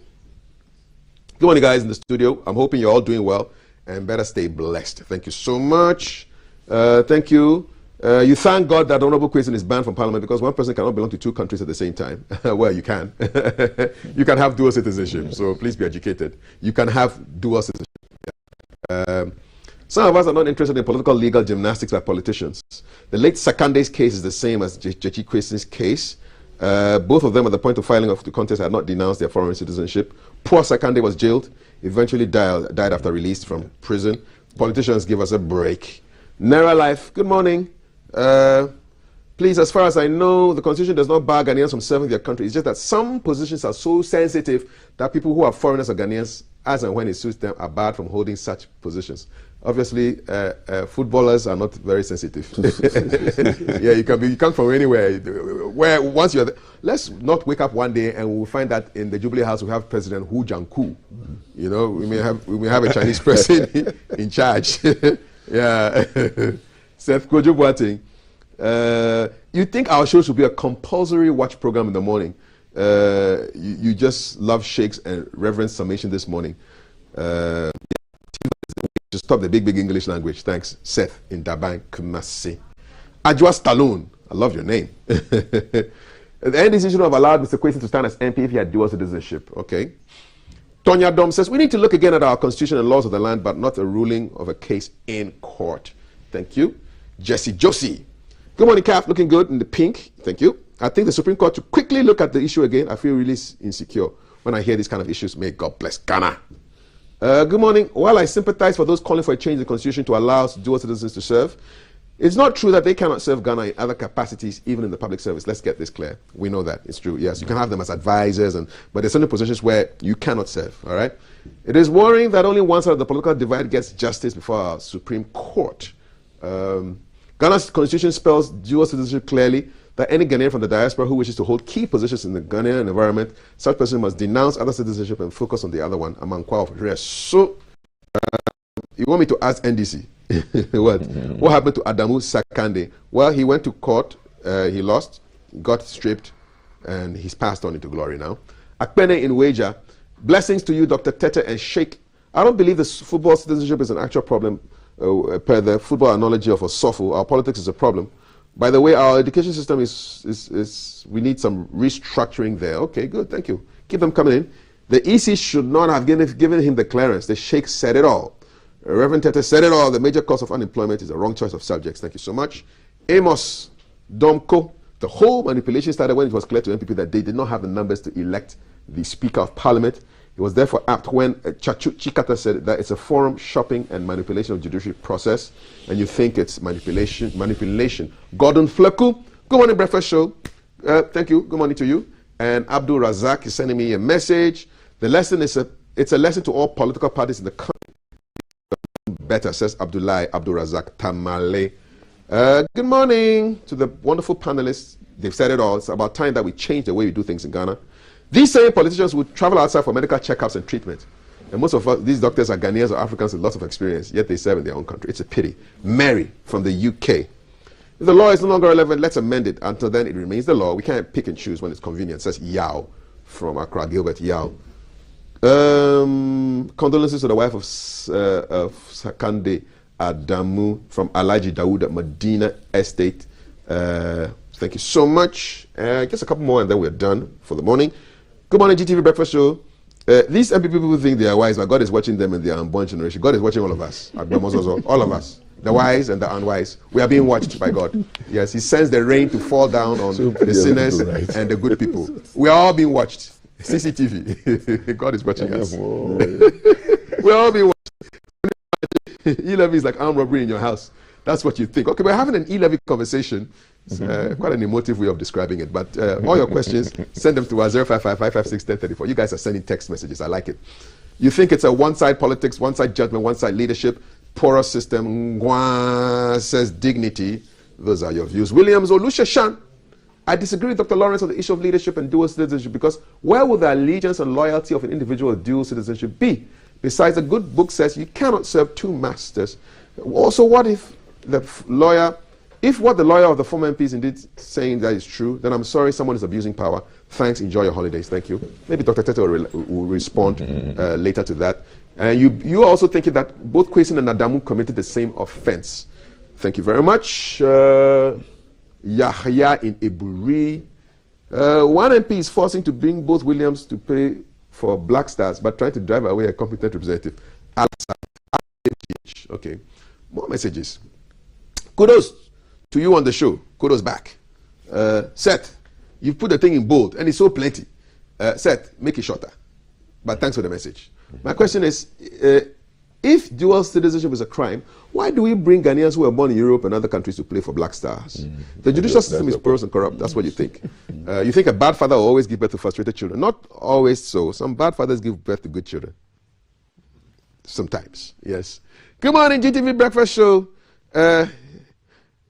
Good morning, guys in the studio. I'm hoping you're all doing well and better stay blessed. Thank you so much. Thank you. You thank God that Honorable Quayson is banned from Parliament because one person cannot belong to two countries at the same time. Well, you can. You can have dual citizenship, so please be educated. You can have dual citizenship. Some of us are not interested in political legal gymnastics by politicians. The late Sakande's case is the same as Jechi Quayson's case. Both of them at the point of filing of the contest had not denounced their foreign citizenship. Poor Sakande was jailed, eventually died after release from prison. Politicians give us a break. Naira Life, good morning. Please, as far as I know, the Constitution does not bar Ghanaians from serving their country. It's just that some positions are so sensitive that people who are foreigners or Ghanaians, as and when it suits them, are barred from holding such positions. Obviously, footballers are not very sensitive. Yeah, you come from anywhere. Where once you're there, let's not wake up one day and we'll find that in the Jubilee House we have President Hu Jianku. You know, we may have a Chinese person in charge. Yeah. Seth Kojo Boateng. You think our show should be a compulsory watch program in the morning? You just love shakes and reverent summation this morning. To stop the big English language. Thanks, Seth in Daban Kumasi. Ajwa Stallone. I love your name. The NDC should have allowed Mr. Kwesi to stand as MP if he had dual citizenship. Okay. Tonya Dom says, we need to look again at our constitution and laws of the land, but not a ruling of a case in court. Thank you. Jesse Josie. Good morning, Cap. Looking good in the pink. Thank you. I think the Supreme Court should quickly look at the issue again. I feel really insecure when I hear these kind of issues. May God bless Ghana. Good morning. While I sympathize for those calling for a change in the constitution to allow dual citizens to serve, it's not true that they cannot serve Ghana in other capacities, even in the public service. Let's get this clear. We know that. It's true. Yes, you can have them as advisors, but there's certain positions where you cannot serve. All right? It is worrying that only one side of the political divide gets justice before our Supreme Court. Ghana's constitution spells dual citizenship clearly, that any Ghanaian from the diaspora who wishes to hold key positions in the Ghanaian environment, such person must denounce other citizenship and focus on the other one among qualifiers. So, you want me to ask NDC? What happened to Adamu Sakande? Well, he went to court, he lost, got stripped, and he's passed on into glory now. Akpene in Wager, blessings to you, Dr. Tete and Sheikh. I don't believe this football citizenship is an actual problem per the football analogy of a sofu. Our politics is a problem. By the way, our education system is we need some restructuring there. Okay, good, thank you. Keep them coming in. The EC should not have given him the clearance. The Sheikh said it all. Reverend Tete said it all. The major cause of unemployment is the wrong choice of subjects. Thank you so much. Amos Domko. The whole manipulation started when it was clear to MPP that they did not have the numbers to elect the Speaker of Parliament. It was therefore apt when Chachu Chikata said that it's a forum shopping and manipulation of judiciary process, and you think it's manipulation. Gordon Fleku, good morning, Breakfast Show. Thank you. Good morning to you. And Abdul Razak is sending me a message. The lesson is it's a lesson to all political parties in the country. Better, says Abdul Razak Tamale. Good morning to the wonderful panelists. They've said it all. It's about time that we change the way we do things in Ghana. These same politicians would travel outside for medical checkups and treatment. And most of these doctors are Ghanaians or Africans with lots of experience, yet they serve in their own country. It's a pity. Mary from the UK. If the law is no longer relevant, let's amend it. Until then, it remains the law. We can't pick and choose when it's convenient, says Yao from Accra, Gilbert Yao. Condolences to the wife of Sakande Adamu from Alaji Dawood at Medina Estate. Thank you so much. Just a couple more and then we're done for the morning. Good morning, GTV Breakfast Show. These MP people think they are wise, but God is watching them and they are unborn generation. God is watching all of us. All of us. The wise and the unwise. We are being watched by God. Yes, He sends the rain to fall down on the sinners and the good people. We are all being watched. CCTV. God is watching us. We're all being watched. E-levy is like armed robbery in your house. That's what you think. Okay, we're having an E-levy conversation. It's quite an emotive way of describing it. But all your questions, send them to us 055-556-1034. You guys are sending text messages. I like it. You think it's a one-side politics, one-side judgment, one-side leadership, porous system, says dignity. Those are your views. Williams Olushashan. I disagree with Dr. Lawrence on the issue of leadership and dual citizenship because where would the allegiance and loyalty of an individual with dual citizenship be? Besides, a good book says you cannot serve two masters. Also, what if what the lawyer of the former MP is indeed saying that is true, then I'm sorry someone is abusing power. Thanks, enjoy your holidays. Thank you. Maybe Dr. Tete will respond later to that. And you are also thinking that both Kwesi and Adamu committed the same offense. Thank you very much. Yahya in Iburi. One MP is forcing to bring both Williams to pay for Black Stars, but trying to drive away a competent representative. Okay. More messages. Kudos to you on the show. Kudos back. Seth, you put the thing in bold, and it's so plenty. Seth, make it shorter. But thanks for the message. My question is, if dual citizenship is a crime, why do we bring Ghanaians who are born in Europe and other countries to play for Black Stars? The judicial system is porous and corrupt. That's what you think. You think a bad father will always give birth to frustrated children. Not always so. Some bad fathers give birth to good children. Sometimes, yes. Good morning, GTV Breakfast Show.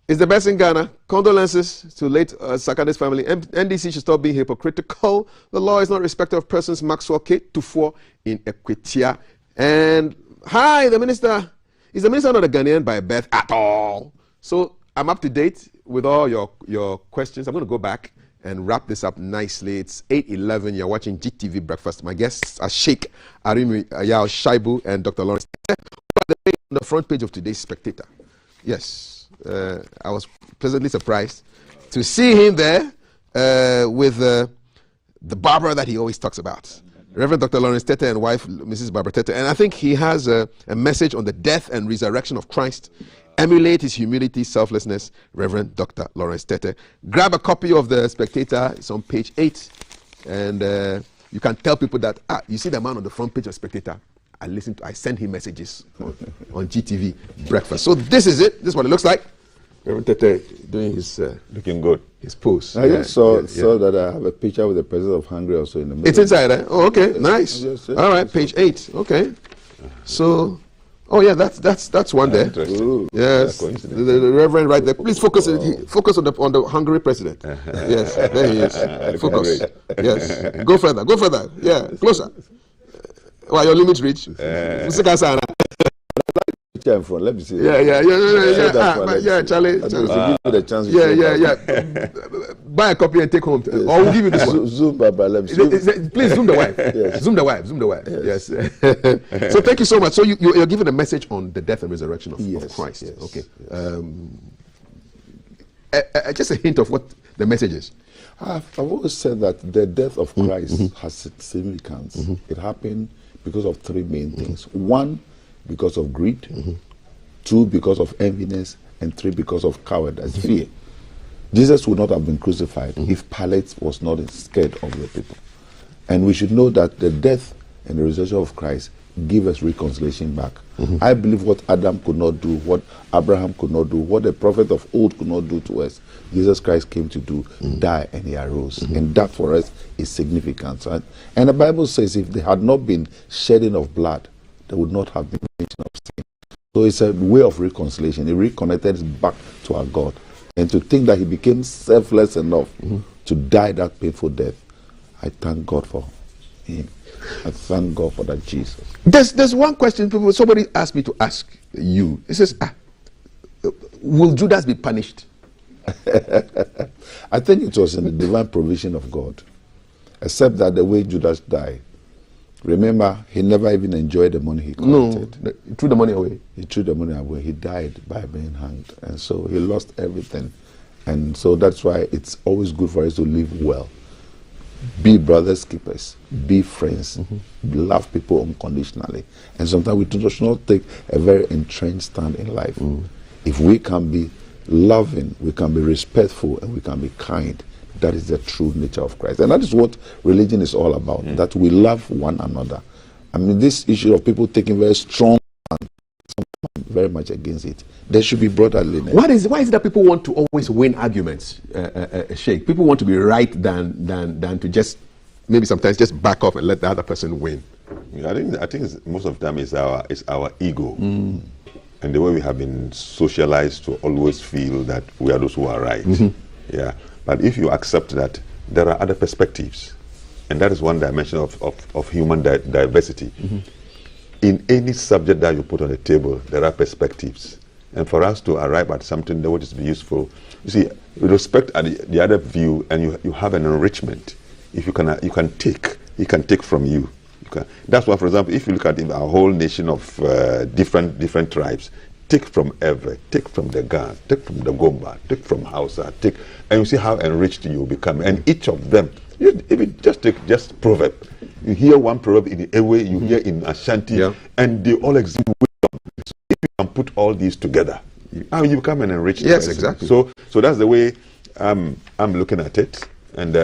Is the best in Ghana. Condolences to late Sakande's family. NDC should stop being hypocritical. The law is not respecter of persons. Maxwell K. Tufo in Equitia. And hi, the minister. Is the minister not a Ghanaian by birth at all? So I'm up to date with all your questions. I'm going to go back and wrap this up nicely. It's 8:11. You're watching GTV Breakfast. My guests are Sheikh Arimi Ayao Shaibu and Dr. Lawrence. On the front page of today's Spectator. Yes, I was pleasantly surprised. to see him there with the Barbara that he always talks about. Reverend Dr. Lawrence Tete and wife, Mrs. Barbara Tete. And I think he has a message on the death and resurrection of Christ. Emulate his humility, selflessness, Reverend Dr. Lawrence Tete. Grab a copy of The Spectator. It's on page 8. And you can tell people that, you see the man on the front page of Spectator. I send him messages on GTV Breakfast. So this is it. This is what it looks like. Reverend Tete doing his looking good. His pose. I just saw that I have a picture with the president of Hungary also in the middle. It's inside there. Oh, okay, nice. Yes. All right, page 8. Okay. So, that's one there. Interesting. Yes, the Reverend right there. Please focus on the Hungary president. Yes, there he is. Focus. Yes. Go further. Yeah, closer. Well, your limit reach. Let me see. Yeah, Charlie. Give you the chance. Yeah. Buy a copy and take home. Yes. Or we'll give you this one. Zoom, Baba. Please zoom the wife. Yes. Zoom the wife. Yes. So thank you so much. So you're giving a message on the death and resurrection of Christ. Yes. Okay. Just a hint of what the message is. I've always said that the death of Christ has significance. It happened because of three main things. One, because of greed. 2, because of enviness. And 3, because of cowardice, fear. Jesus would not have been crucified if Pilate was not scared of the people. And we should know that the death and the resurrection of Christ give us reconciliation back. I believe what Adam could not do, what Abraham could not do, what the prophet of old could not do to us, Jesus Christ came to do, die, and he arose. And that for us is significant. And the Bible says if there had not been shedding of blood, there would not have been remission of sin. So it's a way of reconciliation. It reconnected us back to our God. And to think that he became selfless enough to die that painful death, I thank God for him. I thank God for that Jesus. There's one question somebody asked me to ask you. It says, will Judas be punished? I think it was in the divine provision of God. Except that the way Judas died, remember, he never even enjoyed the money he collected. No, he threw the money away. He threw the money away. He died by being hanged. And so he lost everything. And so that's why it's always good for us to live well. Be brothers keepers. Be friends. Love people unconditionally. And sometimes we should not take a very entrenched stand in life. If we can be loving, we can be respectful, and we can be kind, that is the true nature of Christ. And that is what religion is all about, that we love one another. I mean, this issue of people taking very strong stand, I'm very much against it. There should be brotherliness. Why is it that people want to always win arguments, Sheikh? People want to be right than to just maybe sometimes just back off and let the other person win. I think most of the time is our ego. And the way we have been socialized to always feel that we are those who are right. Yeah. But if you accept that there are other perspectives, and that is one dimension of human diversity. In any subject that you put on the table, there are perspectives. And for us to arrive at something that would just be useful, you see, with respect at the other view, and you have an enrichment. If you can take, he can take from you. That's why, for example, if you look at our whole nation of different tribes, take from Ewe, take from the Gan, take from the Gomba, take from Hausa, and you see how enriched you become. And each of them, even just proverb. You hear one proverb in Ewe, you hear in Ashanti, and they all exhibit wisdom. So if you can put all these together, you become an enriched person. Exactly. So that's the way I'm looking at it. And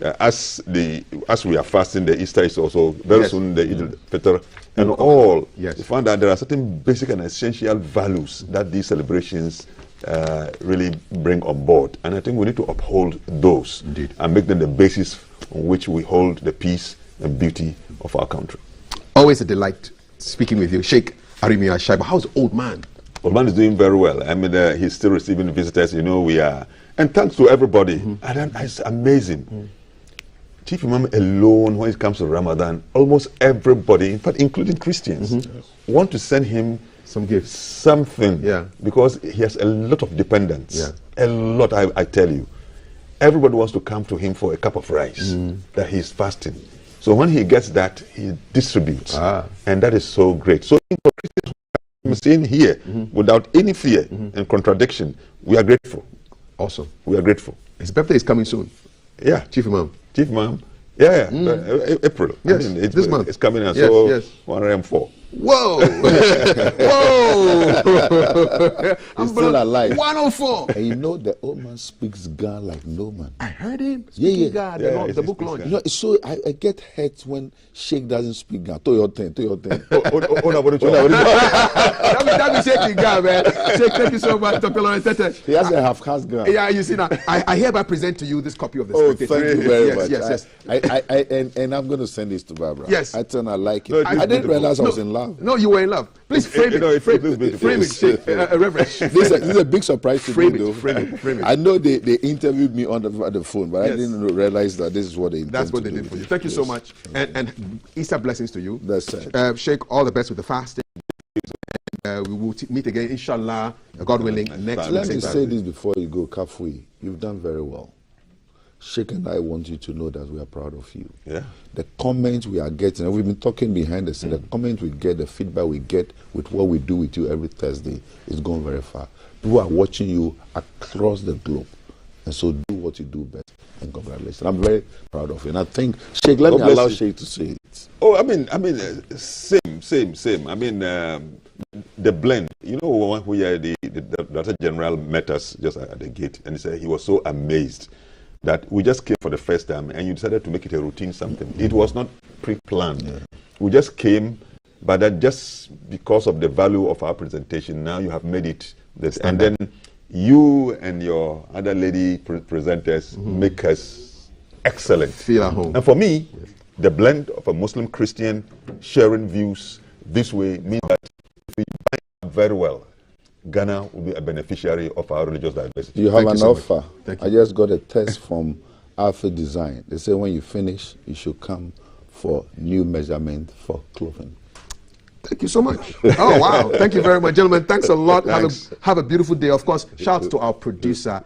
as we are fasting, the Easter is also very soon the Eid and all. We find that there are certain basic and essential values that these celebrations really bring on board, and I think we need to uphold those and make them the basis on which we hold the peace and beauty of our country. Always a delight speaking with you, Sheikh Arimi Ashaiba. How's the old man? Old man is doing very well. I mean, he's still receiving visitors. You know, we are, and thanks to everybody. And it's amazing. Chief Imam alone, when it comes to Ramadan, almost everybody, in fact, including Christians, want to send him some gifts, something, because he has a lot of dependents. A lot, I tell you. Everybody wants to come to him for a cup of rice that he's fasting. So when he gets that, he distributes, and that is so great. So for Christians, I'm saying here, without any fear and contradiction, we are grateful. Awesome. We are grateful. His birthday is coming soon. Yeah. Chief Imam. Chief Imam. Yeah. April. Yes. I mean, this month. It's coming out. Yes, So yes. 104. Whoa! Whoa! He's still alive. 104. And you know the old man speaks Ghana like no man. I heard him speaking Ghana. The book launch. You know, so I get hurt when Sheikh doesn't speak Ghana. To your thing. That be Sheikh Ghana, man. Sheikh, thank you so much, Dr. Lawrence Tete. He has a half-caste Ghana. Yeah, you see now. I hereby present to you this copy of the Thank you very much. Yes. And I'm going to send this to Barbara. Yes. I tell her I like it. I didn't realize I was in love. No, you were in love. Please frame it. Frame it, Reverend. This is a big surprise to me, though. Frame it. I know they interviewed me on the phone, but I didn't realize that this is what they intended. That's what they did for you. Thank you so much. And Easter blessings to you. That's it. Sheikh, all the best with the fasting. We will meet again, inshallah, God willing, next week. Let me say this before you go, Kafui. You've done very well. Sheikh and I want you to know that we are proud of you. Yeah. The comments we are getting, and we've been talking behind the scenes, the comments we get, the feedback we get with what we do with you every Thursday is going very far. People are watching you across the globe. And so do what you do best. And congratulations. I'm very proud of you. And I think, Sheikh, let me allow Sheikh to say it. Oh, I mean, same. I mean, the blend. You know, when the Director General met us just at the gate, and he said he was so amazed that we just came for the first time, and you decided to make it a routine something. It was not pre-planned. Yeah. We just came, but that just because of the value of our presentation, now you have made it this. And then you and your other lady presenters make us excellent. Feel at home. And for me, the blend of a Muslim Christian sharing views this way means that if we bind up very well, Ghana will be a beneficiary of our religious diversity. You have an offer. I just got a test from Alpha Design. They say when you finish, you should come for new measurement for clothing. Thank you so much. Oh, wow. Thank you very much, gentlemen. Thanks a lot. Have a beautiful day. Of course, shout out to our producers,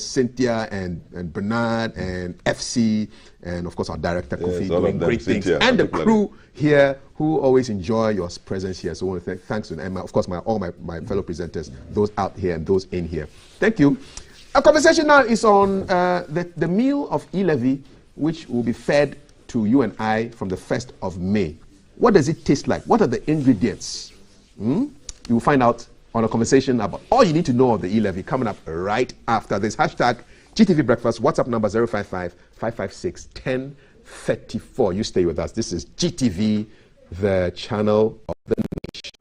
Cynthia and Bernard and FC, and of course our director, Kofi, doing great things. And the crew here who always enjoy your presence here. So I want to thanks to them. And of course, all my fellow presenters, those out here and those in here. Thank you. Our conversation now is on the meal of E-levy, which will be fed to you and I from the 1st of May. What does it taste like? What are the ingredients? You will find out on a conversation about all you need to know of the E-levy coming up right after this. Hashtag GTV Breakfast, WhatsApp number 055-556-1034. You stay with us. This is GTV, the channel of the nation.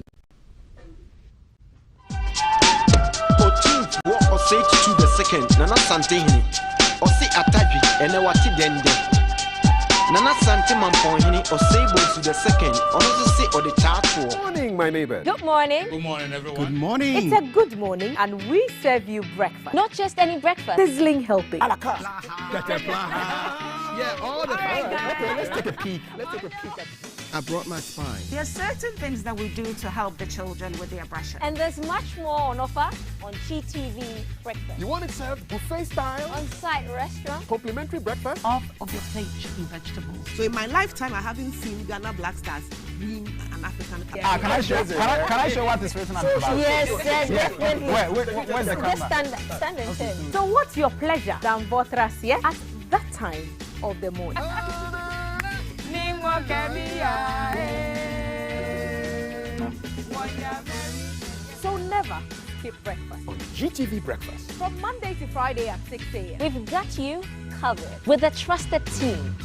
Nana Santiman Point or Sable to the second, also say or the chart. Good morning, my neighbor. Good morning. Good morning, everyone. Good morning. It's a good morning, and we serve you breakfast. Not just any breakfast. Sizzling helping. Yeah, all the time. Okay, let's take a peek. I brought my spine. There are certain things that we do to help the children with their brushing. And there's much more on offer on GTV Breakfast. You want it served buffet style? On-site restaurant. Complimentary breakfast? Off of your plate should be vegetables. So in my lifetime, I haven't seen Ghana Black Stars being an African. Can I show what is written on the box? Yes, definitely. Where's the camera? Just stand and turn. So what's your pleasure than Votras here at that time of the morning? So never skip breakfast. On GTV Breakfast. From Monday to Friday at 6 a.m. We've got you covered with a trusted team.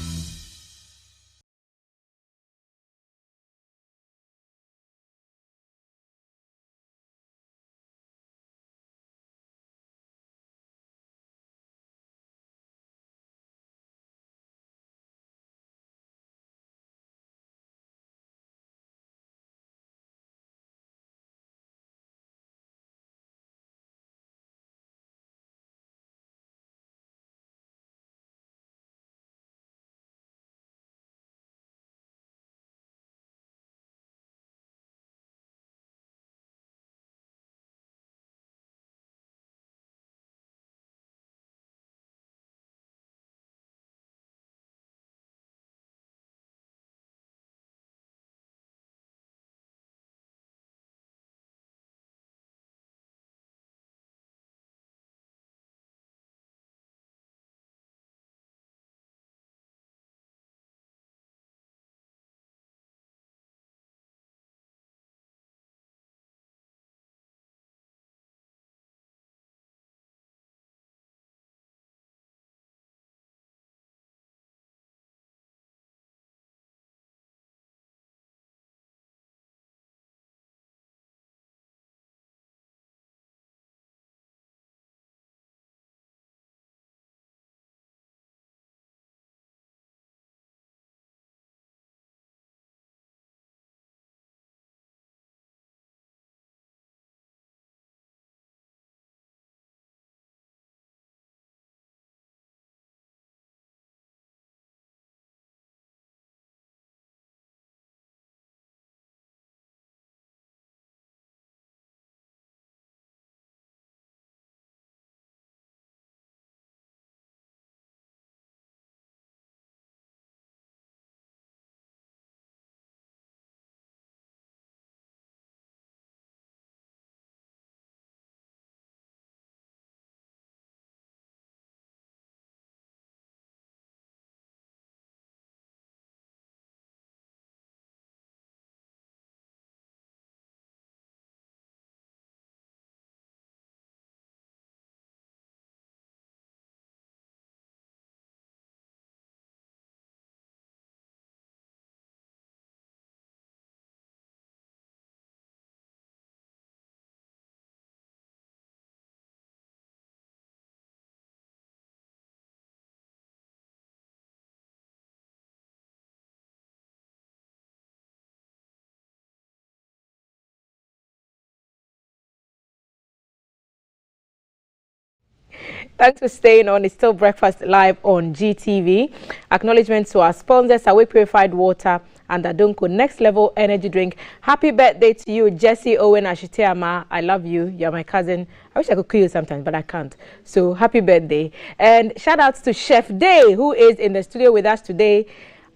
Thanks for staying on. It's still Breakfast Live on GTV. Acknowledgements to our sponsors, Away Purified Water and Adonko Next Level Energy Drink. Happy birthday to you, Jesse Owen Ashiteama. I love you. You're my cousin. I wish I could kill you sometimes, but I can't. So happy birthday. And shout outs to Chef Day, who is in the studio with us today.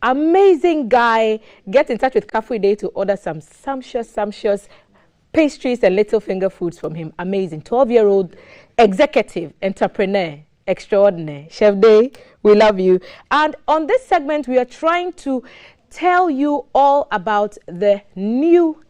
Amazing guy. Get in touch with Cafe Day to order some sumptuous pastries and little finger foods from him. Amazing. 12-year-old executive, entrepreneur, extraordinary. Chef Day, we love you. And on this segment, we are trying to tell you all about the new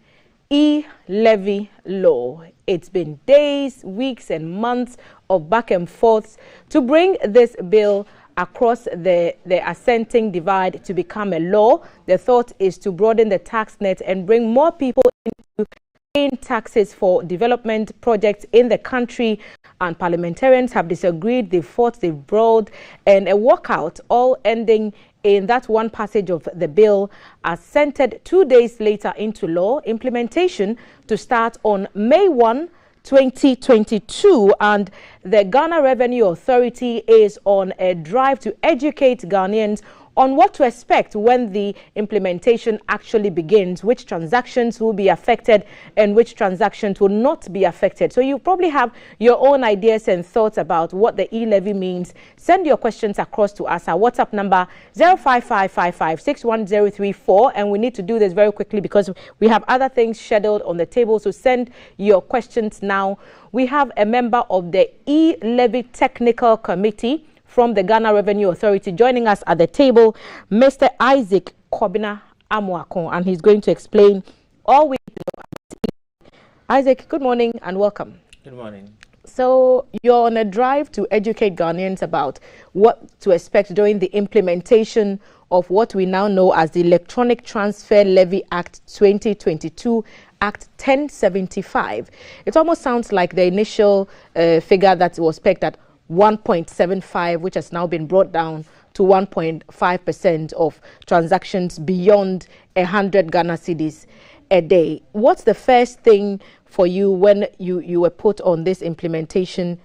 E-levy law. It's been days, weeks, and months of back and forths to bring this bill across the assenting divide to become a law. The thought is to broaden the tax net and bring more people into paying taxes for development projects in the country, and parliamentarians have disagreed, they've fought, they've brawled, and a walkout, all ending in that one passage of the bill assented 2 days later into law. Implementation to start on May 1, 2022, and the Ghana Revenue Authority is on a drive to educate Ghanaians on what to expect when the implementation actually begins, which transactions will be affected and which transactions will not be affected. So you probably have your own ideas and thoughts about what the E-levy means. Send your questions across to us. Our WhatsApp number 05555 and we need to do this very quickly because we have other things scheduled on the table. So send your questions now. We have a member of the E-levy Technical Committee from the Ghana Revenue Authority joining us at the table, Mr. Isaac Kobina Amuakon, and he's going to explain all we know. Isaac, good morning and welcome. Good morning. So you're on a drive to educate Ghanaians about what to expect during the implementation of what we now know as the Electronic Transfer Levy Act 2022, Act 1075. It almost sounds like the initial figure that was pegged at 1.75, which has now been brought down to 1.5% of transactions beyond 100 Ghana cedis a day. What's the first thing for you when you were put on this implementation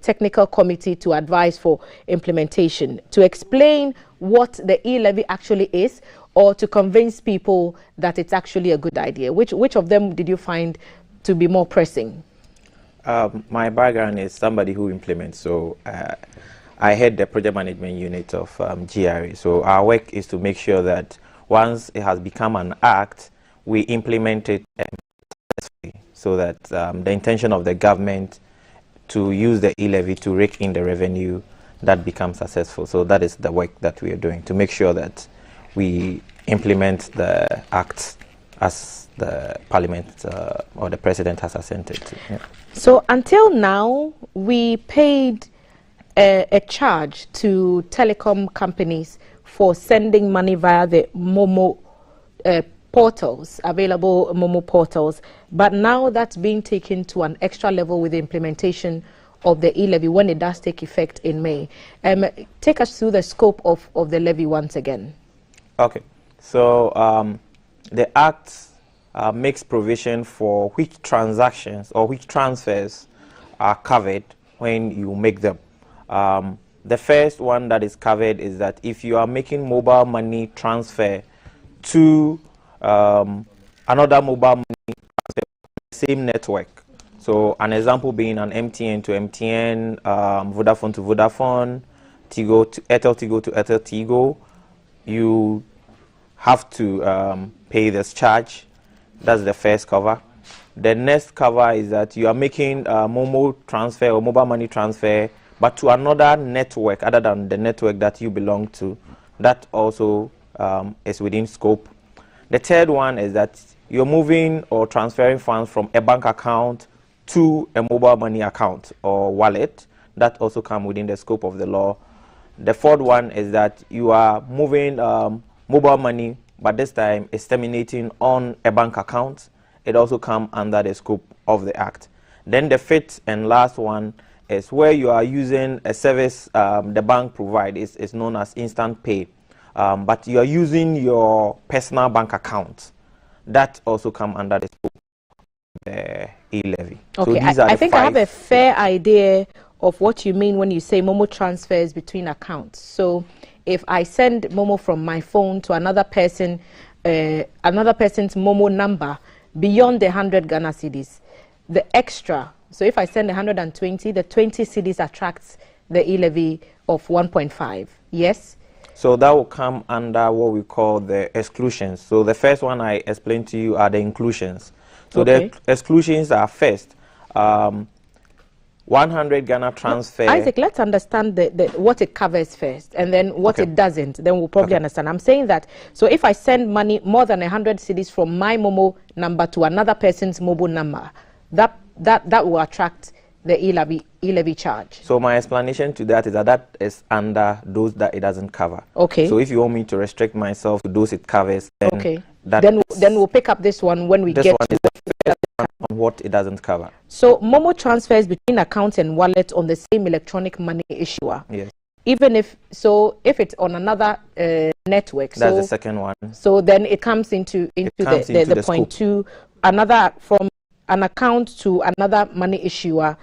technical committee to advise for implementation, to explain what the E-levy actually is, or to convince people that it's actually a good idea? Which of them did you find to be more pressing? My background is somebody who implements, so I head the project management unit of GRA. So our work is to make sure that once it has become an act, we implement it successfully, so that the intention of the government to use the E-levy to rake in the revenue, that becomes successful. So that is the work that we are doing, to make sure that we implement the act as the parliament or the president has assented to. Yeah. So until now, we paid a charge to telecom companies for sending money via the Momo portals, available Momo portals. But now that's being taken to an extra level with the implementation of the E-levy when it does take effect in May. Take us through the scope of the levy once again. Okay. So the Act makes provision for which transactions or which transfers are covered when you make them. The first one that is covered is that if you are making mobile money transfer to another mobile money transfer on the same network. So an example being an MTN to MTN, Vodafone to Vodafone, Tigo to Airtel Tigo to Airtel Tigo, you have to pay this charge. That's the first cover. The next cover is that you are making Momo transfer or mobile money transfer, but to another network other than the network that you belong to. That also is within scope. The third one is that you're moving or transferring funds from a bank account to a mobile money account or wallet. That also comes within the scope of the law. The fourth one is that you are moving mobile money, but this time it's terminating on a bank account. It also comes under the scope of the Act. Then the fifth and last one is where you are using a service the bank provides. It's known as instant pay. But you are using your personal bank account. That also comes under the scope of the E-levy. Okay, so these are I think I have a fair idea of what you mean when you say Momo transfers between accounts. So if I send Momo from my phone to another person, another person's Momo number beyond the 100 Ghana cedis, the extra, so if I send 120, the 20 cedis attracts the e-levy of 1.5. Yes? So that will come under what we call the exclusions. So the first one I explained to you are the inclusions. So the exclusions are first, 100 Ghana transfer. Isaac, let's understand what it covers first, and then what it doesn't. Then we'll probably understand. I'm saying that, so if I send money more than 100 cedis from my Momo number to another person's mobile number, that will attract the e-levy charge. So my explanation to that is that is under those that it doesn't cover. Okay. So if you want me to restrict myself to those it covers, then then we'll pick up this one when we get to the first one on what it doesn't cover. So Momo transfers between account and wallet on the same electronic money issuer. Yes. Even if it's on another network. That's the second one. So then it comes into the point two. Another from an account to another money issuer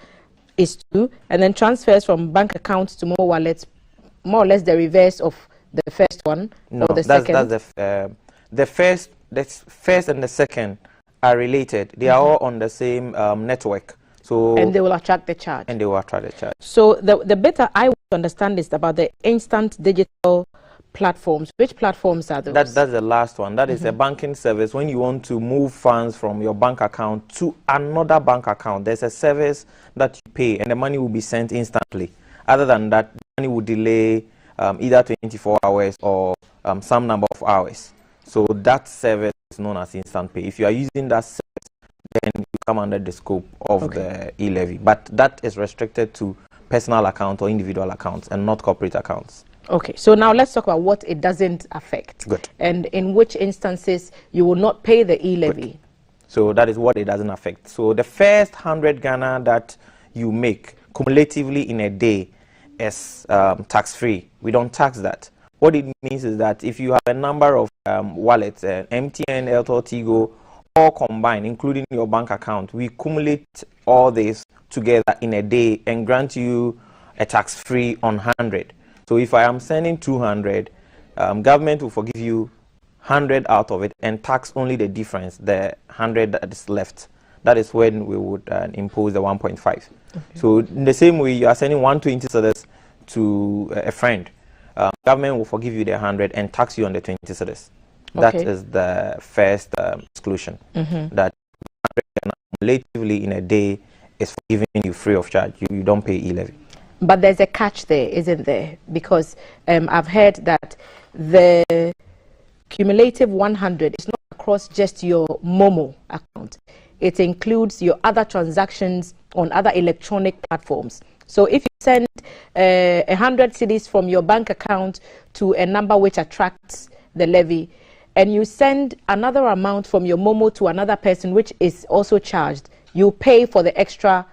is 2, and then transfers from bank accounts to Momo wallets, more or less the reverse of the first one. No, or the second. The first and the second are related. They are all on the same network. So and they will attract the charge. And they will attract the charge. So the better I want to understand is about the instant digital platforms. Which platforms are those? That's the last one. That is a banking service. When you want to move funds from your bank account to another bank account, there's a service that you pay and the money will be sent instantly. Other than that, the money will delay either 24 hours or some number of hours. So that service is known as instant pay. If you are using that service, then you come under the scope of the e-levy. But that is restricted to personal accounts or individual accounts and not corporate accounts. Okay, so now let's talk about what it doesn't affect. Good. And in which instances you will not pay the e-levy. Good. So that is what it doesn't affect. So the first 100 Ghana that you make cumulatively in a day is tax-free. We don't tax that. What it means is that if you have a number of wallets, MTN, Airtel, Tigo, all combined, including your bank account, we cumulate all this together in a day and grant you a tax-free on 100. So if I am sending 200, government will forgive you 100 out of it and tax only the difference, the 100 that is left. That is when we would impose the 1.5. Okay. So in the same way, you are sending 120 cedis to a friend. Government will forgive you the 100 and tax you on the 20 cedis. That is the first exclusion. That relatively in a day is forgiving you free of charge. You don't pay e-levy. But there's a catch there, isn't there? Because I've heard that the cumulative 100 is not across just your Momo account. It includes your other transactions on other electronic platforms. So if you send 100 cedis from your bank account to a number which attracts the levy, and you send another amount from your Momo to another person which is also charged, you pay for the extra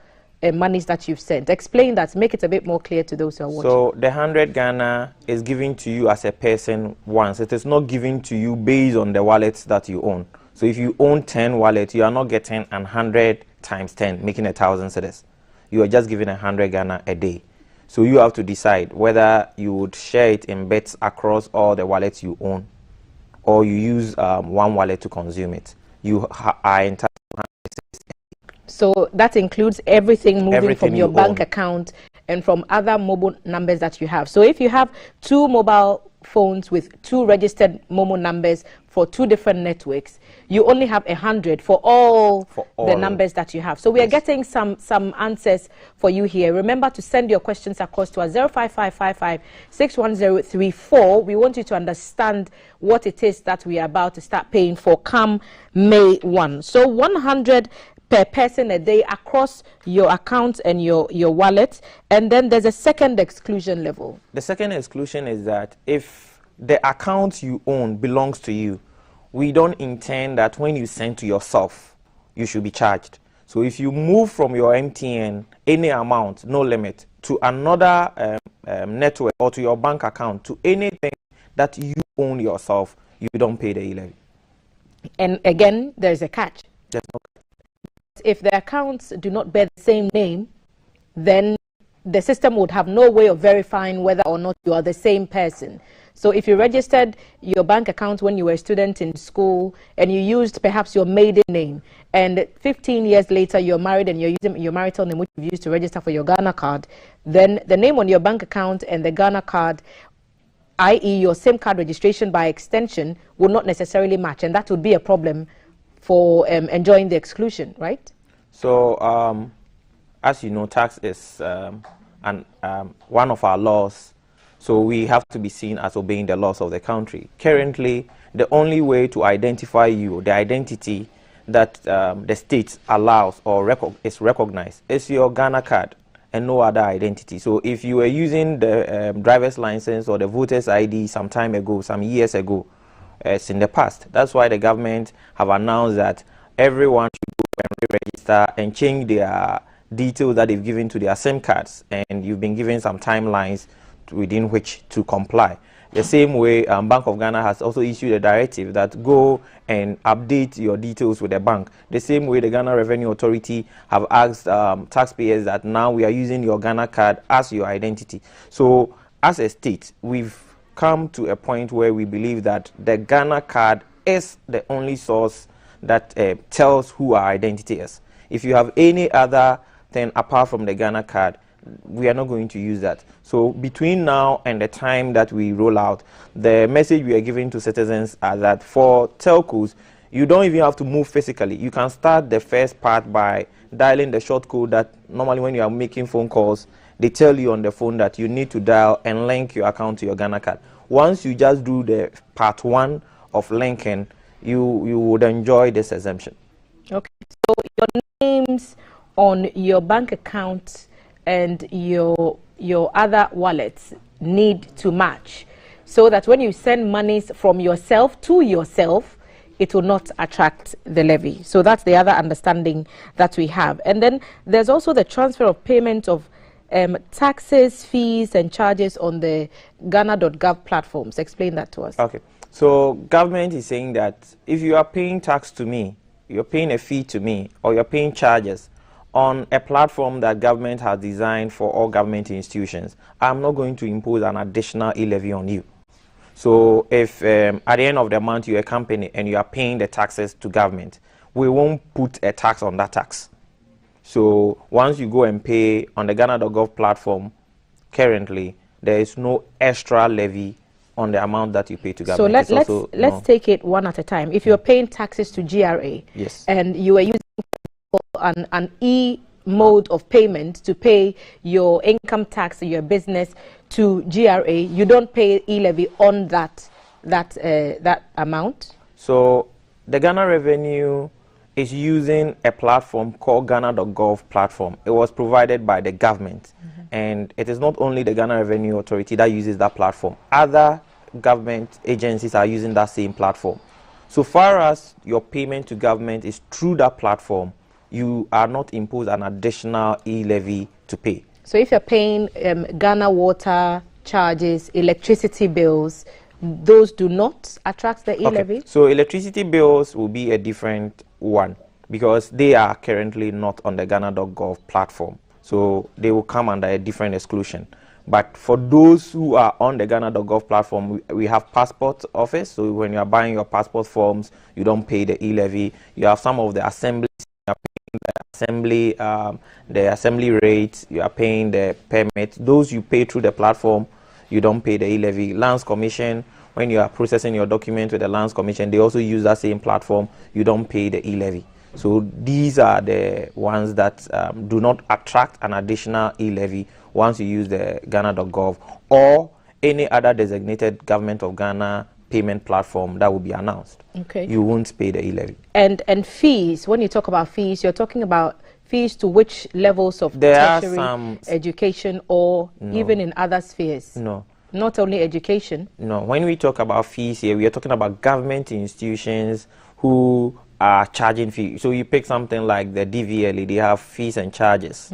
monies that you've sent. Explain that, make it a bit more clear to those who are watching. So the 100 Ghana is given to you as a person once. It is not given to you based on the wallets that you own. So if you own 10 wallets, you are not getting 100 times 10, making 1,000 cedis. You are just given 100 Ghana a day. So you have to decide whether you would share it in bets across all the wallets you own, or you use one wallet to consume it. You are entitled to 100 cedis. So that includes everything moving from your bank account and from other mobile numbers that you have. So if you have 2 mobile phones with 2 registered Momo numbers for 2 different networks, you only have 100 for all the numbers that you have. So we are getting some answers for you here. Remember to send your questions across to us 05555-61034. We want you to understand what it is that we are about to start paying for come May 1. So 100 per person a day across your account and your wallet. And then there's a second exclusion level. The second exclusion is that if the account you own belongs to you, we don't intend that when you send to yourself, you should be charged. So if you move from your MTN, any amount, no limit, to another network or to your bank account, to anything that you own yourself, you don't pay the e-levy. And again, there's a catch. There's no catch. If the accounts do not bear the same name, then the system would have no way of verifying whether or not you are the same person. So if you registered your bank account when you were a student in school and you used perhaps your maiden name, and 15 years later you're married and you're using your marital name which you've used to register for your Ghana card, then the name on your bank account and the Ghana card, i.e. your SIM card registration by extension, will not necessarily match, and that would be a problem for enjoying the exclusion, right? So as you know, tax is one of our laws. So we have to be seen as obeying the laws of the country. Currently, the only way to identify you, the identity that the state allows or is recognized, is your Ghana card and no other identity. So if you were using the driver's license or the voter's ID some time ago, some years ago, it's in the past. That's why the government have announced that everyone should go and re-register and change their details that they've given to their SIM cards, and you've been given some timelines within which to comply. The same way, Bank of Ghana has also issued a directive that go and update your details with the bank. The same way the Ghana Revenue Authority have asked taxpayers that now we are using your Ghana card as your identity. So as a state, we've come to a point where we believe that the Ghana card is the only source that tells who our identity is. If you have any other thing apart from the Ghana card, we are not going to use that. So between now and the time that we roll out, the message we are giving to citizens are that for telcos, you don't even have to move physically. You can start the first part by dialing the short code that normally when you are making phone calls, they tell you on the phone that you need to dial and link your account to your Ghana card. Once you just do the part 1 of linking, you would enjoy this exemption. Okay, so your names on your bank account and your other wallets need to match, so that when you send monies from yourself to yourself, it will not attract the levy. So that's the other understanding that we have. And then there's also the transfer of payment of taxes, fees and charges on the Ghana.gov platforms. Explain that to us. Okay, so government is saying that if you are paying tax to me, you're paying a fee to me, or you're paying charges on a platform that government has designed for all government institutions, I'm not going to impose an additional e-levy on you. So if at the end of the month you're a company and you are paying the taxes to government, we won't put a tax on that tax. So once you go and pay on the Ghana.gov platform, currently there is no extra levy on the amount that you pay to government. So let's take it one at a time. If you're paying taxes to GRA, yes, and you are using an e-mode of payment to pay your income tax or your business to GRA, you don't pay e-levy on that amount. So the Ghana Revenue is using a platform called Ghana.gov platform. It was provided by the government, and it is not only the Ghana Revenue Authority that uses that platform. Other government agencies are using that same platform. So far as your payment to government is through that platform, you are not imposed an additional e-levy to pay. So if you're paying Ghana water charges, electricity bills, those do not attract the e-levy? Okay. So electricity bills will be a different one because they are currently not on the Ghana.gov platform. So they will come under a different exclusion. But for those who are on the Ghana.gov platform, we have passport office. So when you are buying your passport forms, you don't pay the e-levy. You have some of the assemblies, you are paying the assembly rates, you are paying the permit. Those you pay through the platform, you don't pay the e-levy. Lands Commission, when you are processing your document with the Lands Commission, they also use that same platform. You don't pay the e-levy. So these are the ones that do not attract an additional e-levy once you use the Ghana.gov or any other designated Government of Ghana payment platform that will be announced. Okay. You won't pay the e-levy. And fees, when you talk about fees, you're talking about fees to which levels of tertiary education or even in other spheres? No. Not only education? No. When we talk about fees here, we are talking about government institutions who are charging fees. So you pick something like the DVLE, they have fees and charges.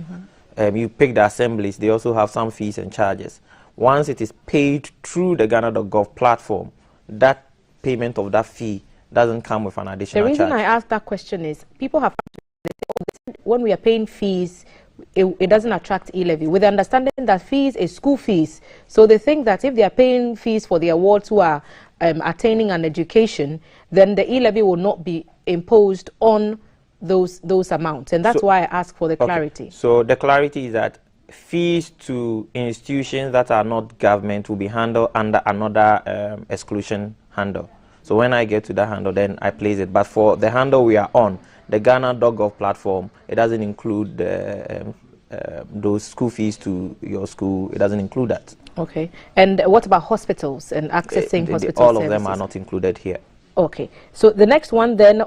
You pick the assemblies, they also have some fees and charges. Once it is paid through the Ghana.gov platform, that payment of that fee doesn't come with an additional charge. The reason I asked that question is people have when we are paying fees it doesn't attract e-levy, with the understanding that fees is school fees. So they think that if they are paying fees for the awards who are attaining an education, then the e-levy will not be imposed on those amounts. And that's why I ask for the clarity. So the clarity is that fees to institutions that are not government will be handled under another exclusion handle. So when I get to that handle, then I place it. But for the handle we are on, the Ghana.gov platform, it doesn't include those school fees to your school. It doesn't include that. Okay. And what about hospitals and accessing hospital all services? of them are not included here. Okay. So the next one then,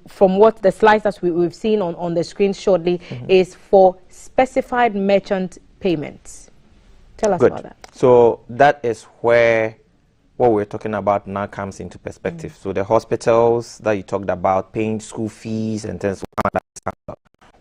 from what the slides that we've seen on the screen shortly, is for specified merchant payments. Tell us about that. So that is where what we're talking about now comes into perspective. So the hospitals that you talked about, paying school fees and things,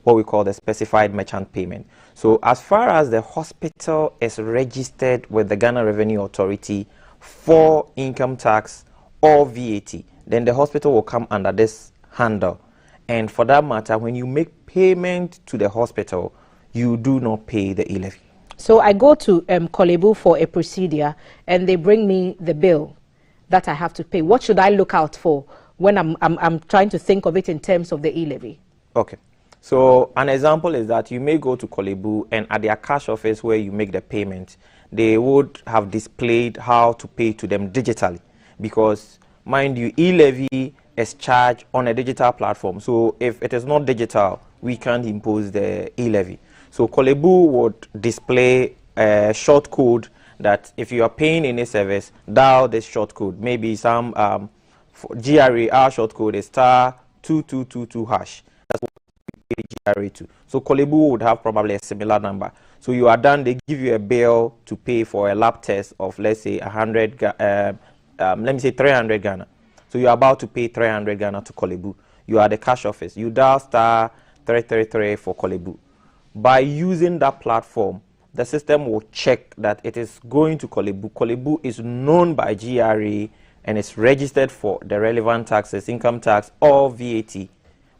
what we call the specified merchant payment. So as far as the hospital is registered with the Ghana Revenue Authority for income tax or VAT, then the hospital will come under this handle. And for that matter, when you make payment to the hospital, you do not pay the e-levy. So I go to Kolebu for a procedure and they bring me the bill that I have to pay. What should I look out for when I'm trying to think of it in terms of the e-levy? Okay. So an example is that you may go to Kolebu and at their cash office where you make the payment, they would have displayed how to pay to them digitally. Because, mind you, e-levy is charged on a digital platform. So if it is not digital, we can't impose the e-levy. So Kolebu would display a short code that if you are paying any service, dial this short code. Maybe some for GRA, our short code is *2222#. That's what we pay GRA to. So Kolebu would have probably a similar number. So you are done, they give you a bill to pay for a lab test of, let's say, 300 Ghana. So you are about to pay 300 Ghana to Kolebu. You are the cash office. You dial *333 for Kolebu. By using that platform, the system will check that it is going to Kolebu. Kolebu is known by GRA and is registered for the relevant taxes, income tax or VAT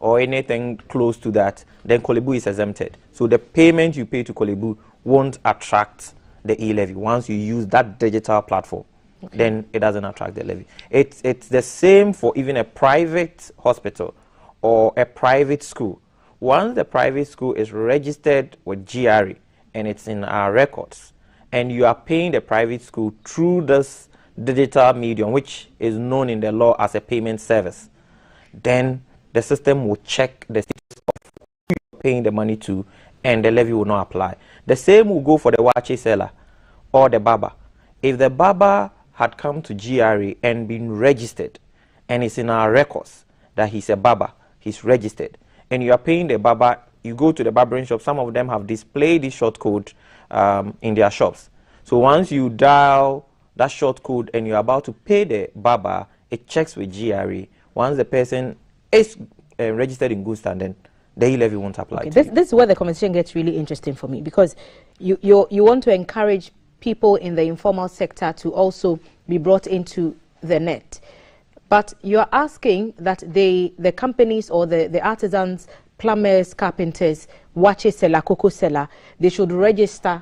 or anything close to that. Then Kolebu is exempted. So the payment you pay to Kolebu won't attract the e-levy once you use that digital platform. Okay. Then it doesn't attract the levy. It's the same for even a private hospital or a private school. Once the private school is registered with GRA and it's in our records, and you are paying the private school through this digital medium, which is known in the law as a payment service, then the system will check the status of who you're paying the money to, and the levy will not apply. The same will go for the wache seller or the barber. If the barber had come to GRA and been registered, and it's in our records that he's a barber, he's registered, and you are paying the barber, you go to the barbering shop, some of them have displayed this short code in their shops. So once you dial that short code and you're about to pay the barber, it checks with GRA. Once the person is registered in good standing, the e-levy won't apply. Okay, this is where the conversation gets really interesting for me, because you want to encourage people in the informal sector to also be brought into the net. But you're asking that the companies or the artisans, plumbers, carpenters, wache seller, cocoa seller, they should register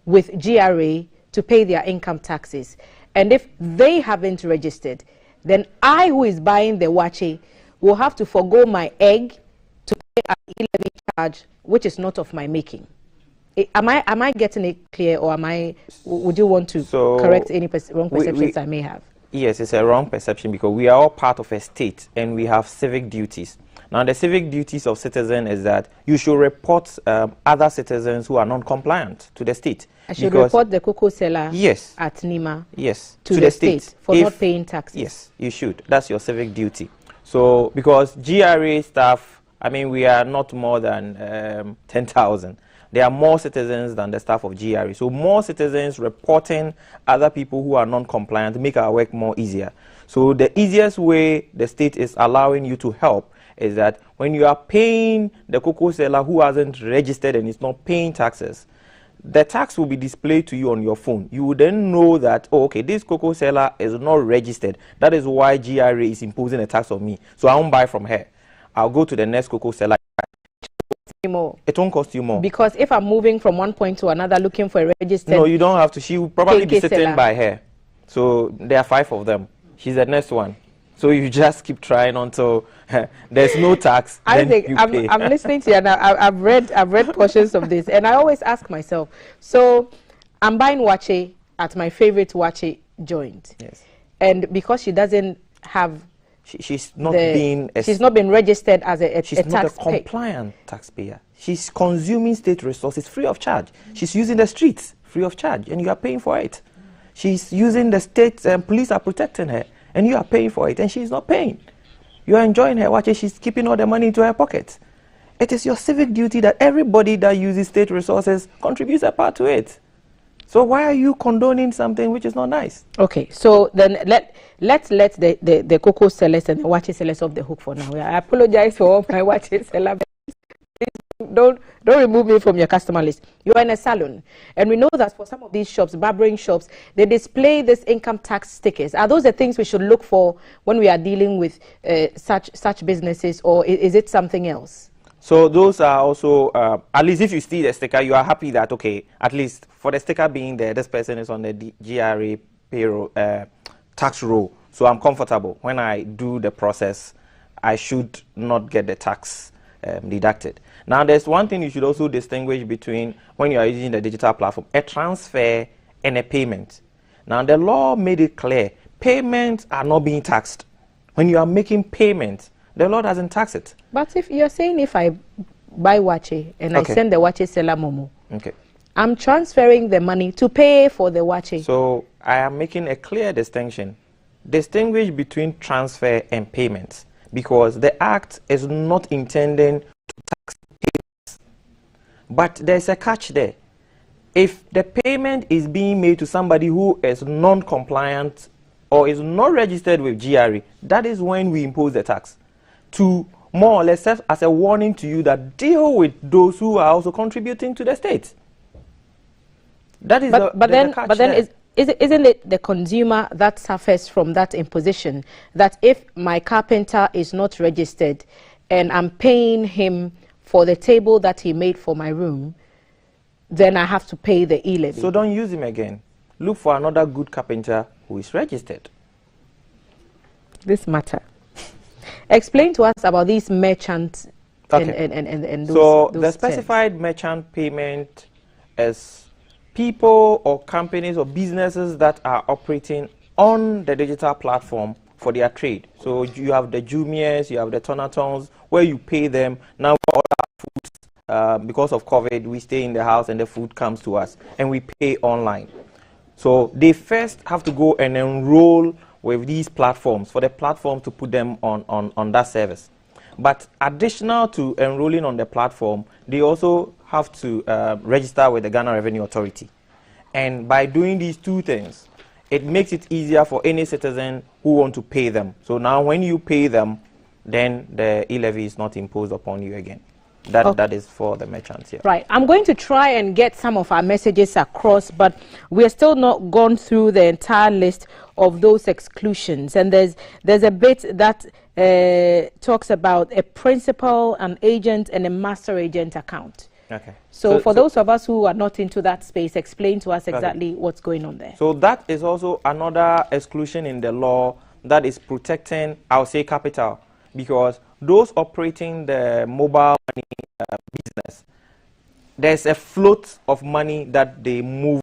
with GRA to pay their income taxes. And if they haven't registered, then I, who is buying the wache, will have to forgo my egg to pay an e-levy charge, which is not of my making. Am I getting it clear, or would you want to correct any wrong perceptions I may have? Yes, it's a wrong perception, because we are all part of a state and we have civic duties. Now, the civic duties of citizens is that you should report other citizens who are non-compliant to the state. I should report the cocoa seller at Nima to the state for not paying taxes. Yes, you should. That's your civic duty. So, because GRA staff, I mean, we are not more than 10,000. There are more citizens than the staff of GRA. So more citizens reporting other people who are non-compliant to make our work more easier. So the easiest way the state is allowing you to help is that when you are paying the cocoa seller who hasn't registered and is not paying taxes, the tax will be displayed to you on your phone. You will then know that, oh, okay, this cocoa seller is not registered. That is why GRA is imposing a tax on me. So I won't buy from her. I'll go to the next cocoa seller. me more. It won't cost you more. Because if I'm moving from one point to another looking for a registered... No, you don't have to. She will probably be sitting seller by her. So there are 5 of them. She's the next one. So you just keep trying until there's no tax. I then think you I'm pay. listening to you, and I've read portions of this, and I always ask myself. So I'm buying wache at my favorite wache joint. Yes. And because she doesn't have, she's not been registered as a she's not a compliant taxpayer. She's consuming state resources free of charge. She's using the streets free of charge, and you are paying for it. She's using the state, police are protecting her, and you are paying for it, and she's not paying. You are enjoying her watching, she's keeping all the money into her pocket. It is your civic duty that everybody that uses state resources contributes a part to it. So why are you condoning something which is not nice? Okay, so then let's let the cocoa sellers and the watch sellers off the hook for now. I apologize for all my watch sellers. Don't remove me from your customer list. You are in a salon, and we know that for some of these shops, barbering shops, they display this income tax stickers. Are those the things we should look for when we are dealing with such businesses, or is it something else? So those are also, at least if you see the sticker, you are happy that, okay, at least for the sticker being there, this person is on the GRA payroll tax roll. So I'm comfortable. When I do the process, I should not get the tax deducted. Now, there's one thing you should also distinguish between when you are using the digital platform, a transfer and a payment. Now, the law made it clear, payments are not being taxed. When you are making payments, the law doesn't tax it. But if you're saying if I buy wache and I send the wache seller Momo, I'm transferring the money to pay for the wache. So I am making a clear distinction. Distinguish between transfer and payments, because the Act is not intending to tax payments. But there's a catch there. If the payment is being made to somebody who is non-compliant or is not registered with GRA, that is when we impose the tax. To more or less serve as a warning to you that deal with those who are also contributing to the state. That is but then isn't it the consumer that suffers from that imposition, that if my carpenter is not registered and I'm paying him for the table that he made for my room, then I have to pay the E-levy? So don't use him again. Look for another good carpenter who is registered. This matter. Explain to us about these merchants and those. So those the specified terms. Merchant payment is people or companies or businesses that are operating on the digital platform for their trade. So you have the Jumias, you have the Tonatons, where you pay them. Now all our food, because of COVID, we stay in the house and the food comes to us, and we pay online. So they first have to go and enroll with these platforms for the platform to put them on that service. But additional to enrolling on the platform, they also have to register with the Ghana Revenue Authority. And by doing these two things, it makes it easier for any citizen who want to pay them. So now when you pay them, then the E-levy is not imposed upon you again. That is for the merchants here. Right. I'm going to try and get some of our messages across, but we're still not gone through the entire list of those exclusions. And there's a bit that talks about a principal, an agent, and a master agent account. Okay. So for those of us who are not into that space, explain to us exactly what's going on there. So that is also another exclusion in the law that is protecting, I'll say, capital, because those operating the mobile money business, there's a float of money that they move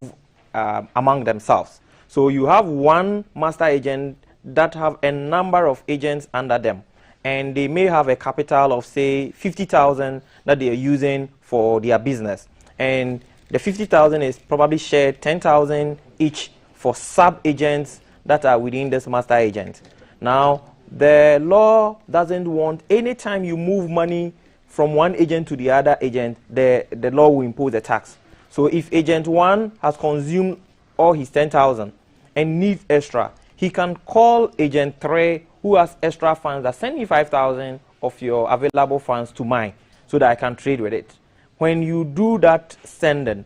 among themselves. So you have one master agent that have a number of agents under them, and they may have a capital of, say, 50,000 that they are using for their business, and the 50,000 is probably shared 10,000 each for sub-agents that are within this master agent. Now, the law doesn't want, anytime you move money from one agent to the other agent, the law will impose a tax. So if agent 1 has consumed all his 10,000 and needs extra, he can call agent 3 who has extra funds that send me 5,000 of your available funds to mine so that I can trade with it. When you do that sending,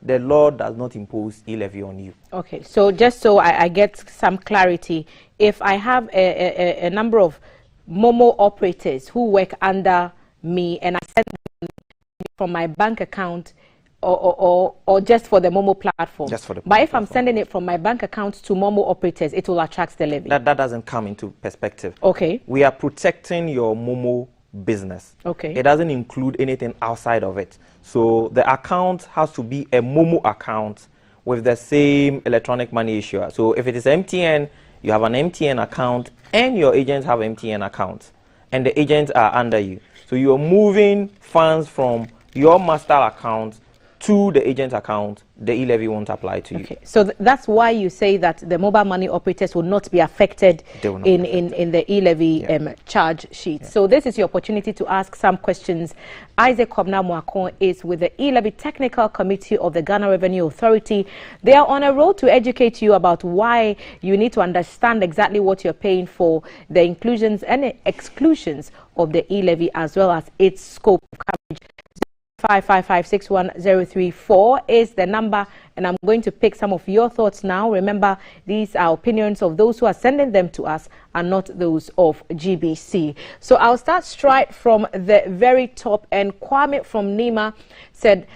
the law does not impose E-levy on you. Okay, so just so I get some clarity, if I have a number of Momo operators who work under me and I send them, from my bank account or just for the Momo platform? Just for the But if I'm sending it from my bank account to Momo operators, it will attract the levy. That doesn't come into perspective. Okay. We are protecting your Momo business. Okay. It doesn't include anything outside of it. So the account has to be a Momo account with the same electronic money issuer. So if it is MTN, you have an MTN account and your agents have MTN accounts and the agents are under you. So you are moving funds from your master account to the agent account. The e-levy won't apply to you. Okay. So that's why you say that the mobile money operators will not be affected in the e-levy charge sheet. So this is your opportunity to ask some questions. Isaac Kobna Mwakon is with the e-levy technical committee of the Ghana Revenue Authority. They are on a road to educate you about why you need to understand exactly what you're paying for, the inclusions and exclusions of the e-levy, as well as its scope of coverage. 555-61034 is the number, and I'm going to pick some of your thoughts now. Remember, these are opinions of those who are sending them to us and not those of GBC. So I'll start straight from the very top, and Kwame from Nima said,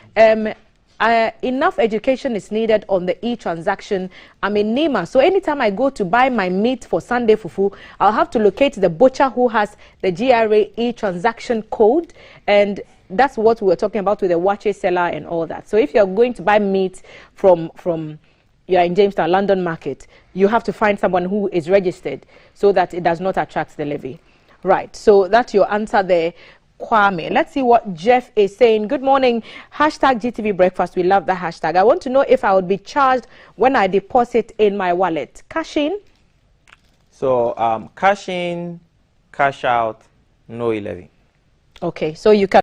enough education is needed on the e-transaction. I'm in Nima, so anytime I go to buy my meat for Sunday fufu, I'll have to locate the butcher who has the GRA e-transaction code, and that's what we were talking about with the watch seller and all that. So if you're going to buy meat from you're in Jamestown, London Market, you have to find someone who is registered so that it does not attract the levy. Right, so that's your answer there, Kwame. Let's see what Jeff is saying. Good morning. Hashtag GTV Breakfast. We love the hashtag. I want to know if I would be charged when I deposit in my wallet. Cash in? So cash in, cash out, no e-levy. Okay, so you can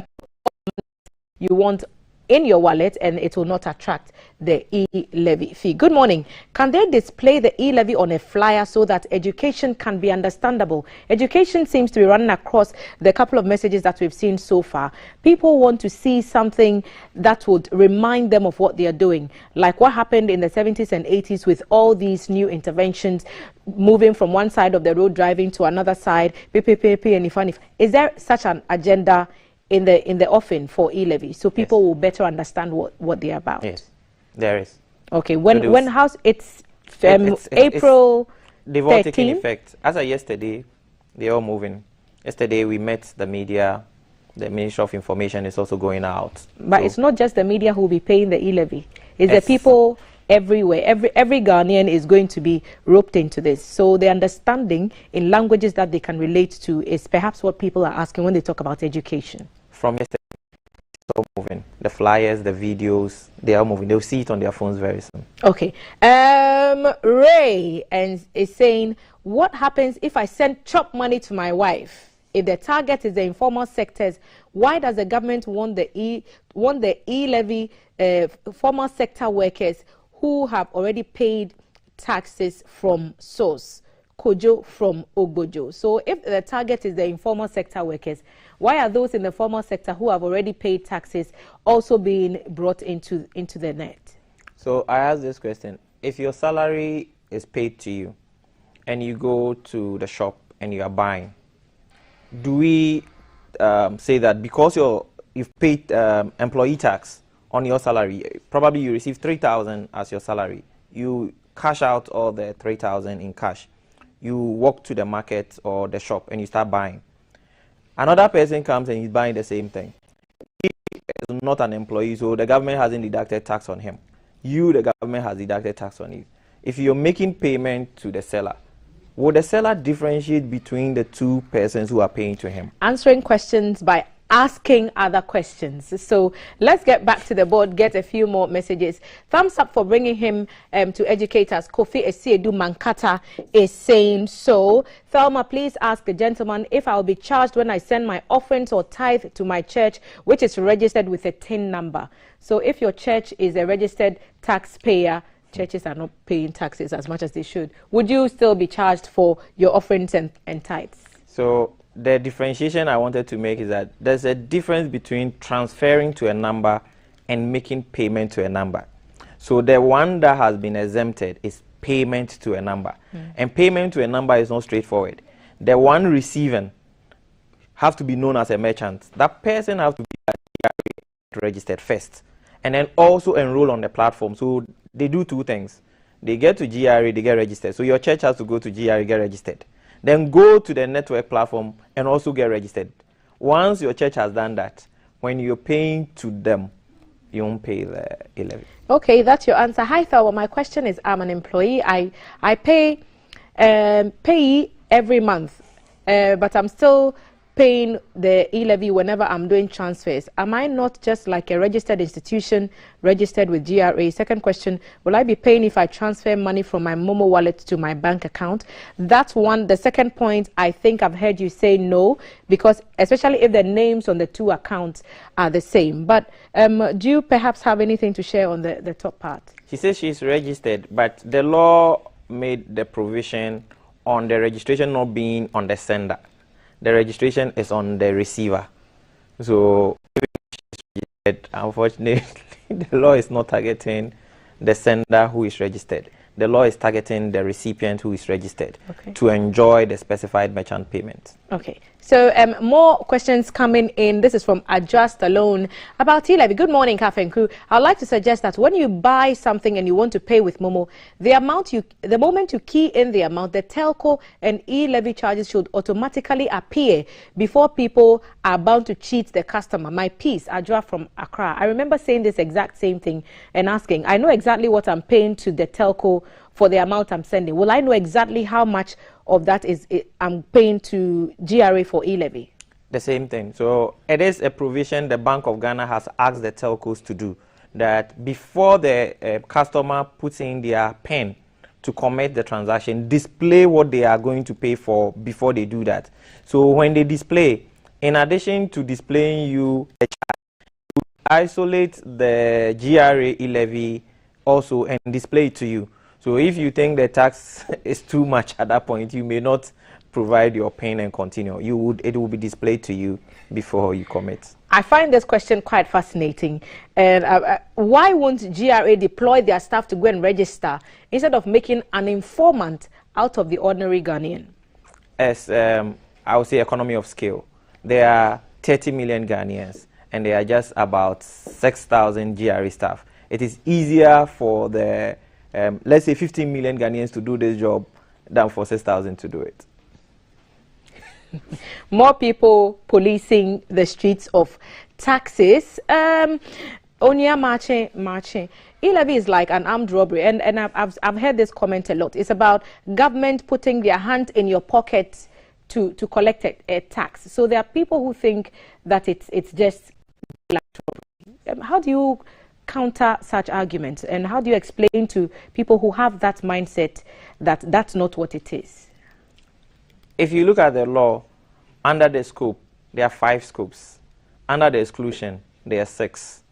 you want in your wallet and it will not attract the e-levy fee. Good morning. Can they display the e-levy on a flyer so that education can be understandable? Education seems to be running across the couple of messages that we've seen so far. People want to see something that would remind them of what they are doing, like what happened in the 70s and 80s with all these new interventions, moving from one side of the road, driving to another side. Is there such an agenda in the offing for e-levy, so people will better understand what they're about? Yes, there is. Okay, when how's it's April they've all taken effect. As of yesterday, they're all moving. Yesterday we met the media. The Ministry of Information is also going out. But so it's not just the media who will be paying the e-levy. It's the people everywhere. Every Ghanaian is going to be roped into this. So the understanding in languages that they can relate to is perhaps what people are asking when they talk about education. From yesterday, it's all moving. The flyers, the videos, they are moving. They'll see it on their phones very soon. Okay. Ray is saying, what happens if I send chop money to my wife? If the target is the informal sectors, why does the government want the e-levy formal sector workers who have already paid taxes from source? Kojo from Ogbojo. So if the target is the informal sector workers, why are those in the formal sector who have already paid taxes also being brought into the net? So I ask this question. If your salary is paid to you and you go to the shop and you are buying, do we say that because you've paid employee tax on your salary, probably you receive 3,000 as your salary, you cash out all the 3,000 in cash, you walk to the market or the shop and you start buying. Another person comes and he's buying the same thing. He is not an employee, so the government hasn't deducted tax on him. The government has deducted tax on you. If you're making payment to the seller, would the seller differentiate between the two persons who are paying to him? Answering questions by asking other questions. So let's get back to the board, get a few more messages. Thumbs up for bringing him to educate us. Kofi Esiedu Mankata is saying so. Thelma, please ask the gentleman if I will be charged when I send my offerings or tithe to my church, which is registered with a TIN number. So if your church is a registered taxpayer, churches are not paying taxes as much as they should, would you still be charged for your offerings and tithes? So the differentiation I wanted to make is that there's a difference between transferring to a number and making payment to a number. So the one that has been exempted is payment to a number. And payment to a number is not straightforward. The one receiving have to be known as a merchant. That person has to be registered first, and then also enroll on the platform. So they do two things. They get to GRA, they get registered. So your church has to go to GRA, get registered. Then go to the network platform and also get registered. Once your church has done that, when you're paying to them, you won't pay the E-levy. Okay, that's your answer. Hi, Thor. My question is, I'm an employee. I pay every month, but I'm still paying the E-levy whenever I'm doing transfers. Am I not just like a registered institution registered with GRA? Second question, will I be paying if I transfer money from my Momo wallet to my bank account? That's one. The second point, I think I've heard you say no, because especially if the names on the two accounts are the same. But do you perhaps have anything to share on the top part? She says she's registered, but the law made the provision on the registration not being on the sender. The registration is on the receiver. So, unfortunately, the law is not targeting the sender who is registered. The law is targeting the recipient who is registered to enjoy the specified merchant payment. Okay. So more questions coming in. This is from Adjust Alone about E-levy. Good morning, Cafe and Crew. I'd like to suggest that when you buy something and you want to pay with Momo, the moment you key in the amount, the telco and E-levy charges should automatically appear before people are bound to cheat the customer. My piece, Adjua from Accra. I remember saying this exact same thing and asking, I know exactly what I'm paying to the telco for the amount I'm sending. Will I know exactly how much of that I'm paying to GRA for E-levy? The same thing. So it is a provision the Bank of Ghana has asked the telcos to do, that before the customer puts in their PIN to commit the transaction, display what they are going to pay for before they do that. So when they display, in addition to displaying you a charge, you isolate the GRA E-levy also and display it to you. So if you think the tax is too much at that point, you may not provide your PIN and continue. It will be displayed to you before you commit. I find this question quite fascinating. And why won't GRA deploy their staff to go and register instead of making an informant out of the ordinary Ghanaian? As I would say, economy of scale. There are 30 million Ghanaians, and there are just about 6,000 GRA staff. It is easier for the let's say 15 million Ghanaians to do this job than for 6,000 to do it. More people policing the streets of taxes. Onya marching. E-levy is like an armed robbery, and I've heard this comment a lot. It's about government putting their hand in your pocket to collect a tax. So there are people who think that it's just like robbery. How do you counter such arguments, and how do you explain to people who have that mindset that that's not what it is? If you look at the law, under the scope, there are 5 scopes. Under the exclusion, there are 6.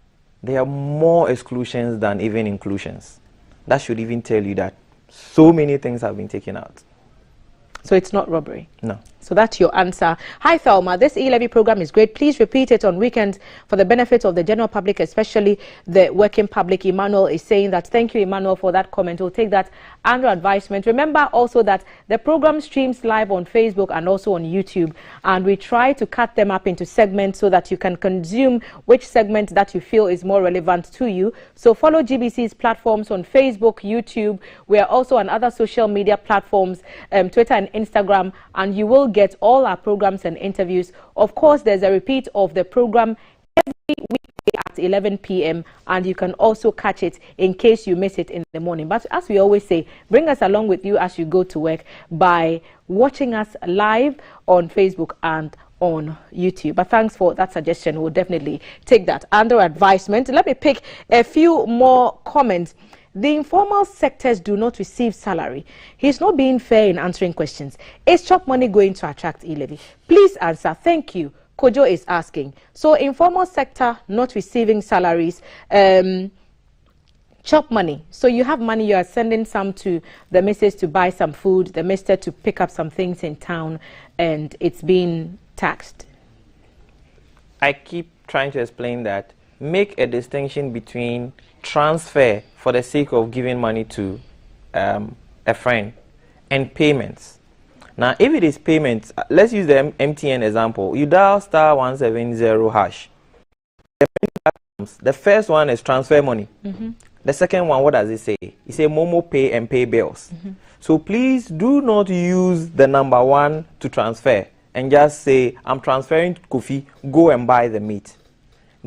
There are more exclusions than even inclusions. That should even tell you that so many things have been taken out. So it's not robbery? No. So that's your answer. Hi, Thelma. This E-levy program is great. Please repeat it on weekends for the benefit of the general public, especially the working public. Emmanuel is saying that. Thank you, Emmanuel, for that comment. We'll take that under advisement. Remember also that the program streams live on Facebook and also on YouTube, and we try to cut them up into segments so that you can consume which segment that you feel is more relevant to you. So follow GBC's platforms on Facebook, YouTube. We are also on other social media platforms, Twitter and Instagram, and you will get all our programs and interviews. Of course, there's a repeat of the program every weekday at 11 p.m. and you can also catch it in case you miss it in the morning. But as we always say, bring us along with you as you go to work by watching us live on Facebook and on YouTube. But thanks for that suggestion. We'll definitely take that under advisement. Let me pick a few more comments. The informal sectors do not receive salary. He's not being fair in answering questions. Is chop money going to attract E-levy? Please answer. Thank you. Kojo is asking. So informal sector not receiving salaries, chop money. So you have money, you are sending some to the missus to buy some food, the mister to pick up some things in town, and it's being taxed. I keep trying to explain that. Make a distinction between transfer for the sake of giving money to a friend and payments. Now, if it is payments, let's use the MTN example. You dial *170#. The The first one is transfer money. The second one, what does it say? It says Momo pay and pay bills. So please do not use the number 1 to transfer and just say, I'm transferring to Kofi, go and buy the meat.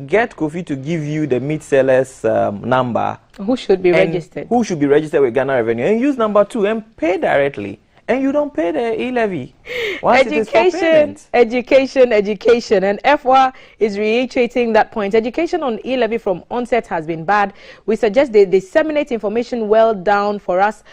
Get Kofi to give you the meat seller's number. Who should be registered? Who should be registered with Ghana Revenue. And use number 2 and pay directly. And you don't pay the e-levy. Education. And FWA is reiterating that point. Education on e-levy from onset has been bad. We suggest they disseminate information well down for us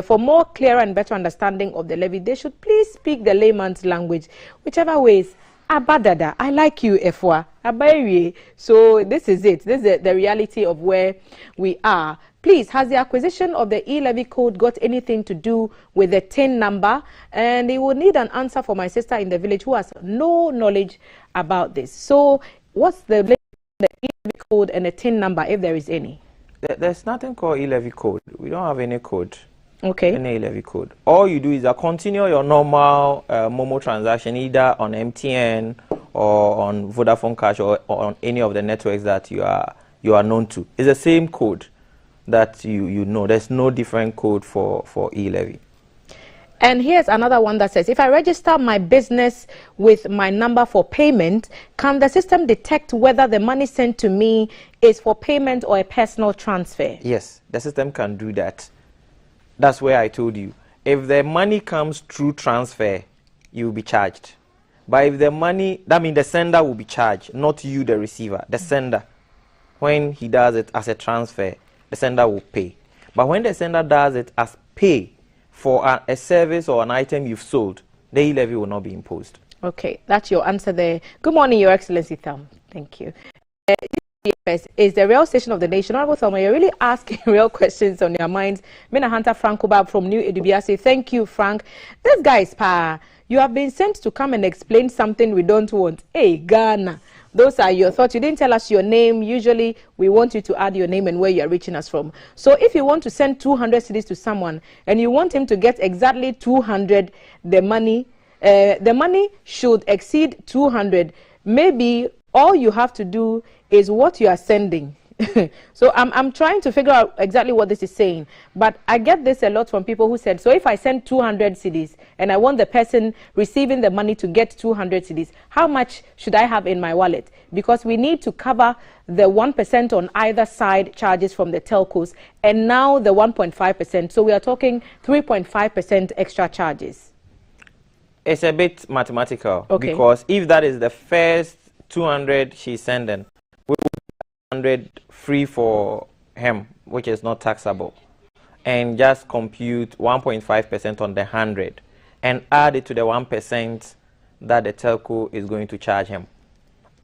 for more clearer and better understanding of the levy. They should please speak the layman's language, whichever ways. Abadada, I like you, FWA. Abaye. So this is it. This is the reality of where we are. Please, has the acquisition of the e-levy code got anything to do with the TIN number? And they will need an answer for my sister in the village who has no knowledge about this. So what's the e-levy code and the TIN number, if there is any? There's nothing called e-levy code. We don't have any code. Okay. Any e-levy code. All you do is continue your normal Momo transaction either on MTN or on Vodafone Cash or on any of the networks that you are known to. It's the same code that you know. There's no different code for e-levy. And here's another one that says, if I register my business with my number for payment, can the system detect whether the money sent to me is for payment or a personal transfer? Yes, the system can do that. That's where I told you. If the money comes through transfer, you will be charged. But if the money, that means the sender will be charged, not you, the receiver. The sender, when he does it as a transfer, the sender will pay. But when the sender does it as pay for a service or an item you've sold, the e-levy will not be imposed. Okay, that's your answer there. Good morning, Your Excellency Tham. Thank you. Is the rail station of the nation. Honorable Thelma, you're really asking real questions on your minds. Mina Hunter Frank Obab from New Edubiase. Thank you, Frank. This guy is pa. You have been sent to come and explain something we don't want. Hey, Ghana. Those are your thoughts. You didn't tell us your name. Usually, we want you to add your name and where you are reaching us from. So if you want to send 200 cedis to someone and you want him to get exactly 200, the money should exceed 200. Maybe all you have to do is what you are sending. So I'm trying to figure out exactly what this is saying. But I get this a lot from people who said, so if I send 200 cedis and I want the person receiving the money to get 200 cedis, how much should I have in my wallet? Because we need to cover the 1% on either side charges from the telcos and now the 1.5%. So we are talking 3.5% extra charges. It's a bit mathematical. Okay. Because if that is the first 200 she's sending, we will 100 free for him, which is not taxable, and just compute 1.5% on the 100 and add it to the 1% that the telco is going to charge him,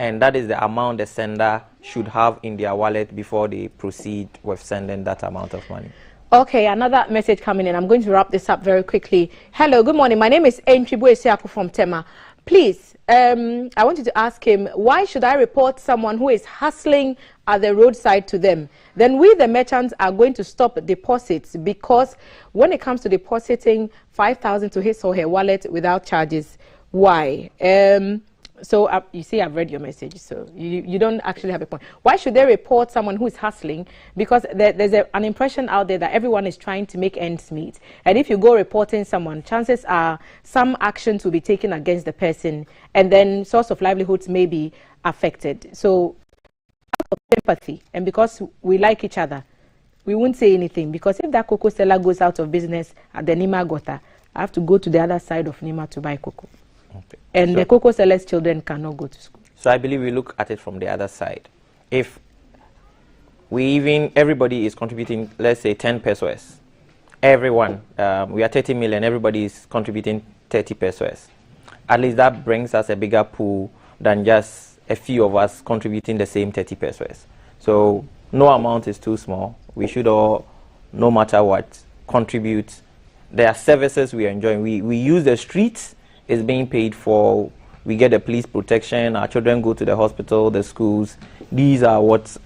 and that is the amount the sender should have in their wallet before they proceed with sending that amount of money. Okay, another message coming in. I'm going to wrap this up very quickly. Hello, good morning. My name is Entribu Esiaku from Tema. Please, I want you to ask him, why should I report someone who is hustling at the roadside to them? Then we, the merchants, are going to stop deposits, because when it comes to depositing 5,000 to his or her wallet without charges, why? So you see, I've read your message, so you don't actually have a point. Why should they report someone who is hustling? Because there's an impression out there that everyone is trying to make ends meet. And if you go reporting someone, chances are some actions will be taken against the person, and then source of livelihoods may be affected. So out of sympathy, and because we like each other, we won't say anything. Because if that cocoa seller goes out of business at the Nima Gota, I have to go to the other side of Nima to buy cocoa. Okay. And so the cocoa sellers' children cannot go to school. So I believe we look at it from the other side. If everybody is contributing, let's say 10 pesos, everyone, we are 30 million, everybody is contributing 30 pesos. At least that brings us a bigger pool than just a few of us contributing the same 30 pesos. So no amount is too small. We should all, no matter what, contribute. There are services we are enjoying. We use the streets. Is being paid for. We get the police protection. Our children go to the hospital, the schools. These are what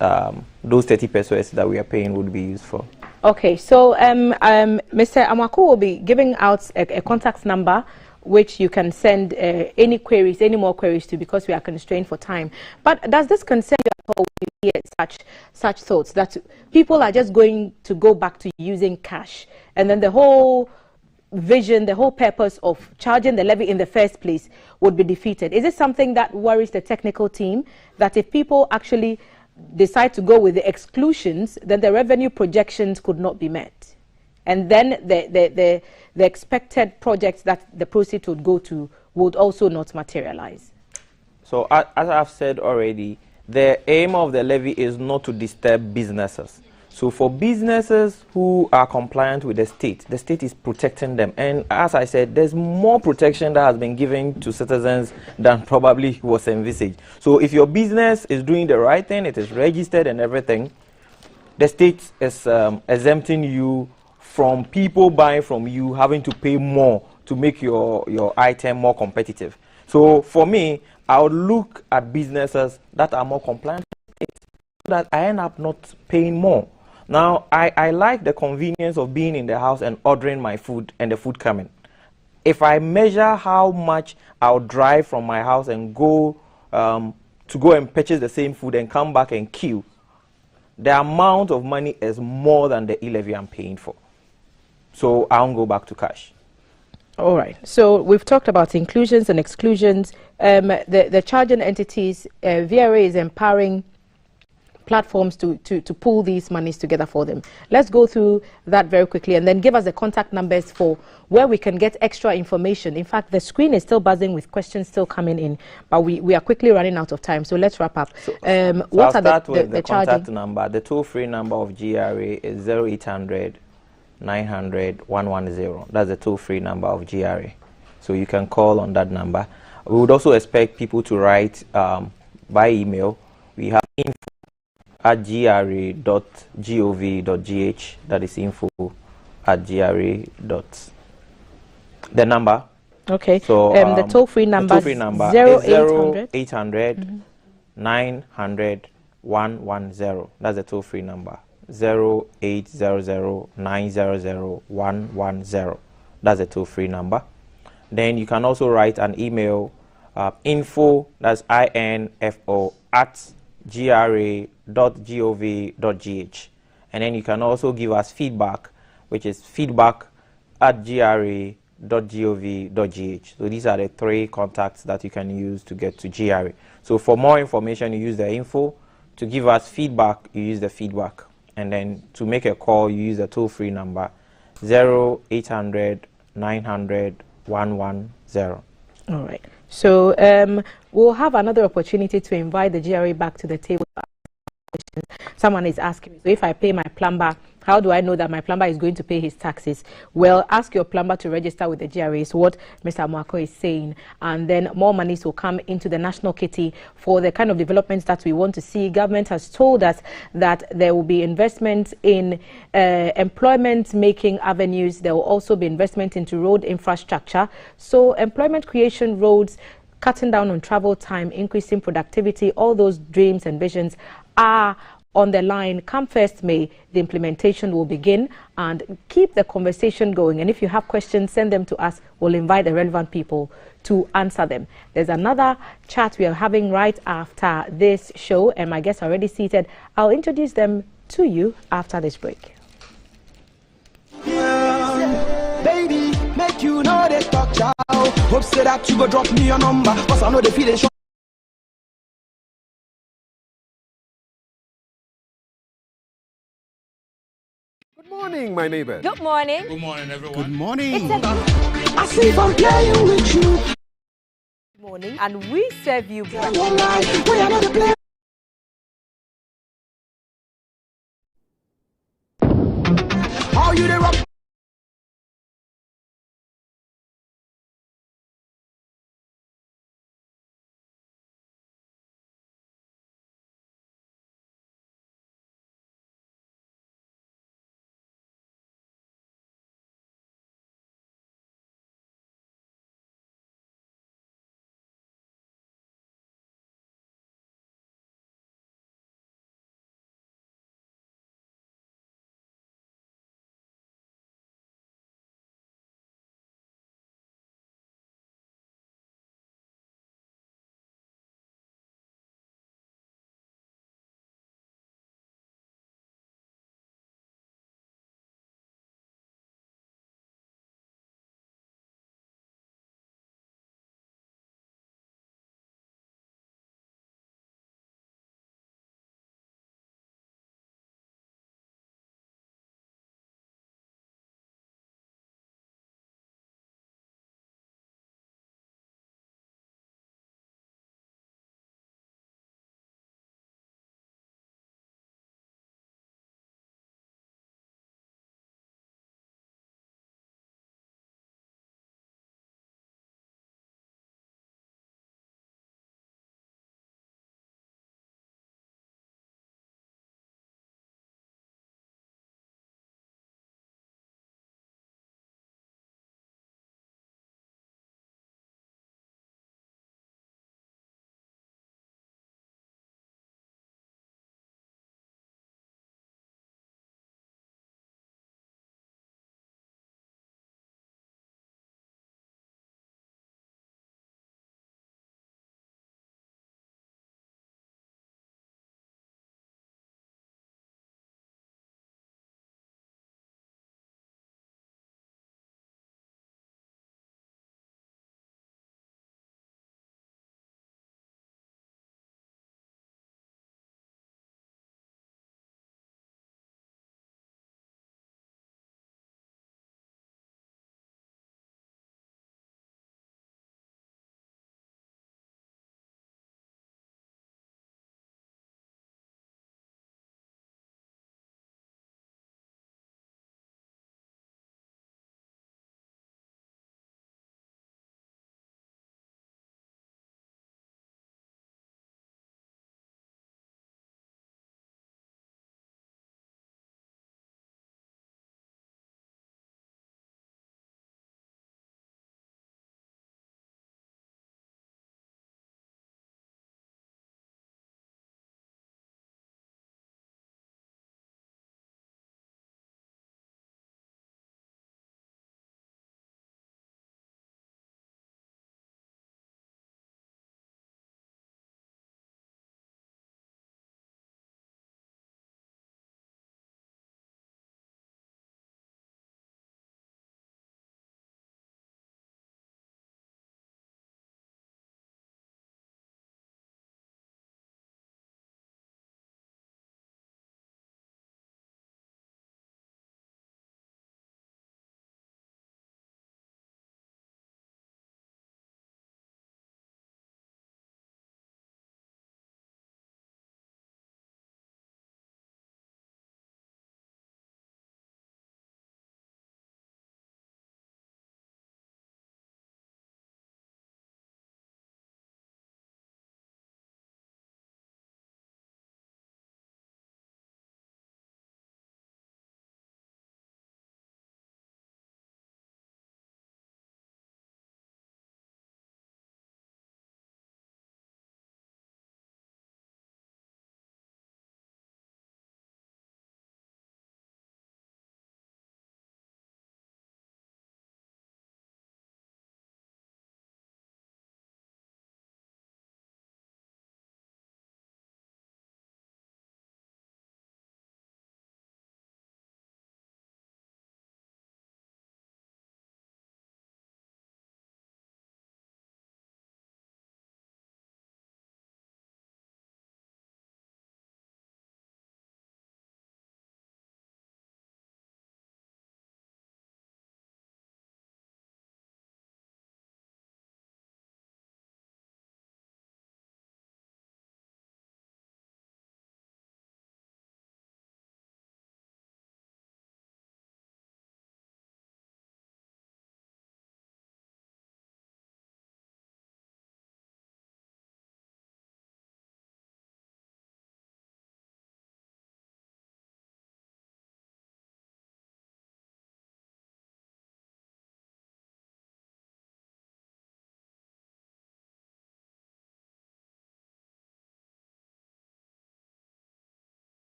those 30 pesos that we are paying would be used for. Okay, so Mr. Amaku will be giving out a contact number which you can send any queries, any more queries to, because we are constrained for time. But does this concern you at all when you hear such thoughts that people are just going to go back to using cash, and then the whole vision, the whole purpose of charging the levy in the first place would be defeated? Is it something that worries the technical team, that if people actually decide to go with the exclusions, then the revenue projections could not be met, and then the expected projects that the proceeds would go to would also not materialize? So as I've said already, the aim of the levy is not to disturb businesses. So for businesses who are compliant with the state is protecting them. And as I said, there's more protection that has been given to citizens than probably was envisaged. So if your business is doing the right thing, it is registered and everything, the state is exempting you from people buying from you having to pay more to make your item more competitive. So for me, I would look at businesses that are more compliant so that I end up not paying more. Now, I like the convenience of being in the house and ordering my food and the food coming. If I measure how much I'll drive from my house and go to go and purchase the same food and come back and queue, the amount of money is more than the e-levy I'm paying for. So I won't go back to cash. All right. So we've talked about inclusions and exclusions. The charging entities, VRA is empowering platforms to pull these monies together for them. Let's go through that very quickly, and then give us the contact numbers for where we can get extra information. In fact, the screen is still buzzing with questions still coming in, but we are quickly running out of time. So let's wrap up. What are the contact number? The toll-free number of GRA is 0800 900 110. That's the toll-free number of GRA. So you can call on that number. We would also expect people to write by email. We have info@gra.gov.gh. That is info@gra. The number. Okay. So the toll-free number is 0800 900 110. That's the toll-free number. 0800 900 110. That's the toll-free number. Then you can also write an email, info, that's info @gra.gov.gh, and then you can also give us feedback, which is feedback@gra.gov.gh. So these are the three contacts that you can use to get to GRA. So for more information, you use the info. To give us feedback, you use the feedback. And then to make a call, you use the toll-free number 0800 900 110. All right. So we'll have another opportunity to invite the GRA back to the table. Someone is asking me, so if I pay my plumber, how do I know that my plumber is going to pay his taxes? Well, ask your plumber to register with the GRA, is what Mr. Mwako is saying. And then more monies will come into the national kitty for the kind of developments that we want to see. Government has told us that there will be investment in employment-making avenues. There will also be investment into road infrastructure. So employment creation, roads, cutting down on travel time, increasing productivity, all those dreams and visions are on the line. Come 1st May, the implementation will begin, and keep the conversation going. And if you have questions, send them to us. We'll invite the relevant people to answer them. There's another chat we are having right after this show, and my guests are already seated. I'll introduce them to you after this break. Baby, make you know they talk chow. Hope say that you go drop me your number, cause I know the feeling. Good morning, my neighbor. Good morning. Good morning, everyone. Good morning. I see I'm playing with you. Good morning, and we serve you. How you the rock?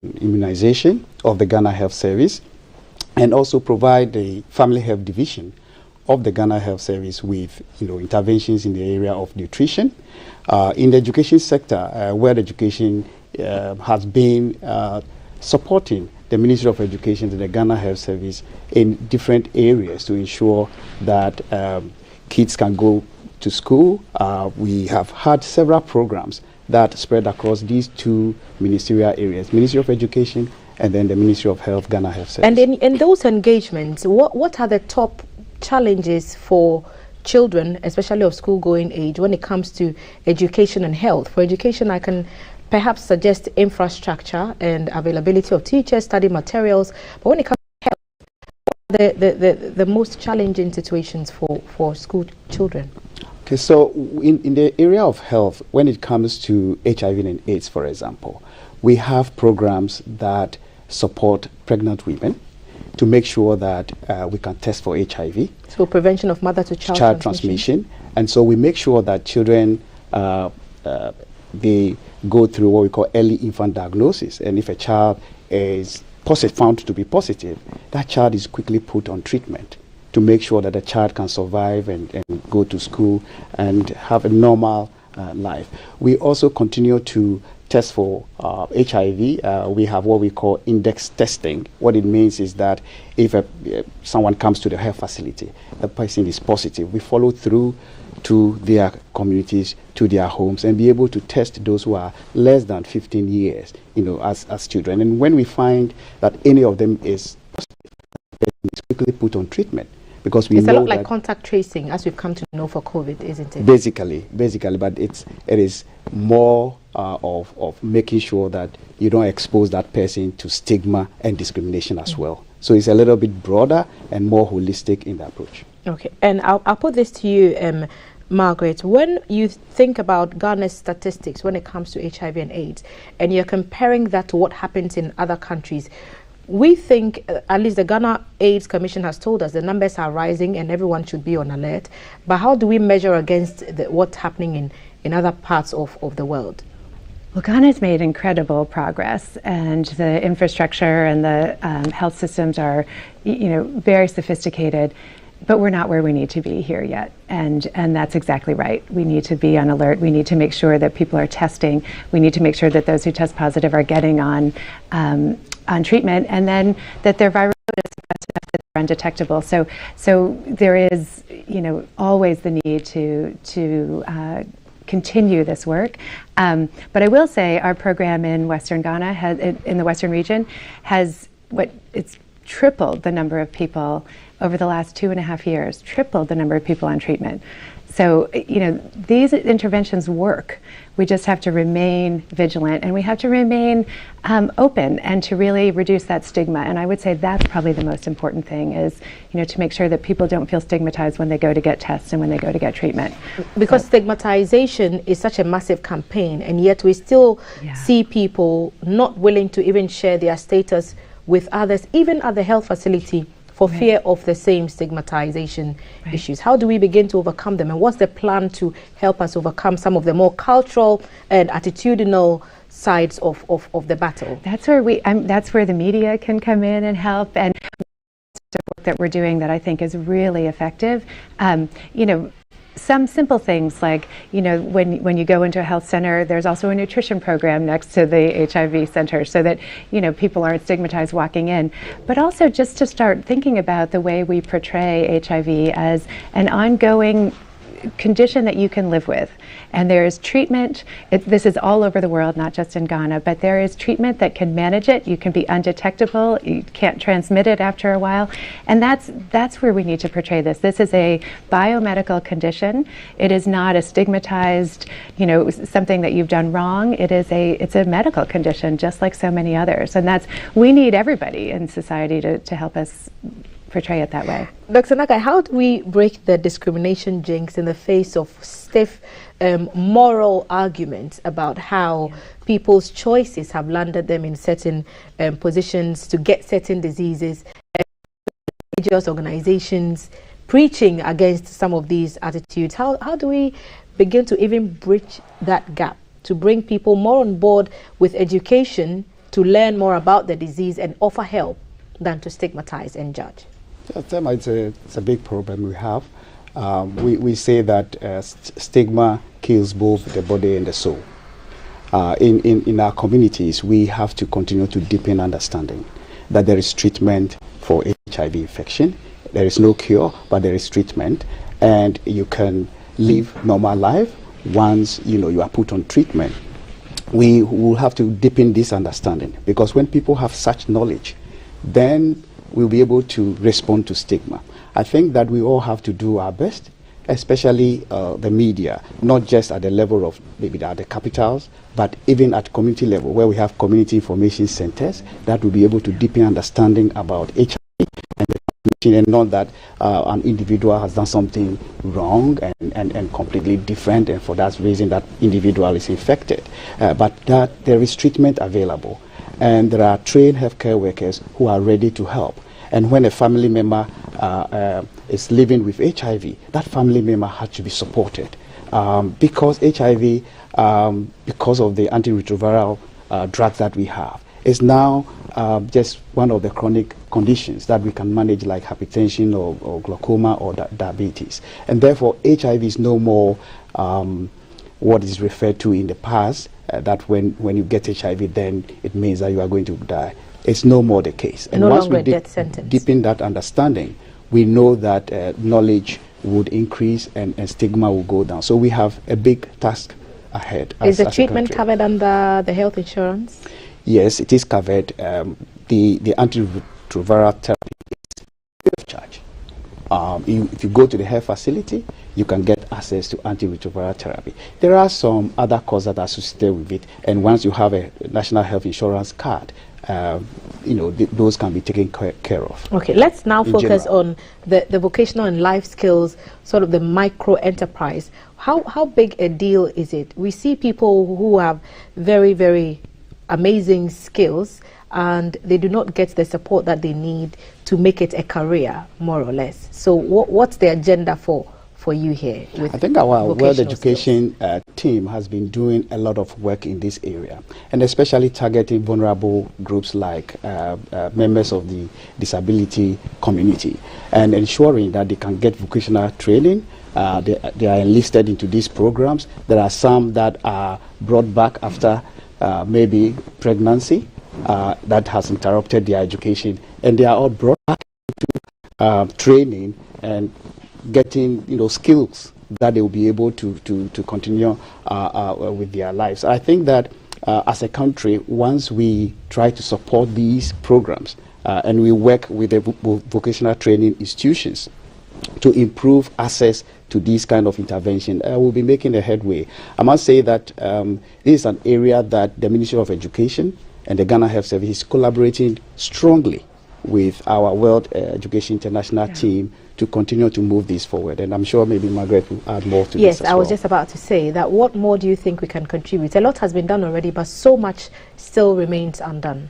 immunization of the Ghana Health Service, and also provide the Family Health Division of the Ghana Health Service with interventions in the area of nutrition. In the education sector, where education has been supporting the Ministry of Education to the Ghana Health Service in different areas to ensure that kids can go to school. We have had several programs that spread across these two ministerial areas, Ministry of Education and then the Ministry of Health, Ghana Health Service. And in those engagements, what are the top challenges for children, especially of school-going age, when it comes to education and health? For education, I can perhaps suggest infrastructure and availability of teachers, study materials, but when it comes to health, what are the most challenging situations for school children? Okay, so in the area of health, when it comes to HIV and AIDS, for example, we have programs that support pregnant women to make sure that we can test for HIV. So prevention of mother-to-child transmission. And so we make sure that children, they go through what we call early infant diagnosis. And if a child is found to be positive, that child is quickly put on treatment to make sure that the child can survive and go to school and have a normal life. We also continue to test for HIV. We have what we call index testing. What it means is that if someone comes to the health facility, the person is positive, we follow through to their communities, to their homes, and be able to test those who are less than 15 years, as children. And when we find that any of them is positive, it's quickly put on treatment. Because we it's know a lot like contact tracing, as we've come to know for COVID, isn't it? Basically, but it is more of making sure that you don't expose that person to stigma and discrimination as well. So it's a little bit broader and more holistic in the approach. Okay, and I'll put this to you, Margaret. When you think about Ghana's statistics when it comes to HIV and AIDS, and you're comparing that to what happens in other countries, we think, at least the Ghana AIDS Commission has told us, the numbers are rising and everyone should be on alert. But how do we measure against what's happening in other parts of the world? Well, Ghana's made incredible progress, and the infrastructure and the health systems are, very sophisticated. But we're not where we need to be here yet, and that's exactly right. We need to be on alert. We need to make sure that people are testing. We need to make sure that those who test positive are getting on treatment, and then that their viral load is fast enough that they're undetectable. So there is, always the need to continue this work. But I will say our program in Western Ghana, in the Western region, has it's tripled the number of people over the last 2.5 years, tripled the number of people on treatment. So, these interventions work. We just have to remain vigilant, and we have to remain open and to really reduce that stigma. And I would say that's probably the most important thing is, to make sure that people don't feel stigmatized when they go to get tests and when they go to get treatment. Because stigmatization is such a massive campaign, and yet we still see people not willing to even share their status with others, even at the health facility, for fear of the same stigmatization issues. How do we begin to overcome them, and what's the plan to help us overcome some of the more cultural and attitudinal sides of the battle? That's where that's where the media can come in and help, and the work that we're doing that I think is really effective. Some simple things like, when you go into a health center, there's also a nutrition program next to the HIV center so that, people aren't stigmatized walking in. But also just to start thinking about the way we portray HIV as an ongoing condition that you can live with. And there is treatment. This is all over the world, not just in Ghana, but there is treatment that can manage it. You can be undetectable. You can't transmit it after a while. And that's where we need to portray this. This is a biomedical condition. It is not a stigmatized, something that you've done wrong. It's a medical condition, just like so many others. And we need everybody in society to help us portray it that way. Dr. Nagai, how do we break the discrimination jinx in the face of stiff moral arguments about how people's choices have landed them in certain positions to get certain diseases, and religious organizations preaching against some of these attitudes? How do we begin to even bridge that gap to bring people more on board with education to learn more about the disease and offer help than to stigmatize and judge? Yeah, it's a big problem we have. We say that stigma kills both the body and the soul. In our communities, we have to continue to deepen understanding that there is treatment for HIV infection. There is no cure, but there is treatment, and you can live normal life once you are put on treatment. We will have to deepen this understanding, because when people have such knowledge, then we'll be able to respond to stigma. I think that we all have to do our best, especially the media, not just at the level of maybe at the capitals, but even at community level, where we have community information centers that will be able to deepen understanding about HIV and not that an individual has done something wrong and completely different, and for that reason that individual is infected. But that there is treatment available, and there are trained healthcare workers who are ready to help. And when a family member is living with HIV, that family member has to be supported, because HIV, because of the antiretroviral drugs that we have, is now just one of the chronic conditions that we can manage, like hypertension or glaucoma or diabetes. And therefore, HIV is no more what is referred to in the past, that when you get HIV, then it means that you are going to die. It's no more the case. And no once longer we a death sentence. deepen that understanding, we know that knowledge would increase and stigma will go down. So we have a big task ahead. Is the treatment covered under the health insurance? Yes, it is covered. The antiretroviral therapy is free of charge. If you go to the health facility, you can get access to antiretroviral therapy. There are some other costs that are associated with it, and once you have a national health insurance card, those can be taken care of. Okay, let's now focus on the vocational and life skills, sort of the micro enterprise. How big a deal is it? We see people who have very, very amazing skills, and they do not get the support that they need to make it a career, more or less. So what's the agenda for you here? I think our world education team has been doing a lot of work in this area, and especially targeting vulnerable groups like members of the disability community, and ensuring that they can get vocational training. They are enlisted into these programs. There are some that are brought back after maybe pregnancy that has interrupted their education, and they are all brought back into training and getting skills that they will be able to continue with their lives. I think that as a country, once we try to support these programs and we work with the vocational training institutions to improve access to this kind of intervention, we'll be making a headway. I must say that this is an area that the Ministry of Education and the Ghana Health Service is collaborating strongly with our World Education International team to continue to move this forward. And I'm sure maybe Margaret will add more to this. Yes, I was just about to say that what more do you think we can contribute? A lot has been done already, but so much still remains undone.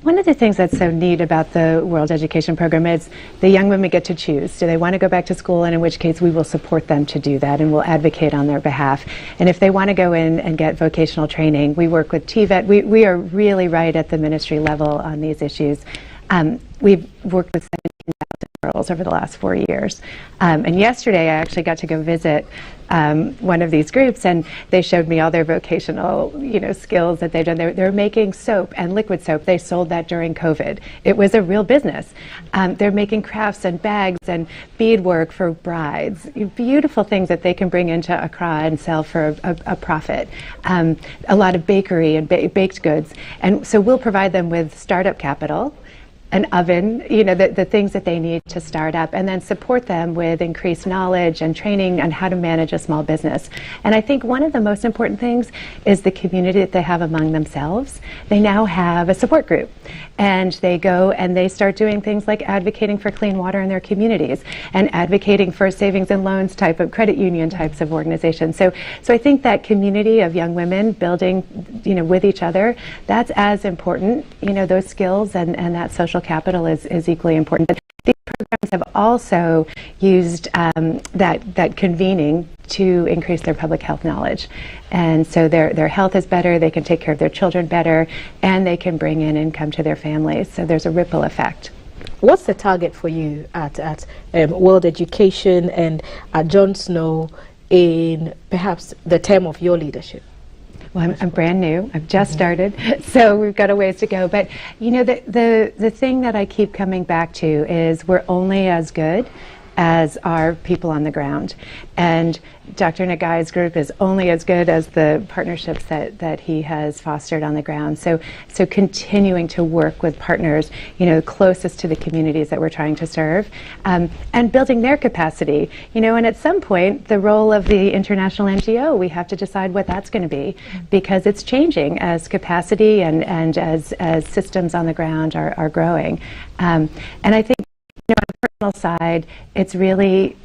One of the things that's so neat about the World Education Program is the young women get to choose. Do they want to go back to school, and in which case we will support them to do that and we'll advocate on their behalf. And if they want to go in and get vocational training, we work with TVET. We are really right at the ministry level on these issues. We've worked with 17,000 girls over the last 4 years. And yesterday I actually got to go visit one of these groups, and they showed me all their vocational skills that they've done. They're making soap and liquid soap. They sold that during COVID. It was a real business. They're making crafts and bags and beadwork for brides. Beautiful things that they can bring into Accra and sell for a profit. A lot of bakery and baked goods. And so we'll provide them with startup capital, an oven, the things that they need to start up, and then support them with increased knowledge and training on how to manage a small business. And I think one of the most important things is the community that they have among themselves. They now have a support group, and they go and they start doing things like advocating for clean water in their communities and advocating for savings and loans type of credit union types of organizations. So I think that community of young women building, with each other, that's as important. Those skills and that social capital is equally important. These programs have also used that convening to increase their public health knowledge. And so their health is better, they can take care of their children better, and they can bring in income to their families. So there's a ripple effect. What's the target for you at World Education and at John Snow in perhaps the term of your leadership? Well, I'm brand new. I've just started, so we've got a ways to go. But you know, the thing that I keep coming back to is we're only as good as our people on the ground. And Dr. Nagai's group is only as good as the partnerships that he has fostered on the ground. So continuing to work with partners, you know, closest to the communities that we're trying to serve, and building their capacity. You know, and at some point, the role of the international NGO, we have to decide what that's going to be, because it's changing as capacity and as systems on the ground are growing. And I think, you know, on the personal side, it's really,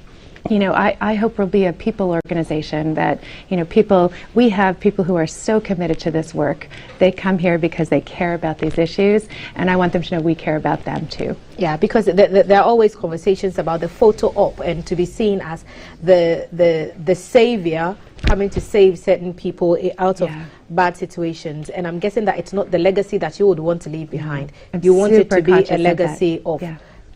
you know, I hope we'll be a people organization that, you know, we have people who are so committed to this work. They come here because they care about these issues, and I want them to know we care about them too. Yeah, because there are always conversations about the photo op and to be seen as the savior coming to save certain people out of bad situations. And I'm guessing that it's not the legacy that you would want to leave behind. You want it to be a legacy of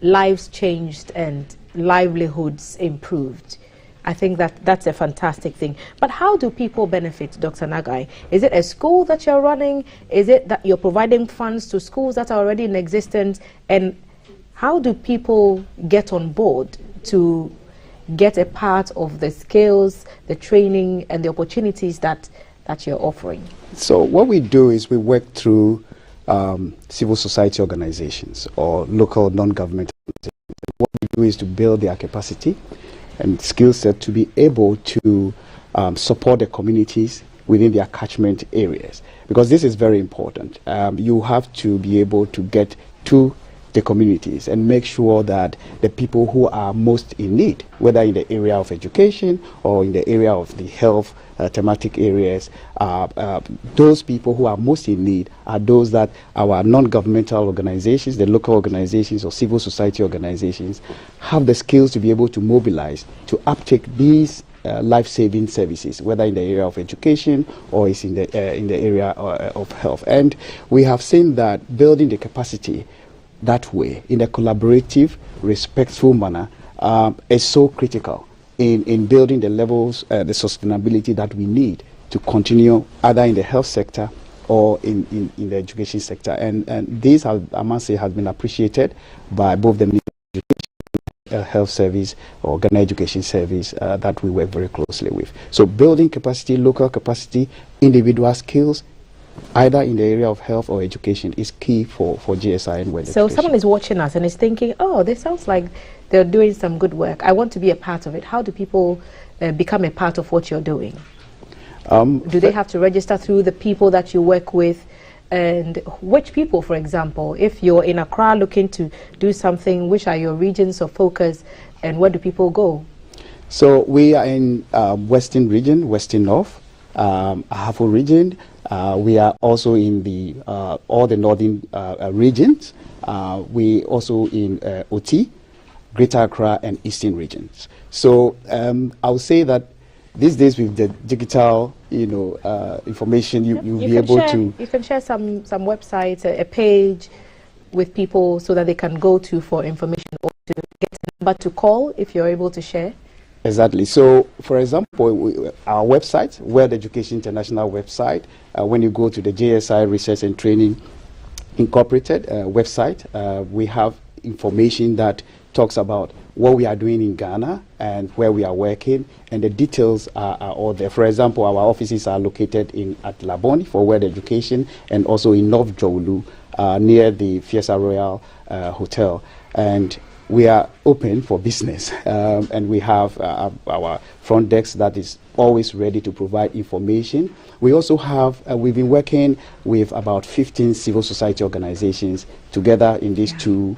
lives changed and livelihoods improved. I think that's a fantastic thing. But how do people benefit, Dr. Nagai? Is it a school that you're running? Is it that you're providing funds to schools that are already in existence? And how do people get on board to get a part of the skills, the training, and the opportunities that you're offering? So what we do is we work through civil society organizations or local non-governmental organizations. What we do is to build their capacity and skill set to be able to support the communities within their catchment areas, because this is very important. You have to be able to get to the communities and make sure that the people who are most in need, whether in the area of education or in the area of the health thematic areas, those people who are most in need are those that our non-governmental organizations, the local organizations or civil society organizations have the skills to be able to mobilize to uptake these life-saving services, whether in the area of education or is in the area of health. And we have seen that building the capacity that way, in a collaborative, respectful manner, is so critical in building the levels, the sustainability that we need to continue either in the health sector or in the education sector. And this, I must say, has been appreciated by both the health service or Ghana Education Service that we work very closely with. So building capacity, local capacity, individual skills, either in the area of health or education, is key for GSI and World So Education. someone is watching us and is thinking, oh, this sounds like they're doing some good work. I want to be a part of it. How do people become a part of what you're doing? Do they have to register through the people that you work with? And which people, for example, if you're in Accra looking to do something, which are your regions of focus and where do people go? So we are in Western region, Western North, Ahafo region. We are also in the all the northern regions. We also in OT, Greater Accra and Eastern regions. So I would say that these days with the digital, information, you'll be able to. You can share some websites, a page with people so that they can go to for information or to get a number to call if you're able to share. Exactly. So, for example, our website, World Education International website, when you go to the JSI Research and Training Incorporated website, we have information that talks about what we are doing in Ghana and where we are working, and the details are all there. For example, our offices are located at Laboni for World Education and also in North Jowlu near the Fiesta Royal Hotel. And we are open for business, and we have our front desk that is always ready to provide information. We also have, we've been working with about 15 civil society organizations together in these two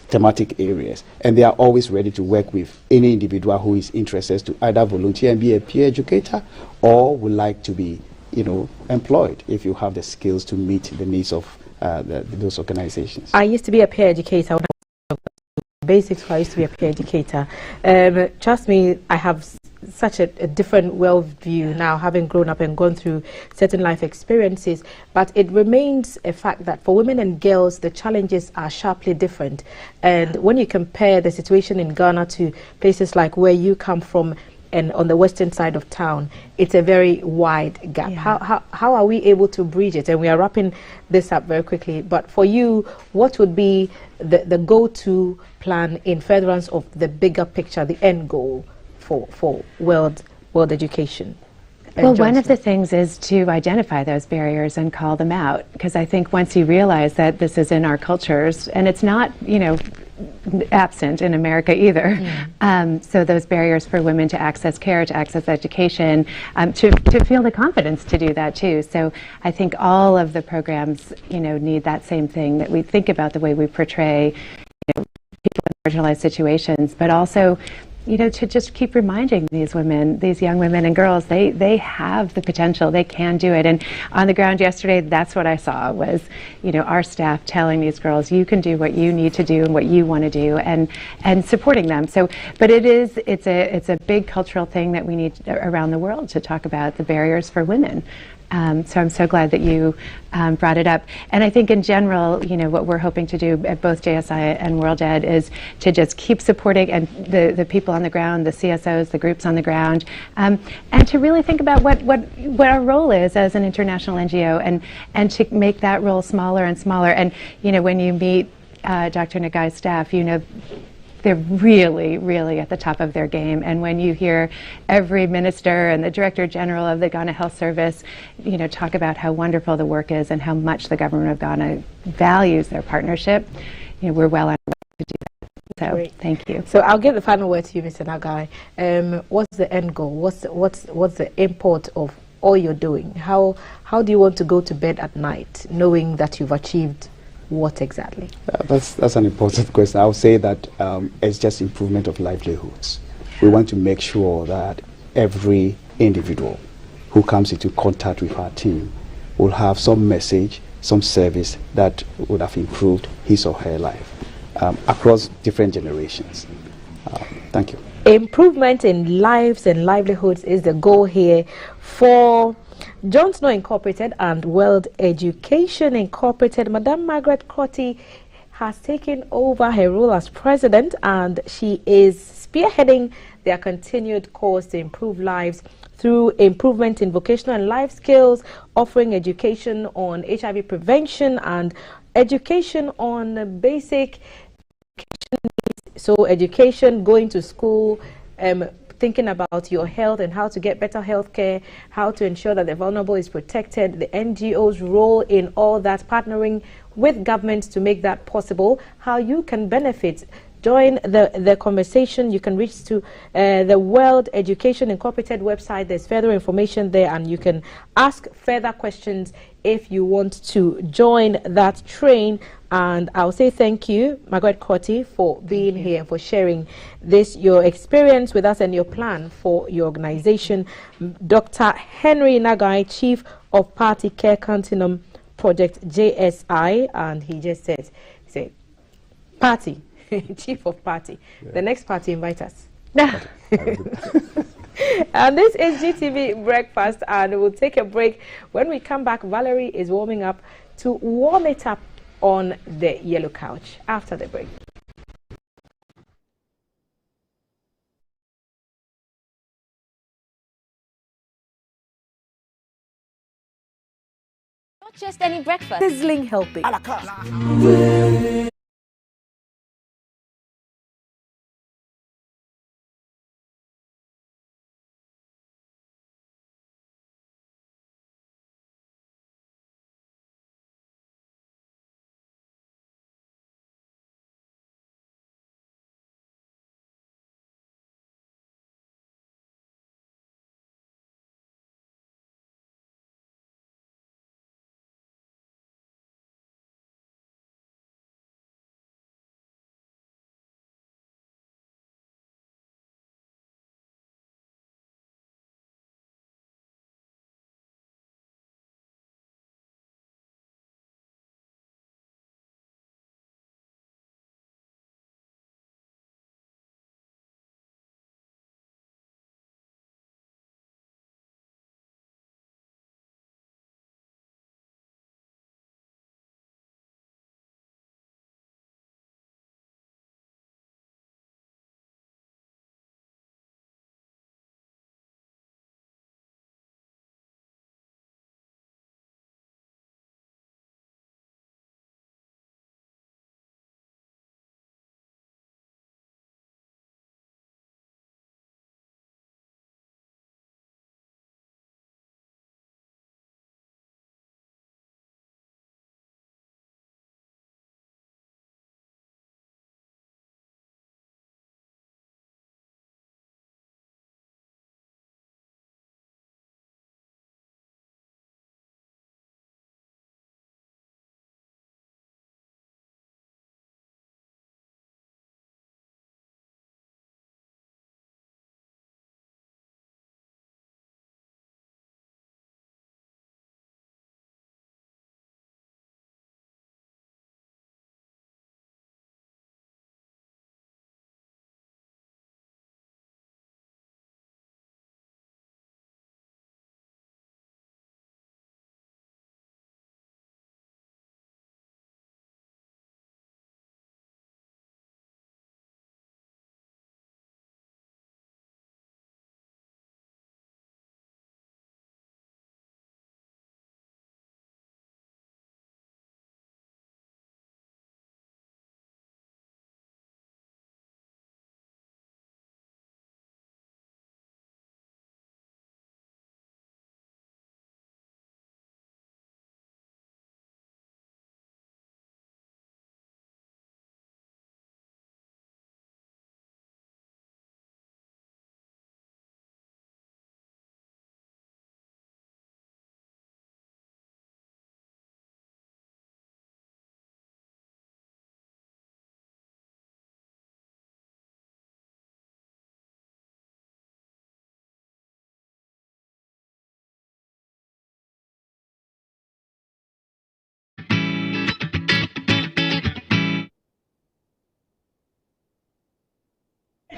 thematic areas, and they are always ready to work with any individual who is interested to either volunteer and be a peer educator or would like to be, employed if you have the skills to meet the needs of those organizations. I used to be a peer educator. Basics, I used to be a peer educator. Trust me, I have such a different worldview now, having grown up and gone through certain life experiences. But it remains a fact that for women and girls, the challenges are sharply different. And when you compare the situation in Ghana to places like where you come from, and on the western side of town, it's a very wide gap. Yeah. How are we able to bridge it? And we are wrapping this up very quickly. But for you, what would be the go-to plan in furtherance of the bigger picture, the end goal for world education? Well, one of the things is to identify those barriers and call them out, because I think once you realize that this is in our cultures, and it's not, absent in America either. So those barriers for women to access care, to access education, to feel the confidence to do that too. So I think all of the programs, need that same thing, that we think about the way we portray people in marginalized situations, but also to just keep reminding these women, these young women and girls, they have the potential, they can do it. And on the ground yesterday, that's what I saw was, our staff telling these girls, you can do what you need to do and what you want to do, and supporting them. So, but it's a big cultural thing that we need around the world to talk about the barriers for women. So I'm so glad that you brought it up. And I think in general, what we're hoping to do at both JSI and World Ed is to just keep supporting and the people on the ground, the CSOs, the groups on the ground, and to really think about what our role is as an international NGO, and to make that role smaller and smaller. And when you meet Dr. Nagai's staff, they're really, really at the top of their game. And when you hear every minister and the Director General of the Ghana Health Service, talk about how wonderful the work is and how much the government of Ghana values their partnership, we're well on our way to do that. So, great. Thank you. So I'll give the final word to you, Mr. Nagai. What's the end goal? What's the import of all you're doing? How do you want to go to bed at night, knowing that you've achieved what exactly? That's an important question. I would say that it's just improvement of livelihoods. We want to make sure that every individual who comes into contact with our team will have some message, some service that would have improved his or her life across different generations. Thank you. Improvement in lives and livelihoods is the goal here for John Snow Incorporated and World Education Incorporated. Madam Margaret Crotty has taken over her role as president, and she is spearheading their continued course to improve lives through improvement in vocational and life skills, offering education on HIV prevention and education on basic needs. So education, going to school, thinking about your health and how to get better health care, how to ensure that the vulnerable is protected, the NGO's role in all that, partnering with governments to make that possible, how you can benefit. Join the conversation. You can reach to the World Education Incorporated website. There's further information there, and you can ask further questions if you want to join that train. And I'll say thank you, Margaret Crotty, for being here, for sharing your experience with us and your plan for your organization. Dr. Henry Nagai, Chief of Party Care Continuum Project, JSI, and he just said party. Chief of party. Yeah. The next party invite us. And this is GTV Breakfast, and we'll take a break. When we come back, Valerie is warming up to warm it up on the yellow couch after the break. Not just any breakfast. Sizzling helping.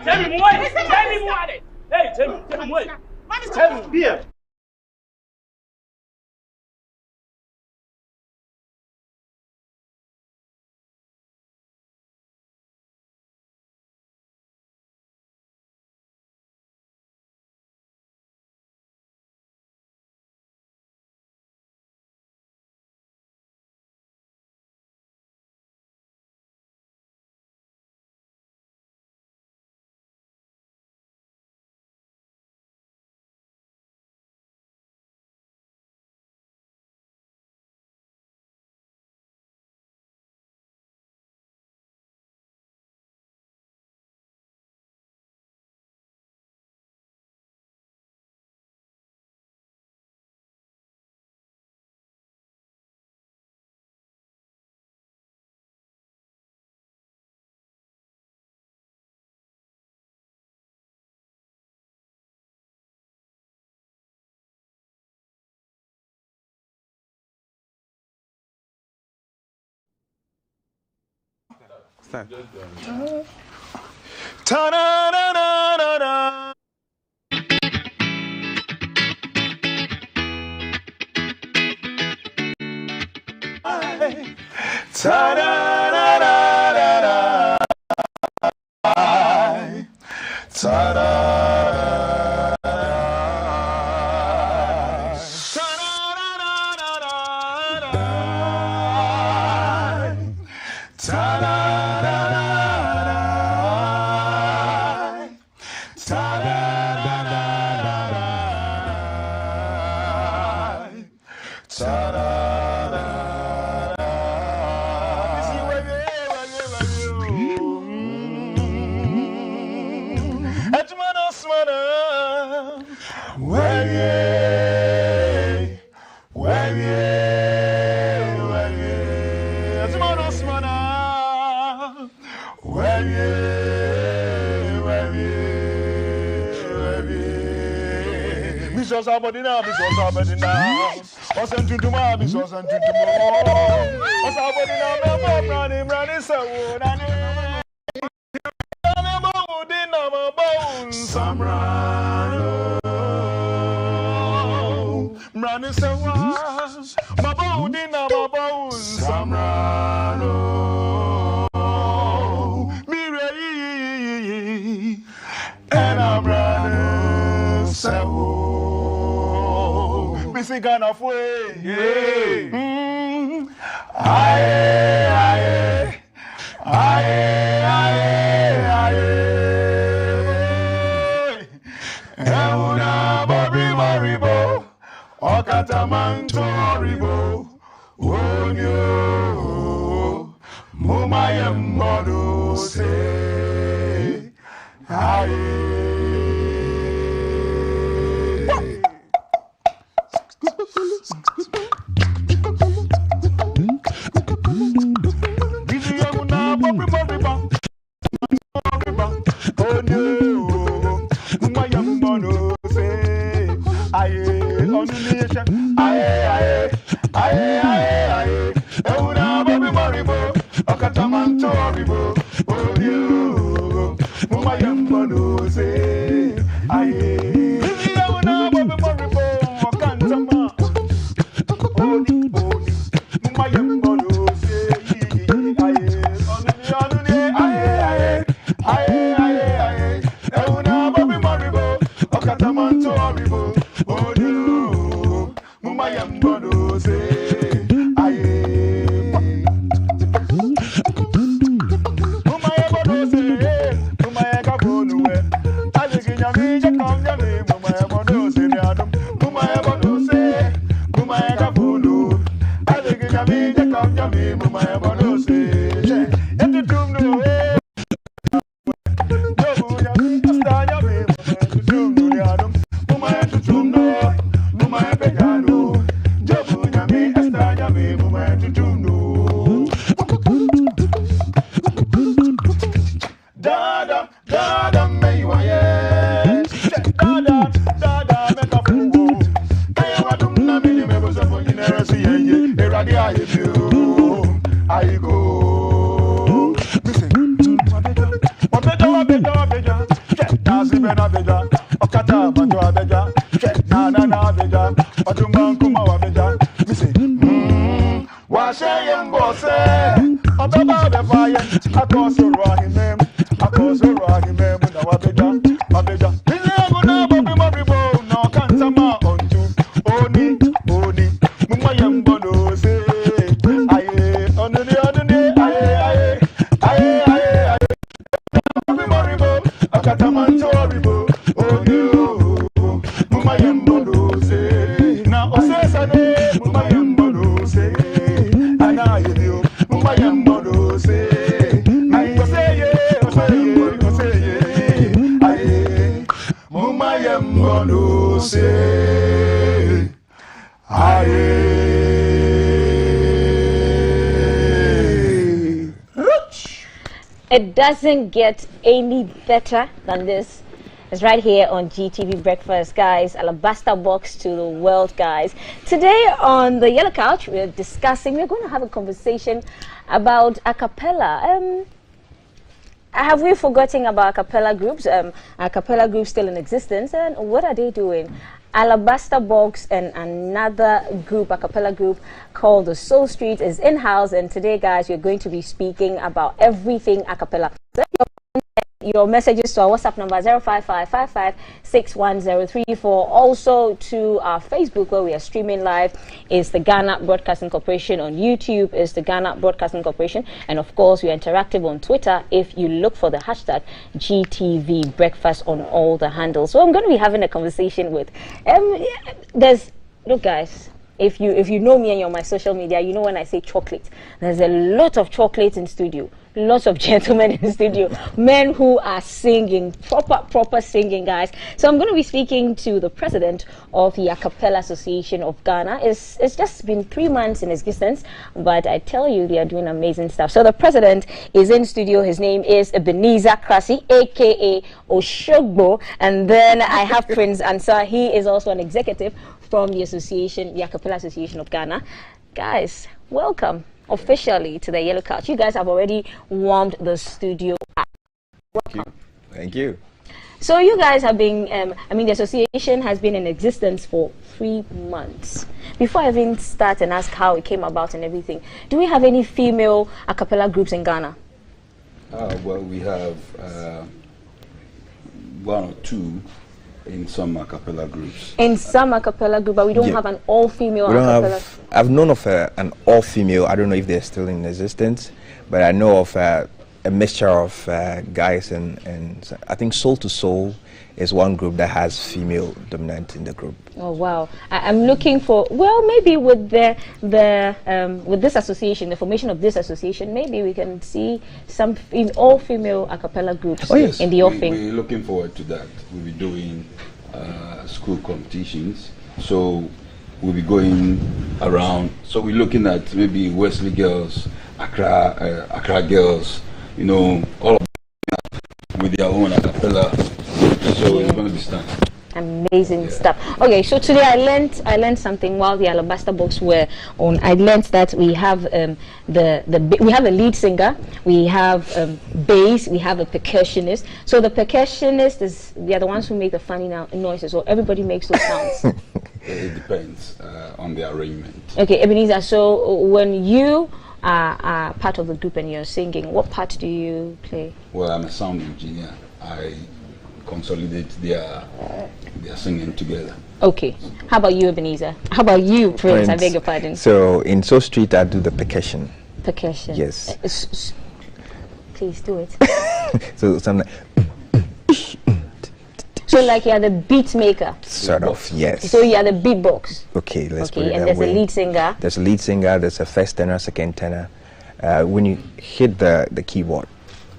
Tell me what? Tell me what? Hey, tell me what? Tell me beer. Start. Ta-da-da-da-da-da. Ta-da-da-da-da-da. abeja. Na na na abeja. Otuma kuma abeja. Me say, wa say yembose. Obeba be fire. Akoso rohimem. Akoso rohimem na abeja. Abeja. Ile go na bobi bobi bo no kantama onju. Oni oni. Muma yembo no say. Aye onuni onuni aye aye. Aye aye aye. Bobi bobi bo. Akatamanto ribo. Oni muma yembo no say. Na osesa ne muma yembo no say. Ana yedio muma yembo no say. Aye oseye oseye oseye. Aye muma yembo no say. Aye. It doesn't get any better than this. It's right here on GTV Breakfast, guys. Alabaster box to the world, guys. Today on the Yellow Couch, we're going to have a conversation about Acapella. Have we forgotten about Acapella groups? Acapella groups still in existence, and what are they doing? Alabaster Box and another group, Acapella group called the Soul Street, is in-house, and today, guys, we're going to be speaking about everything Acapella. So your messages to our WhatsApp number 05555610034. Also to our Facebook, where we are streaming live, is the Ghana Broadcasting Corporation. On YouTube is the Ghana Broadcasting Corporation, and of course we are interactive on Twitter if you look for the hashtag GTV Breakfast on all the handles. So I'm going to be having a conversation with look, guys, if you know me and you're on my social media, you know when I say chocolate, there's a lot of chocolate in studio. Lots of gentlemen in the studio, men who are singing, proper singing, guys. So I'm going to be speaking to the president of the Acapella Association of Ghana. It's just been 3 months in existence, but I tell you, they are doing amazing stuff. So the president is in studio. His name is Ebenezer Krasi, aka Oshogbo, and then I have Prince Ansar. He is also an executive from the association, the Acapella Association of Ghana. Guys, welcome officially to the Yellow Couch. You guys have already warmed the studio up. Welcome. Thank you. So you guys have been, the association has been in existence for 3 months. Before I even start and ask how it came about and everything, do we have any female a cappella groups in Ghana? Well, we have 1 or 2 in some a cappella groups. In some a cappella group, but we don't have an all-female a cappella. I've known of an all-female. I don't know if they're still in existence, but I know of a mixture of guys and I think Soul to Soul is one group that has female dominant in the group. Oh wow! I'm looking for, well, maybe with with this association, the formation of this association, maybe we can see some all female a cappella groups in the offing. We're looking forward to that. We'll be doing school competitions, so we'll be going around. So we're looking at maybe Wesley girls, Accra girls, you know, all of them with their own a cappella. So it's going to be stunning. Amazing stuff. Okay, so today I learned something while the Alabaster Box were on. I learned that we have we have a lead singer, we have bass, we have a percussionist. So the percussionist they are the ones who make the funny noises, or everybody makes those sounds. It depends on the arrangement. Okay, Ebenezer. So when you are part of the group and you're singing, what part do you play? Well, I'm a sound engineer. I consolidate their singing together. Okay. How about you, Ebenezer? How about you, Prince? I beg your pardon. So in Soul Street, I do the percussion. Percussion. Yes. Please do it. So something. So like you are the beat maker. Sort of, yes. So you are the beatbox. Okay, let's put it and that there's way. a lead singer. There's a lead singer. There's a first tenor, second tenor. When you hit the keyboard,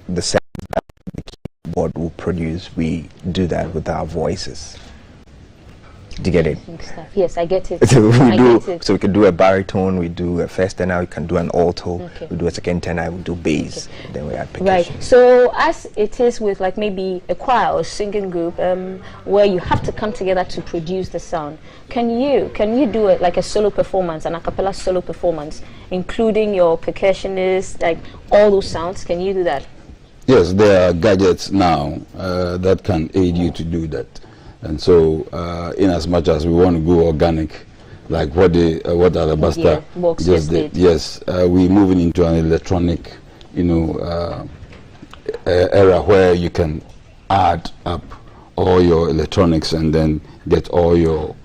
the sound that the keyboard will produce, we do that with our voices. Do you get it? Yes, I get it. So we can do a baritone, we do a first tenor, we can do an alto, we do a second tenor, we do bass, then we add percussion. Right. So as it is with like maybe a choir or singing group, where you have to come together to produce the sound, can you do it like a solo performance, an a cappella solo performance, including your percussionist, like all those sounds? Can you do that? Yes, there are gadgets now that can aid you to do that. And so, in as much as we want to go organic, like what Alabaster just did, yes, we're moving into an electronic, era where you can add up all your electronics and then get all your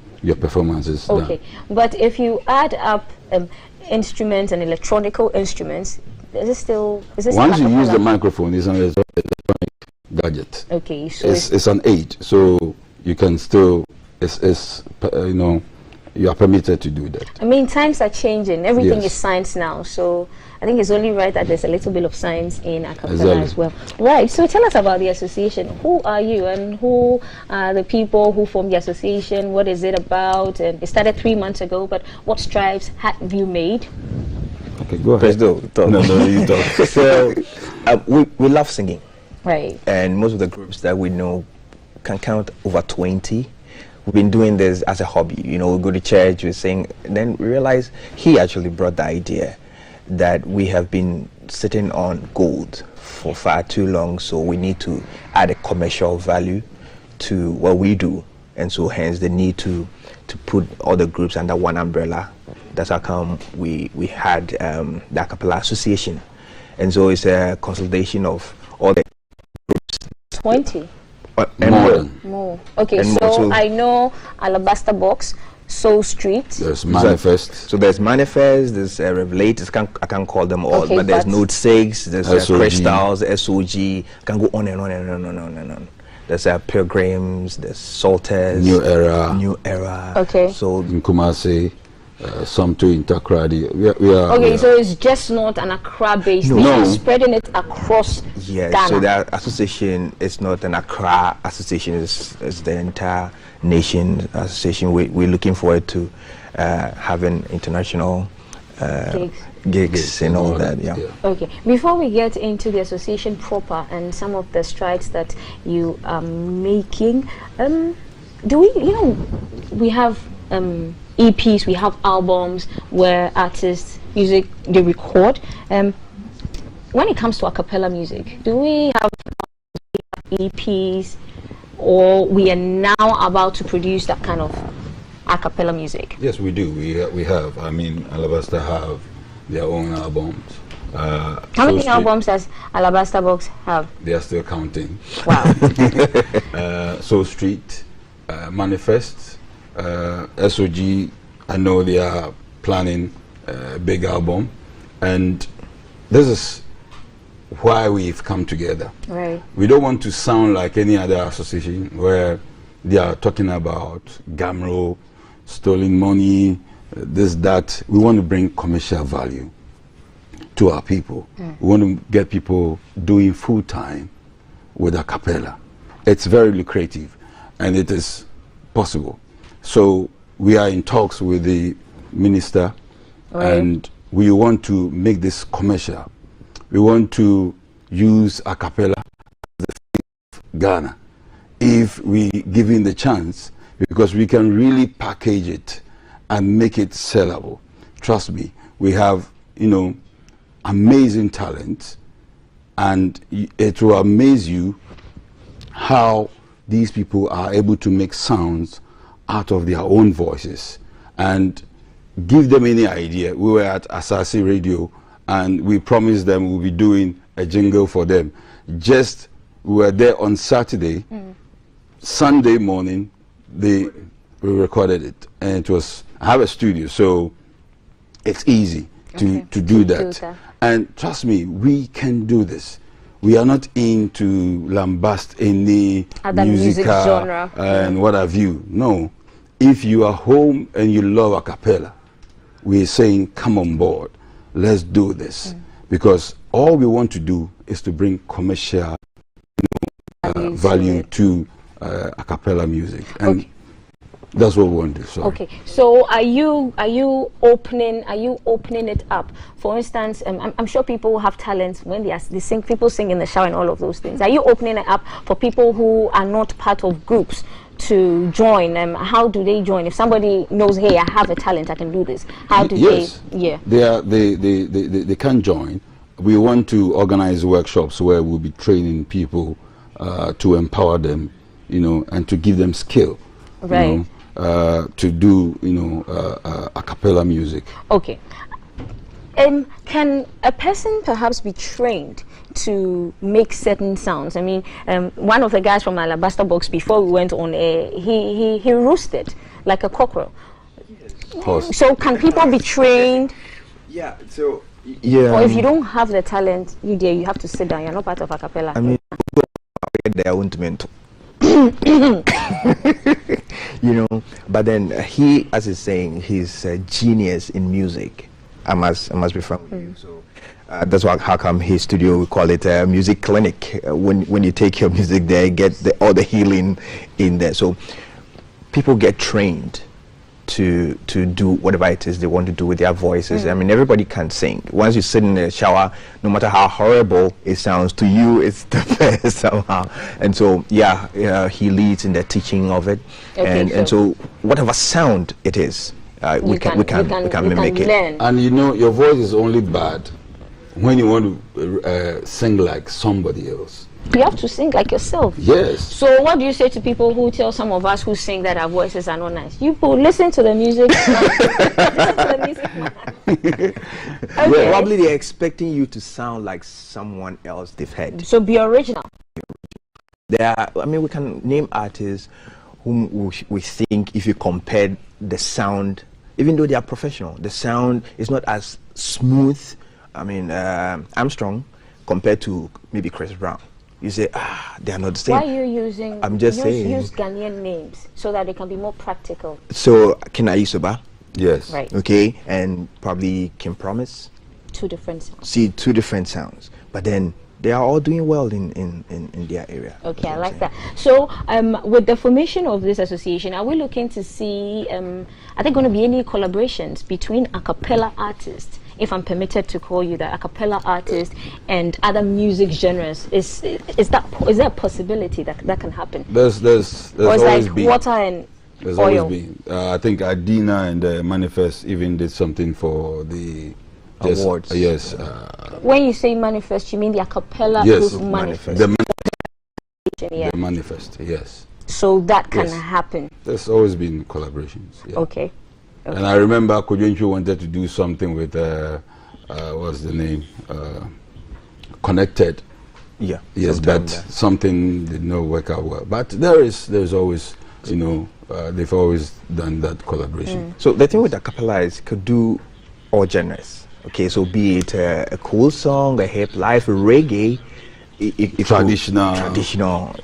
performances done. But if you add up instruments and electronical instruments, is this once you use the microphone, it's an electronic gadget. Okay, so it's an aid, so you can still you are permitted to do that. I mean, times are changing. Everything is science now, so I think it's only right that there's a little bit of science in Acapella as well. Right, so tell us about the association. Who are you and who are the people who form the association? What is it about? And it started 3 months ago, but what strides have you made? Okay, go ahead. No, you talk. So, we love singing. Right. And most of the groups that we know can count over 20. We've been doing this as a hobby. We go to church, we sing, and then we realize he actually brought the idea that we have been sitting on gold for far too long, so we need to add a commercial value to what we do, and so hence the need to put all the groups under one umbrella. That's how come we had the Acapella Association, and so it's a consolidation of all the groups. 20. And more. Okay, and so I know Alabaster Box, Soul Street. There's Manifest. So there's Manifest, there's Revelators, I can't call them all, but there's Note 6, there's Crystals, SOG, I can go on and on and on and on and on. There's Pilgrims, there's Salters, New Era. Okay. So in Kumasi, some to Intercradi. We are. So it's just not an Accra-based thing. You're spreading it across Ghana. So the association is not an Accra association, it's the entire nation association. We're looking forward to having international gigs and all that. Okay, before we get into the association proper and some of the strides that you are making, do we have EPs, we have albums where artists they record. When it comes to a cappella music, do we have EPs, or we are now about to produce that kind of a cappella music? Yes, we do. We have. I mean, Alabaster have their own albums. How many albums does Alabaster Box have? They are still counting. Wow. Soul Street, Manifest, SOG, I know they are planning a big album, and this is why we've come together. Right. We don't want to sound like any other association where they are talking about Gamro, stolen money, this, that. We want to bring commercial value to our people. We want to get people doing full time with a cappella. It's very lucrative, and it is possible. So we are in talks with the minister, and we want to make this commercial. We want to use a cappella as the face of Ghana, if we give him the chance, because we can really package it and make it sellable. Trust me, we have, amazing talent, and it will amaze you how these people are able to make sounds out of their own voices and give them any idea. We were at Asasi Radio and we promised them we'll be doing a jingle for them. We were there on Saturday. Sunday morning we recorded it, and it was, I have a studio, so it's easy to do that. And trust me, we can do this. We are not into lambast any music genre and what have you. No. If you are home and you love a cappella, we're saying come on board, let's do this, because all we want to do is to bring commercial value to a cappella music, and that's what we want to do. Sorry. Okay, so are you opening it up? For instance, I'm sure people have talents when they sing. People sing in the shower and all of those things. Are you opening it up for people who are not part of groups to join? How do they join? If somebody knows, hey, I have a talent, I can do this. How do they? Yeah, they can join. We want to organize workshops where we'll be training people to empower them you know, and to give them skill, right, you know, to do, you know, a cappella music. Okay. Can a person perhaps be trained to make certain sounds? I mean, one of the guys from Alabaster Box, before we went on air, he roosted like a cockerel. So can people be trained? Yeah, so yeah. Or if you don't have the talent, you have to sit down. You're not part of Acapella. I mean, their own mentor. You know, but then he, as he's saying, he's a genius in music. I must be frank with you. So that's why, how come his studio, we call it a music clinic. When you take your music there, you get all the healing in there. So people get trained to do whatever it is they want to do with their voices. I mean, everybody can sing. Once you sit in the shower, no matter how horrible it sounds to you, it's the best somehow. And so, yeah, he leads in the teaching of it. Okay, and so whatever sound it is, we can mimic it. And you know, your voice is only bad when you want to sing like somebody else. You have to sing like yourself. Yes. So what do you say to people who tell some of us who sing that our voices are not nice? You listen to the music. Okay. Probably they're expecting you to sound like someone else they've heard. So be original. I mean, we can name artists whom we think, if you compare the sound, even though they are professional, the sound is not as smooth. I mean, Armstrong compared to maybe Chris Brown. You say, they are not the same. Why are you using? I'm just saying. Use Ghanaian names so that they can be more practical. So, Kina Isoba. Yes. Right. Okay, and probably Kim Promise. Two different sounds. See, two different sounds. But then they are all doing well in their area. Okay, I like that. So, with the formation of this association, are we looking to see, are there going to be any collaborations between Acapella artists, if I'm permitted to call you that, Acapella artists and other music genres? Is there a possibility that can happen? There's always like been. Water and There's oil. always been. I think Adina and Manifest even did something for the awards. Yes. When you say Manifest, you mean the Acapella group Manifest? The Manifest, yes. So that can happen. There's always been collaborations. Yeah. Okay. And I remember Kojenchu wanted to do something with what's the name? Connected. Yeah. Yes, but something did not work out well. But there's always, you know, they've always done that collaboration. So the thing with Acapella is could do all genres. Okay, so be it a cool song, a hip life, reggae, traditional.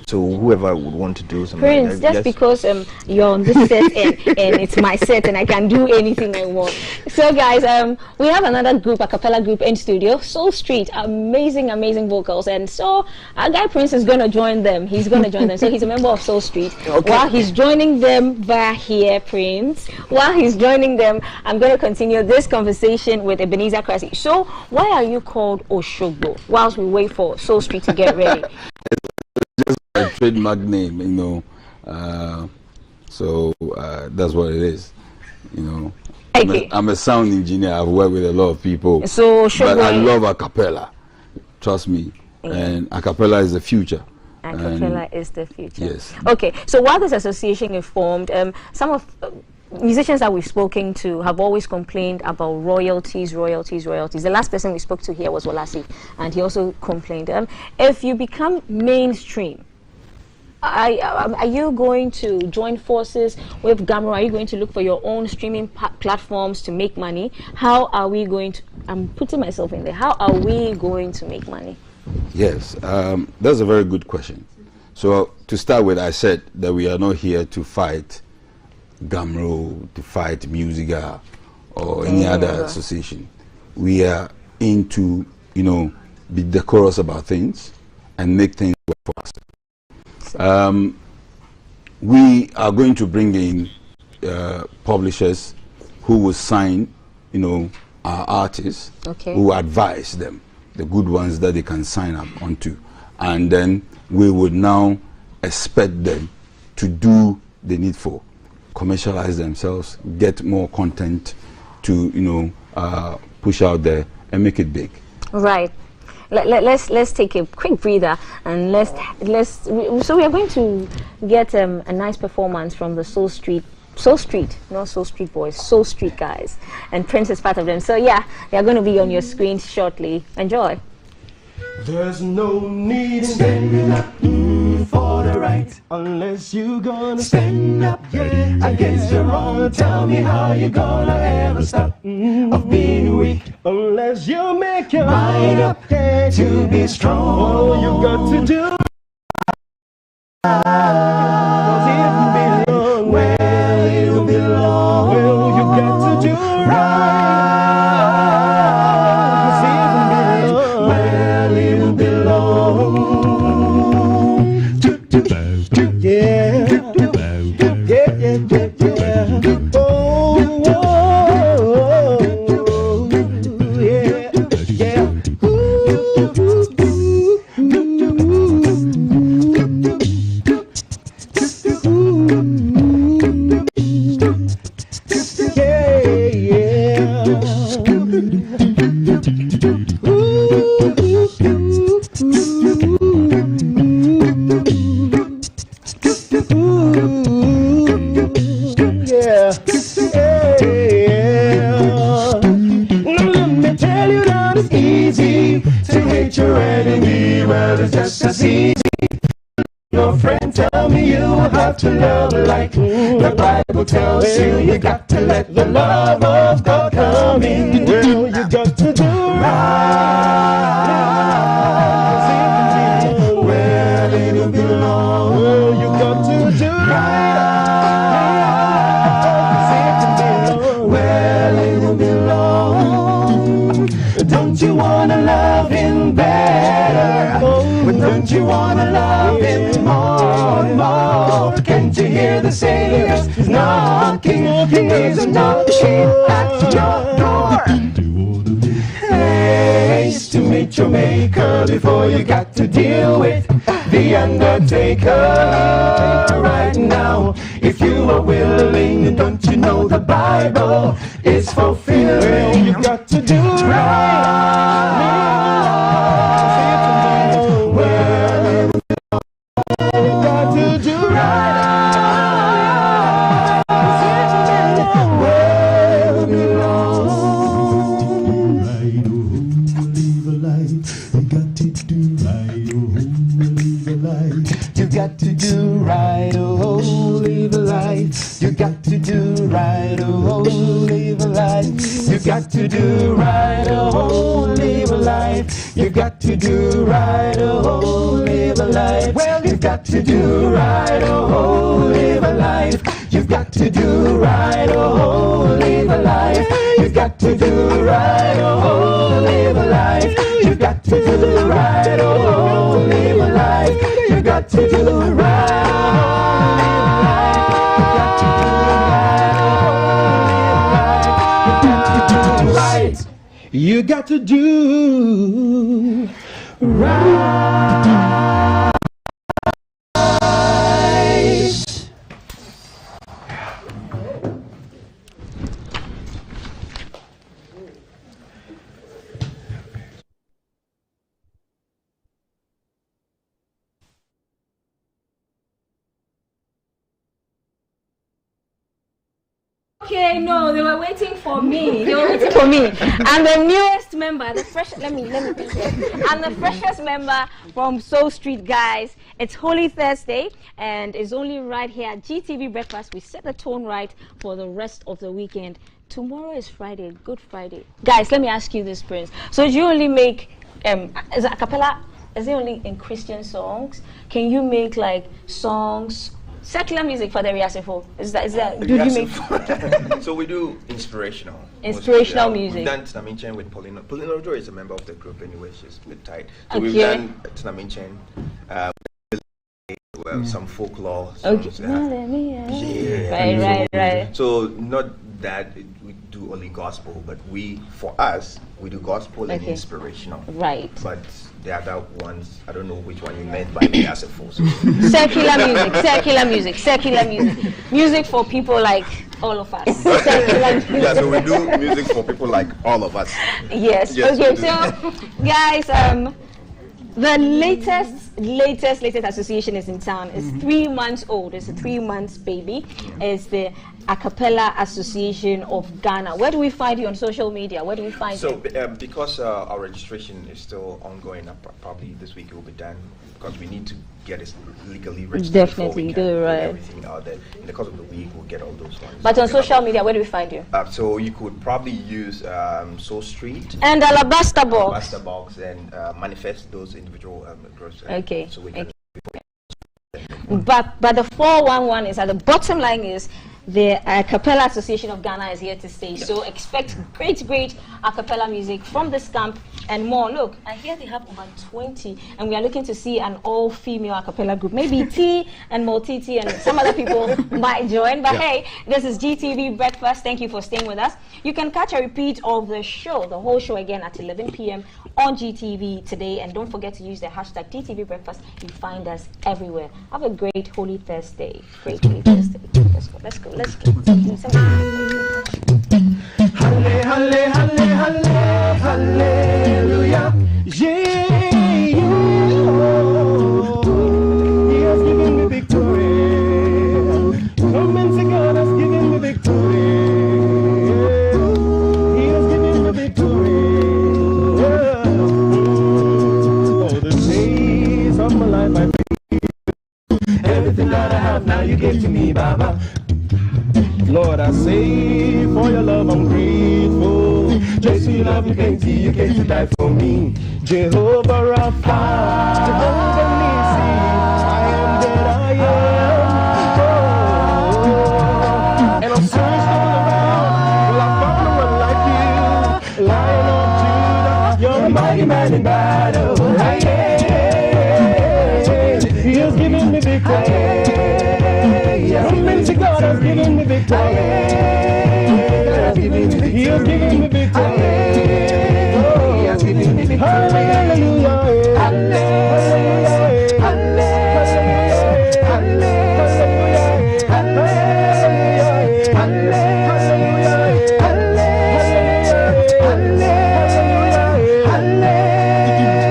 So whoever would want to do something Prince, like just because you're on this set and it's my set and I can do anything I want. So guys, we have another group, a cappella group in studio, Soul Street, amazing vocals, and so our guy Prince is going to join them. He's going to join them. So he's a member of Soul Street. Okay. While he's joining them via here, Prince, while he's joining them, I'm going to continue this conversation with Ebenezer Krasi. So why are you called Oshogbo whilst we wait for Soul Street to get ready? Just a trademark name, you know. So that's what it is, you know. Okay. I'm a sound engineer. I've worked with a lot of people. So but I love Acapella. Trust me. And Acapella is the future. Acapella is the future. Yes. Okay. So while this association is formed, some of musicians that we've spoken to have always complained about royalties. The last person we spoke to here was Walasi, and he also complained. If you become mainstream, are you going to join forces with Gamro? Are you going to look for your own streaming platforms to make money? How are we going to, I'm putting myself in there, how are we going to make money? Yes, that's a very good question. So to start with, I said that we are not here to fight Gamro, to fight Musiga or any other association. We are into, you know, be decorous about things and make things work for us. We are going to bring in publishers who will sign, you know, our artists, who advise them, the good ones that they can sign up onto, and then we would now expect them to do the needful, commercialize themselves, get more content to, you know, push out there and make it big. Right. let's take a quick breather and so we are going to get a nice performance from the Soul Street, not Soul Street Boys, Soul Street guys, and Prince is part of them. So yeah, they are going to be on your screen shortly. Enjoy. There's no need in standing up for the right unless you gonna stand up against your wrong. Tell me how you gonna ever stop of being weak unless you make your mind up to be strong. All you got to do well, it'll belong. Well, you got to do right. To love like the Bible tells you, you got to let the love of God come in. Well, you got to do right. Well, it'll belong. Well, you got to do right. Well, it'll belong. Don't you wanna love him better? Don't you wanna love him more and more? Can't you hear the Savior's knocking? He's knocking at your door. Haste to meet your maker before you got to deal with the undertaker right now. If you are willing, don't you know the Bible is fulfilling? Well, you got to do right. Got to do right, oh, live a life. You got to do right, oh, live a life. Well, you got to do right, oh, live a life. You've got to do right, oh, live a life. You got to do right, oh, live a life. You got to do right, oh, live a life. You got to do right. You got to do right. Okay, no, they were waiting for me. They were waiting for me. And the newest member, the fresh. Let me think here. And the freshest member from Soul Street guys. It's Holy Thursday, and it's only right here at GTV Breakfast. We set the tone right for the rest of the weekend. Tomorrow is Friday, Good Friday. Guys, let me ask you this, Prince. So do you only make is Acapella? Is it only in Christian songs? Can you make like songs? Secular music for the Riasifo. Is that do you make? So we do inspirational music. We've done Tinaminchen with Paulina. Paulina Rojo is a member of the group anyway. She's a bit tight. So we've done Tinaminchen. Some folklore songs. Okay. Right. So not that we do only gospel, but for us we do gospel and inspirational. Right. But the other ones, I don't know which one you meant by Riasifo. Secular music. Music for people like all of us. Yeah, so we do music for people like all of us. Yes. Okay. So, guys, the latest association is in town. It's 3 months old. It's a 3 months baby. It's the Acapella Association of Ghana. Where do we find you on social media? Where do we find you? So because our registration is still ongoing, probably this week it will be done because we need to get it legally registered. Definitely, before we can do right. everything out there. In the course of the week, we'll get all those ones. But on social media, where do we find you? So you could probably use Soul Street and Alabaster Box. Alabaster Box and manifest those individual groups. Okay. So we can. But the 411 is at the bottom line is the Acapella Association of Ghana is here to stay. Yes. So expect great acapella music from this camp and more. Look, I hear they have over 20 and we are looking to see an all-female acapella group. Maybe T and Multi-T and some other people might join. But hey, this is GTV Breakfast. Thank you for staying with us. You can catch a repeat of the show, the whole show again at 11 p.m. on GTV today. And don't forget to use the hashtag GTV Breakfast. You find us everywhere. Have a great Holy Thursday. Great Holy Thursday. Let's go. Let's go. Hallelujah. Yeah, He has given me victory. Moments ago, has given me victory. He has given me victory. Oh, the days of my life I feel. Everything that I have now you gave to me, Baba. Lord, I say for your love I'm grateful. Jesus, you love me plenty, you came to die for me. Jehovah Rapha, Jehovah Nissi, I am that I am. And I'm searched all around, well I found no one like you. Lion of Judah, you're a mighty man in battle. He has given me victory. Promise to God has given me victory. He has given me victory. He has given me victory. Hallelujah. Hallelujah. Hallelujah.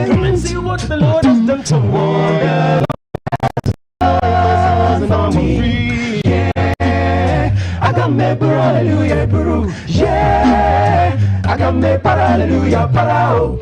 Come and see what the Lord has done for wonder. Hallelujah, Peru. Yeah, I got me para hallelujah, para.